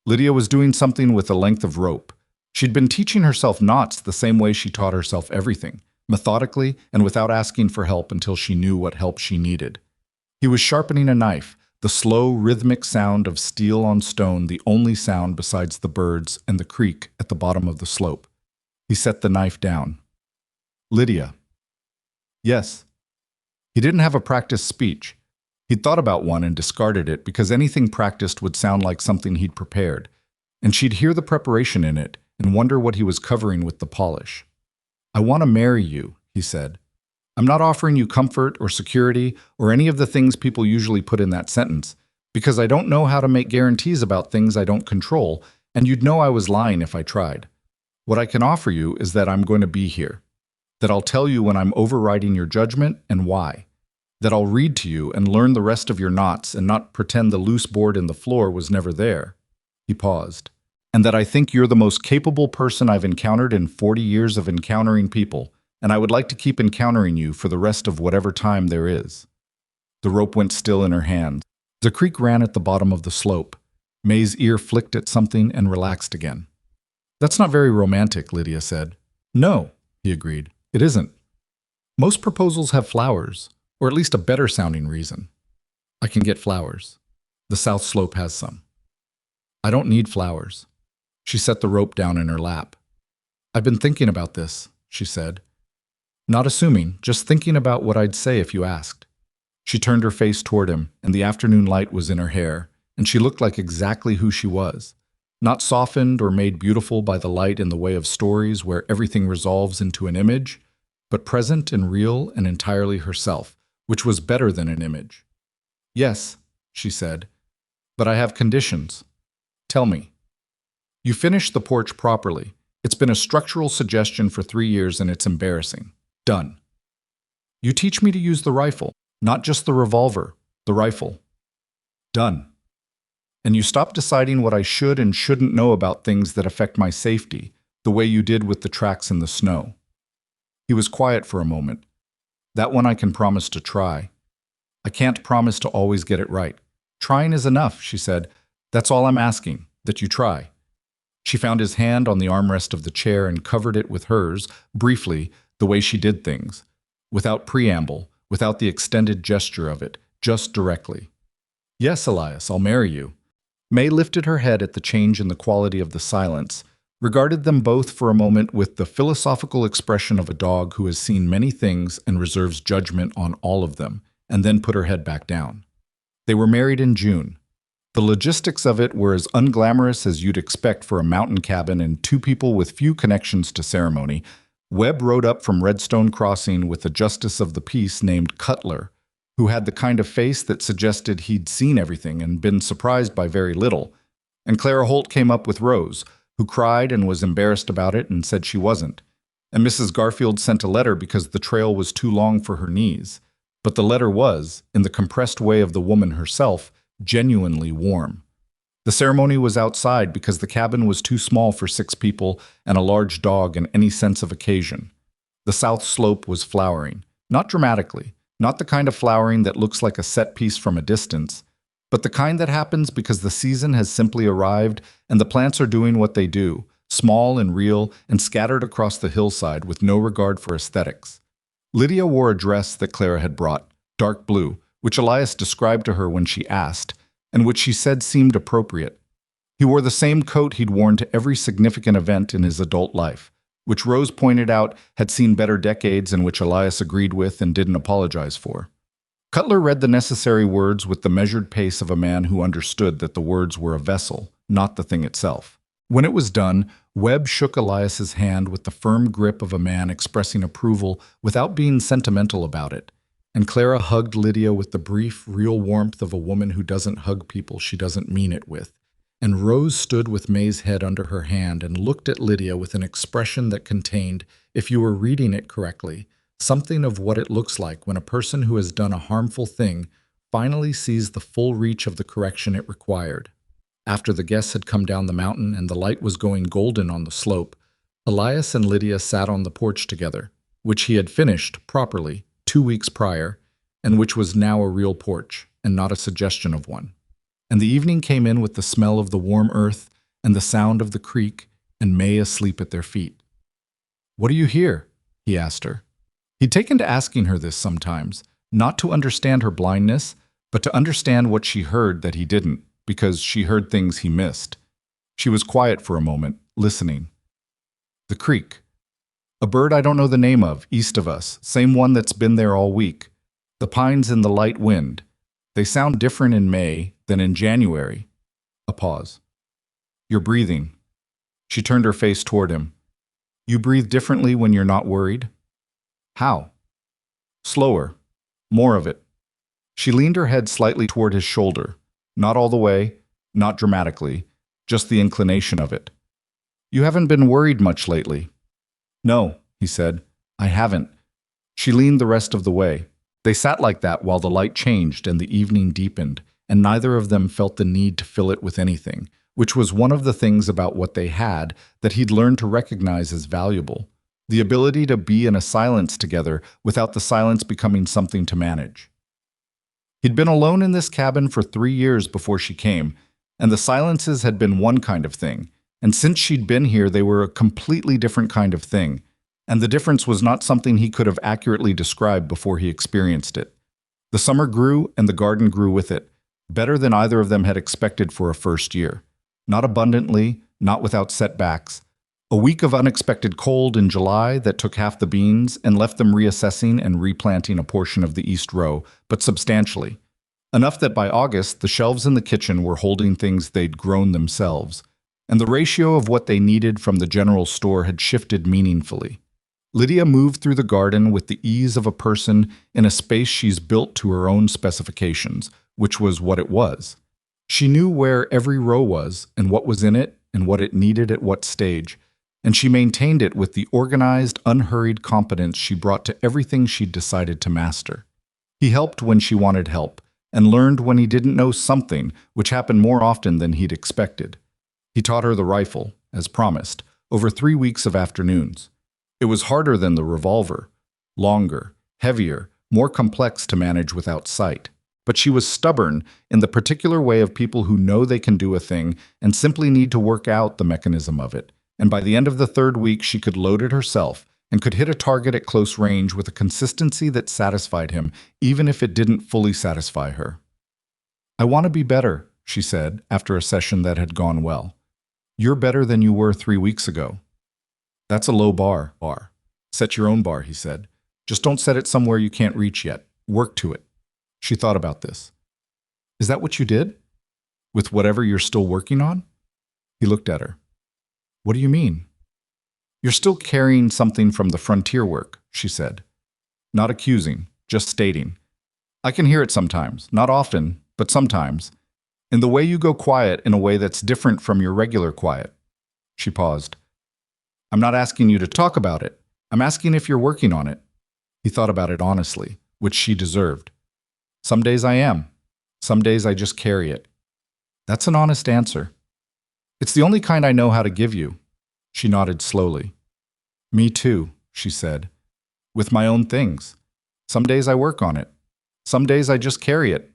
Lydia was doing something with a length of rope. She'd been teaching herself knots the same way she taught herself everything, methodically and without asking for help until she knew what help she needed. He was sharpening a knife, the slow, rhythmic sound of steel on stone the only sound besides the birds and the creek at the bottom of the slope. He set the knife down. "Lydia." "Yes." He didn't have a practiced speech. He'd thought about one and discarded it because anything practiced would sound like something he'd prepared, and she'd hear the preparation in it and wonder what he was covering with the polish. "I want to marry you," he said. "I'm not offering you comfort or security or any of the things people usually put in that sentence, because I don't know how to make guarantees about things I don't control, and you'd know I was lying if I tried. What I can offer you is that I'm going to be here, that I'll tell you when I'm overriding your judgment and why, that I'll read to you and learn the rest of your knots and not pretend the loose board in the floor was never there." He paused. and that I think you're the most capable person I've encountered in 40 years of encountering people, and I would like to keep encountering you for the rest of whatever time there is." The rope went still in her hand. The creek ran at the bottom of the slope. May's ear flicked at something and relaxed again. "That's not very romantic," Lydia said. "No," he agreed. "It isn't. Most proposals have flowers, or at least a better-sounding reason. I can get flowers. The South Slope has some. I don't need flowers." She set the rope down in her lap. "I've been thinking about this," she said. "Not assuming, just thinking about what I'd say if you asked." She turned her face toward him, and the afternoon light was in her hair, and she looked like exactly who she was. Not softened or made beautiful by the light in the way of stories where everything resolves into an image, but present and real and entirely herself, which was better than an image. "Yes," she said, "but I have conditions. Tell me." "You finished the porch properly. It's been a structural suggestion for 3 years and it's embarrassing. Done. You teach me to use the rifle, not just the revolver, the rifle. Done. And you stop deciding what I should and shouldn't know about things that affect my safety, the way you did with the tracks in the snow." He was quiet for a moment. "That one I can promise to try. I can't promise to always get it right. Trying is enough," she said. "That's all I'm asking, that you try." She found his hand on the armrest of the chair and covered it with hers, briefly, the way she did things, without preamble, without the extended gesture of it, just directly. "Yes, Elias, I'll marry you." May lifted her head at the change in the quality of the silence, regarded them both for a moment with the philosophical expression of a dog who has seen many things and reserves judgment on all of them, and then put her head back down. They were married in June. The logistics of it were as unglamorous as you'd expect for a mountain cabin and two people with few connections to ceremony. Webb rode up from Redstone Crossing with a justice of the peace named Cutler, who had the kind of face that suggested he'd seen everything and been surprised by very little. And Clara Holt came up with Rose, who cried and was embarrassed about it and said she wasn't. And Mrs. Garfield sent a letter because the trail was too long for her knees. But the letter was, in the compressed way of the woman herself, genuinely warm. The ceremony was outside because the cabin was too small for 6 people and a large dog in any sense of occasion. The South Slope was flowering, not dramatically, not the kind of flowering that looks like a set piece from a distance, but the kind that happens because the season has simply arrived and the plants are doing what they do, small and real and scattered across the hillside with no regard for aesthetics. Lydia wore a dress that Clara had brought, dark blue, which Elias described to her when she asked, and which she said seemed appropriate. He wore the same coat he'd worn to every significant event in his adult life, which Rose pointed out had seen better decades and which Elias agreed with and didn't apologize for. Cutler read the necessary words with the measured pace of a man who understood that the words were a vessel, not the thing itself. When it was done, Webb shook Elias's hand with the firm grip of a man expressing approval without being sentimental about it, and Clara hugged Lydia with the brief, real warmth of a woman who doesn't hug people she doesn't mean it with. And Rose stood with May's head under her hand and looked at Lydia with an expression that contained, if you were reading it correctly, something of what it looks like when a person who has done a harmful thing finally sees the full reach of the correction it required. After the guests had come down the mountain and the light was going golden on the slope, Elias and Lydia sat on the porch together, which he had finished, properly, 2 weeks prior, and which was now a real porch, and not a suggestion of one. And the evening came in with the smell of the warm earth and the sound of the creek, and May asleep at their feet. "What do you hear?" he asked her. He'd taken to asking her this sometimes, not to understand her blindness, but to understand what she heard that he didn't, because she heard things he missed. She was quiet for a moment, listening. "The creek. A bird I don't know the name of, east of us, same one that's been there all week. The pines in the light wind. They sound different in May than in January." A pause. "You're breathing." She turned her face toward him. "You breathe differently when you're not worried?" "How?" "Slower. More of it." She leaned her head slightly toward his shoulder. Not all the way, not dramatically, just the inclination of it. "You haven't been worried much lately." "No," he said. "I haven't." She leaned the rest of the way. They sat like that while the light changed and the evening deepened, and neither of them felt the need to fill it with anything, which was one of the things about what they had that he'd learned to recognize as valuable: the ability to be in a silence together without the silence becoming something to manage. He'd been alone in this cabin for 3 years before she came, and the silences had been one kind of thing, and since she'd been here they were a completely different kind of thing, and the difference was not something he could have accurately described before he experienced it. The summer grew, and the garden grew with it, better than either of them had expected for a first year. Not abundantly, not without setbacks. A week of unexpected cold in July that took half the beans and left them reassessing and replanting a portion of the east row, but substantially. Enough that by August, the shelves in the kitchen were holding things they'd grown themselves, and the ratio of what they needed from the general store had shifted meaningfully. Lydia moved through the garden with the ease of a person in a space she's built to her own specifications, which was what it was. She knew where every row was and what was in it and what it needed at what stage, and she maintained it with the organized, unhurried competence she brought to everything she'd decided to master. He helped when she wanted help, and learned when he didn't know something, which happened more often than he'd expected. He taught her the rifle, as promised, over 3 weeks of afternoons. It was harder than the revolver, longer, heavier, more complex to manage without sight. But she was stubborn in the particular way of people who know they can do a thing and simply need to work out the mechanism of it. And by the end of the 3rd week, she could load it herself and could hit a target at close range with a consistency that satisfied him, even if it didn't fully satisfy her. "I want to be better," she said, after a session that had gone well. "You're better than you were 3 weeks ago." "That's a low bar. Set your own bar," he said. "Just don't set it somewhere you can't reach yet. Work to it." She thought about this. "Is that what you did? With whatever you're still working on?" He looked at her. "What do you mean?" "You're still carrying something from the frontier work," she said. Not accusing, just stating. "I can hear it sometimes, not often, but sometimes. In the way you go quiet in a way that's different from your regular quiet." She paused. "I'm not asking you to talk about it. I'm asking if you're working on it." He thought about it honestly, which she deserved. "Some days I am. Some days I just carry it." "That's an honest answer." "It's the only kind I know how to give you." She nodded slowly. "Me too," she said. "With my own things. Some days I work on it. Some days I just carry it."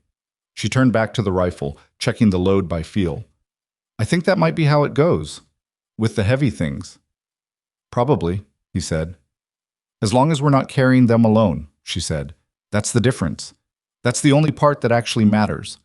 She turned back to the rifle, checking the load by feel. "I think that might be how it goes. With the heavy things." "Probably," he said. "As long as we're not carrying them alone," she said. "That's the difference. That's the only part that actually matters."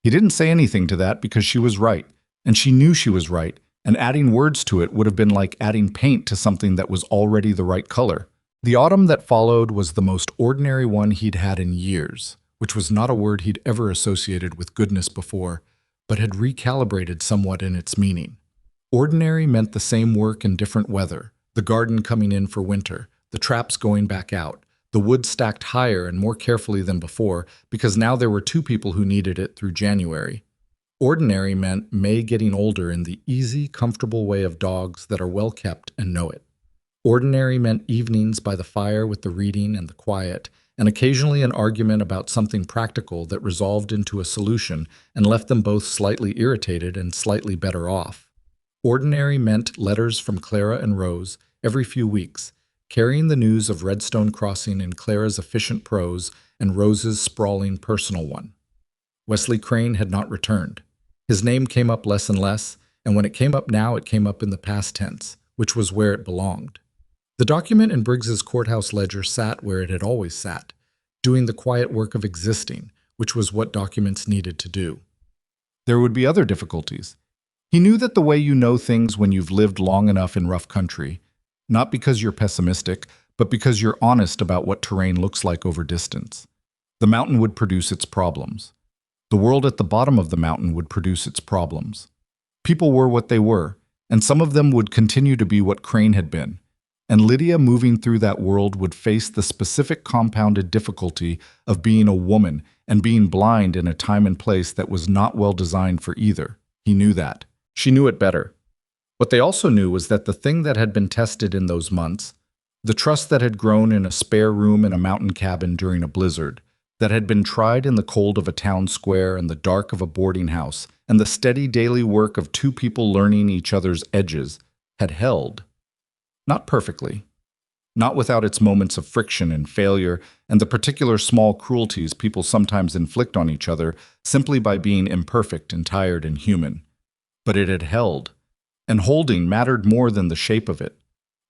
He didn't say anything to that because she was right, and she knew she was right, and adding words to it would have been like adding paint to something that was already the right color. The autumn that followed was the most ordinary one he'd had in years, which was not a word he'd ever associated with goodness before, but had recalibrated somewhat in its meaning. Ordinary meant the same work in different weather, the garden coming in for winter, the traps going back out, the wood stacked higher and more carefully than before, because now there were 2 people who needed it through January. Ordinary meant May getting older in the easy, comfortable way of dogs that are well kept and know it. Ordinary meant evenings by the fire with the reading and the quiet, and occasionally an argument about something practical that resolved into a solution and left them both slightly irritated and slightly better off. Ordinary meant letters from Clara and Rose every few weeks, carrying the news of Redstone Crossing in Clara's efficient prose and Rose's sprawling personal one. Wesley Crane had not returned. His name came up less and less, and when it came up now, it came up in the past tense, which was where it belonged. The document in Briggs's courthouse ledger sat where it had always sat, doing the quiet work of existing, which was what documents needed to do. There would be other difficulties. He knew that the way you know things when you've lived long enough in rough country, not because you're pessimistic, but because you're honest about what terrain looks like over distance. The mountain would produce its problems. The world at the bottom of the mountain would produce its problems. People were what they were, and some of them would continue to be what Crane had been. And Lydia, moving through that world, would face the specific compounded difficulty of being a woman and being blind in a time and place that was not well designed for either. He knew that. She knew it better. What they also knew was that the thing that had been tested in those months, the trust that had grown in a spare room in a mountain cabin during a blizzard, that had been tried in the cold of a town square and the dark of a boarding house, and the steady daily work of two people learning each other's edges, had held. Not perfectly. Not without its moments of friction and failure and the particular small cruelties people sometimes inflict on each other simply by being imperfect and tired and human. But it had held. And holding mattered more than the shape of it.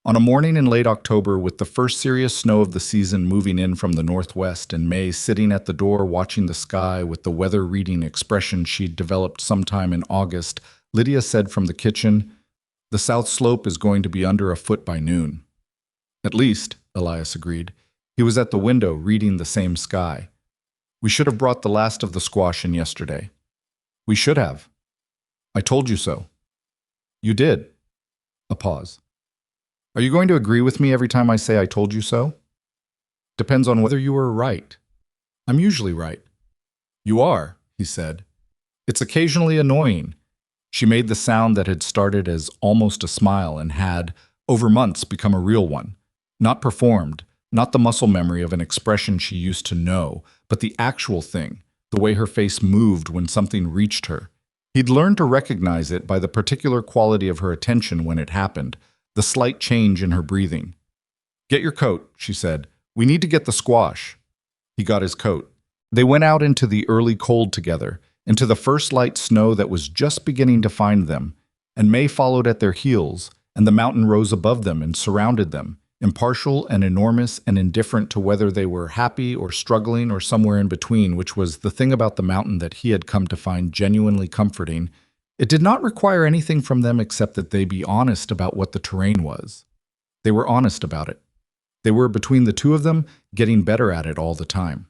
On a morning in late October, with the first serious snow of the season moving in from the northwest, and May sitting at the door watching the sky with the weather-reading expression she'd developed sometime in August, Lydia said from the kitchen, "The south slope is going to be under a foot by noon." "At least," Elias agreed. He was at the window reading the same sky. "We should have brought the last of the squash in yesterday." "We should have." "I told you so." "You did." A pause. "Are you going to agree with me every time I say I told you so?" "Depends on whether you were right." "I'm usually right." "You are," he said. "It's occasionally annoying." She made the sound that had started as almost a smile and had, over months, become a real one. Not performed, not the muscle memory of an expression she used to know, but the actual thing, the way her face moved when something reached her. He'd learned to recognize it by the particular quality of her attention when it happened, the slight change in her breathing. "Get your coat," she said. "We need to get the squash." He got his coat. They went out into the early cold together, into the first light snow that was just beginning to find them, and May followed at their heels, and the mountain rose above them and surrounded them, impartial and enormous and indifferent to whether they were happy or struggling or somewhere in between, which was the thing about the mountain that he had come to find genuinely comforting. It did not require anything from them except that they be honest about what the terrain was. They were honest about it. They were, between the two of them, getting better at it all the time.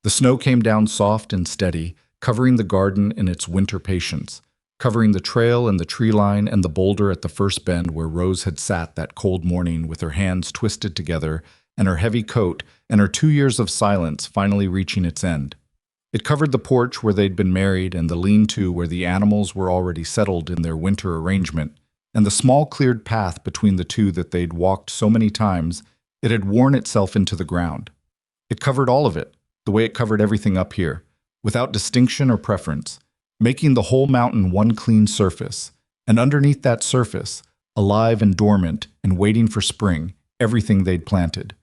The snow came down soft and steady, covering the garden in its winter patience, covering the trail and the tree line and the boulder at the first bend where Rose had sat that cold morning with her hands twisted together and her heavy coat and her 2 years of silence finally reaching its end. It covered the porch where they'd been married and the lean-to where the animals were already settled in their winter arrangement, and the small cleared path between the two that they'd walked so many times. It had worn itself into the ground. It covered all of it, the way it covered everything up here, without distinction or preference, making the whole mountain one clean surface, and underneath that surface, alive and dormant and waiting for spring, everything they'd planted.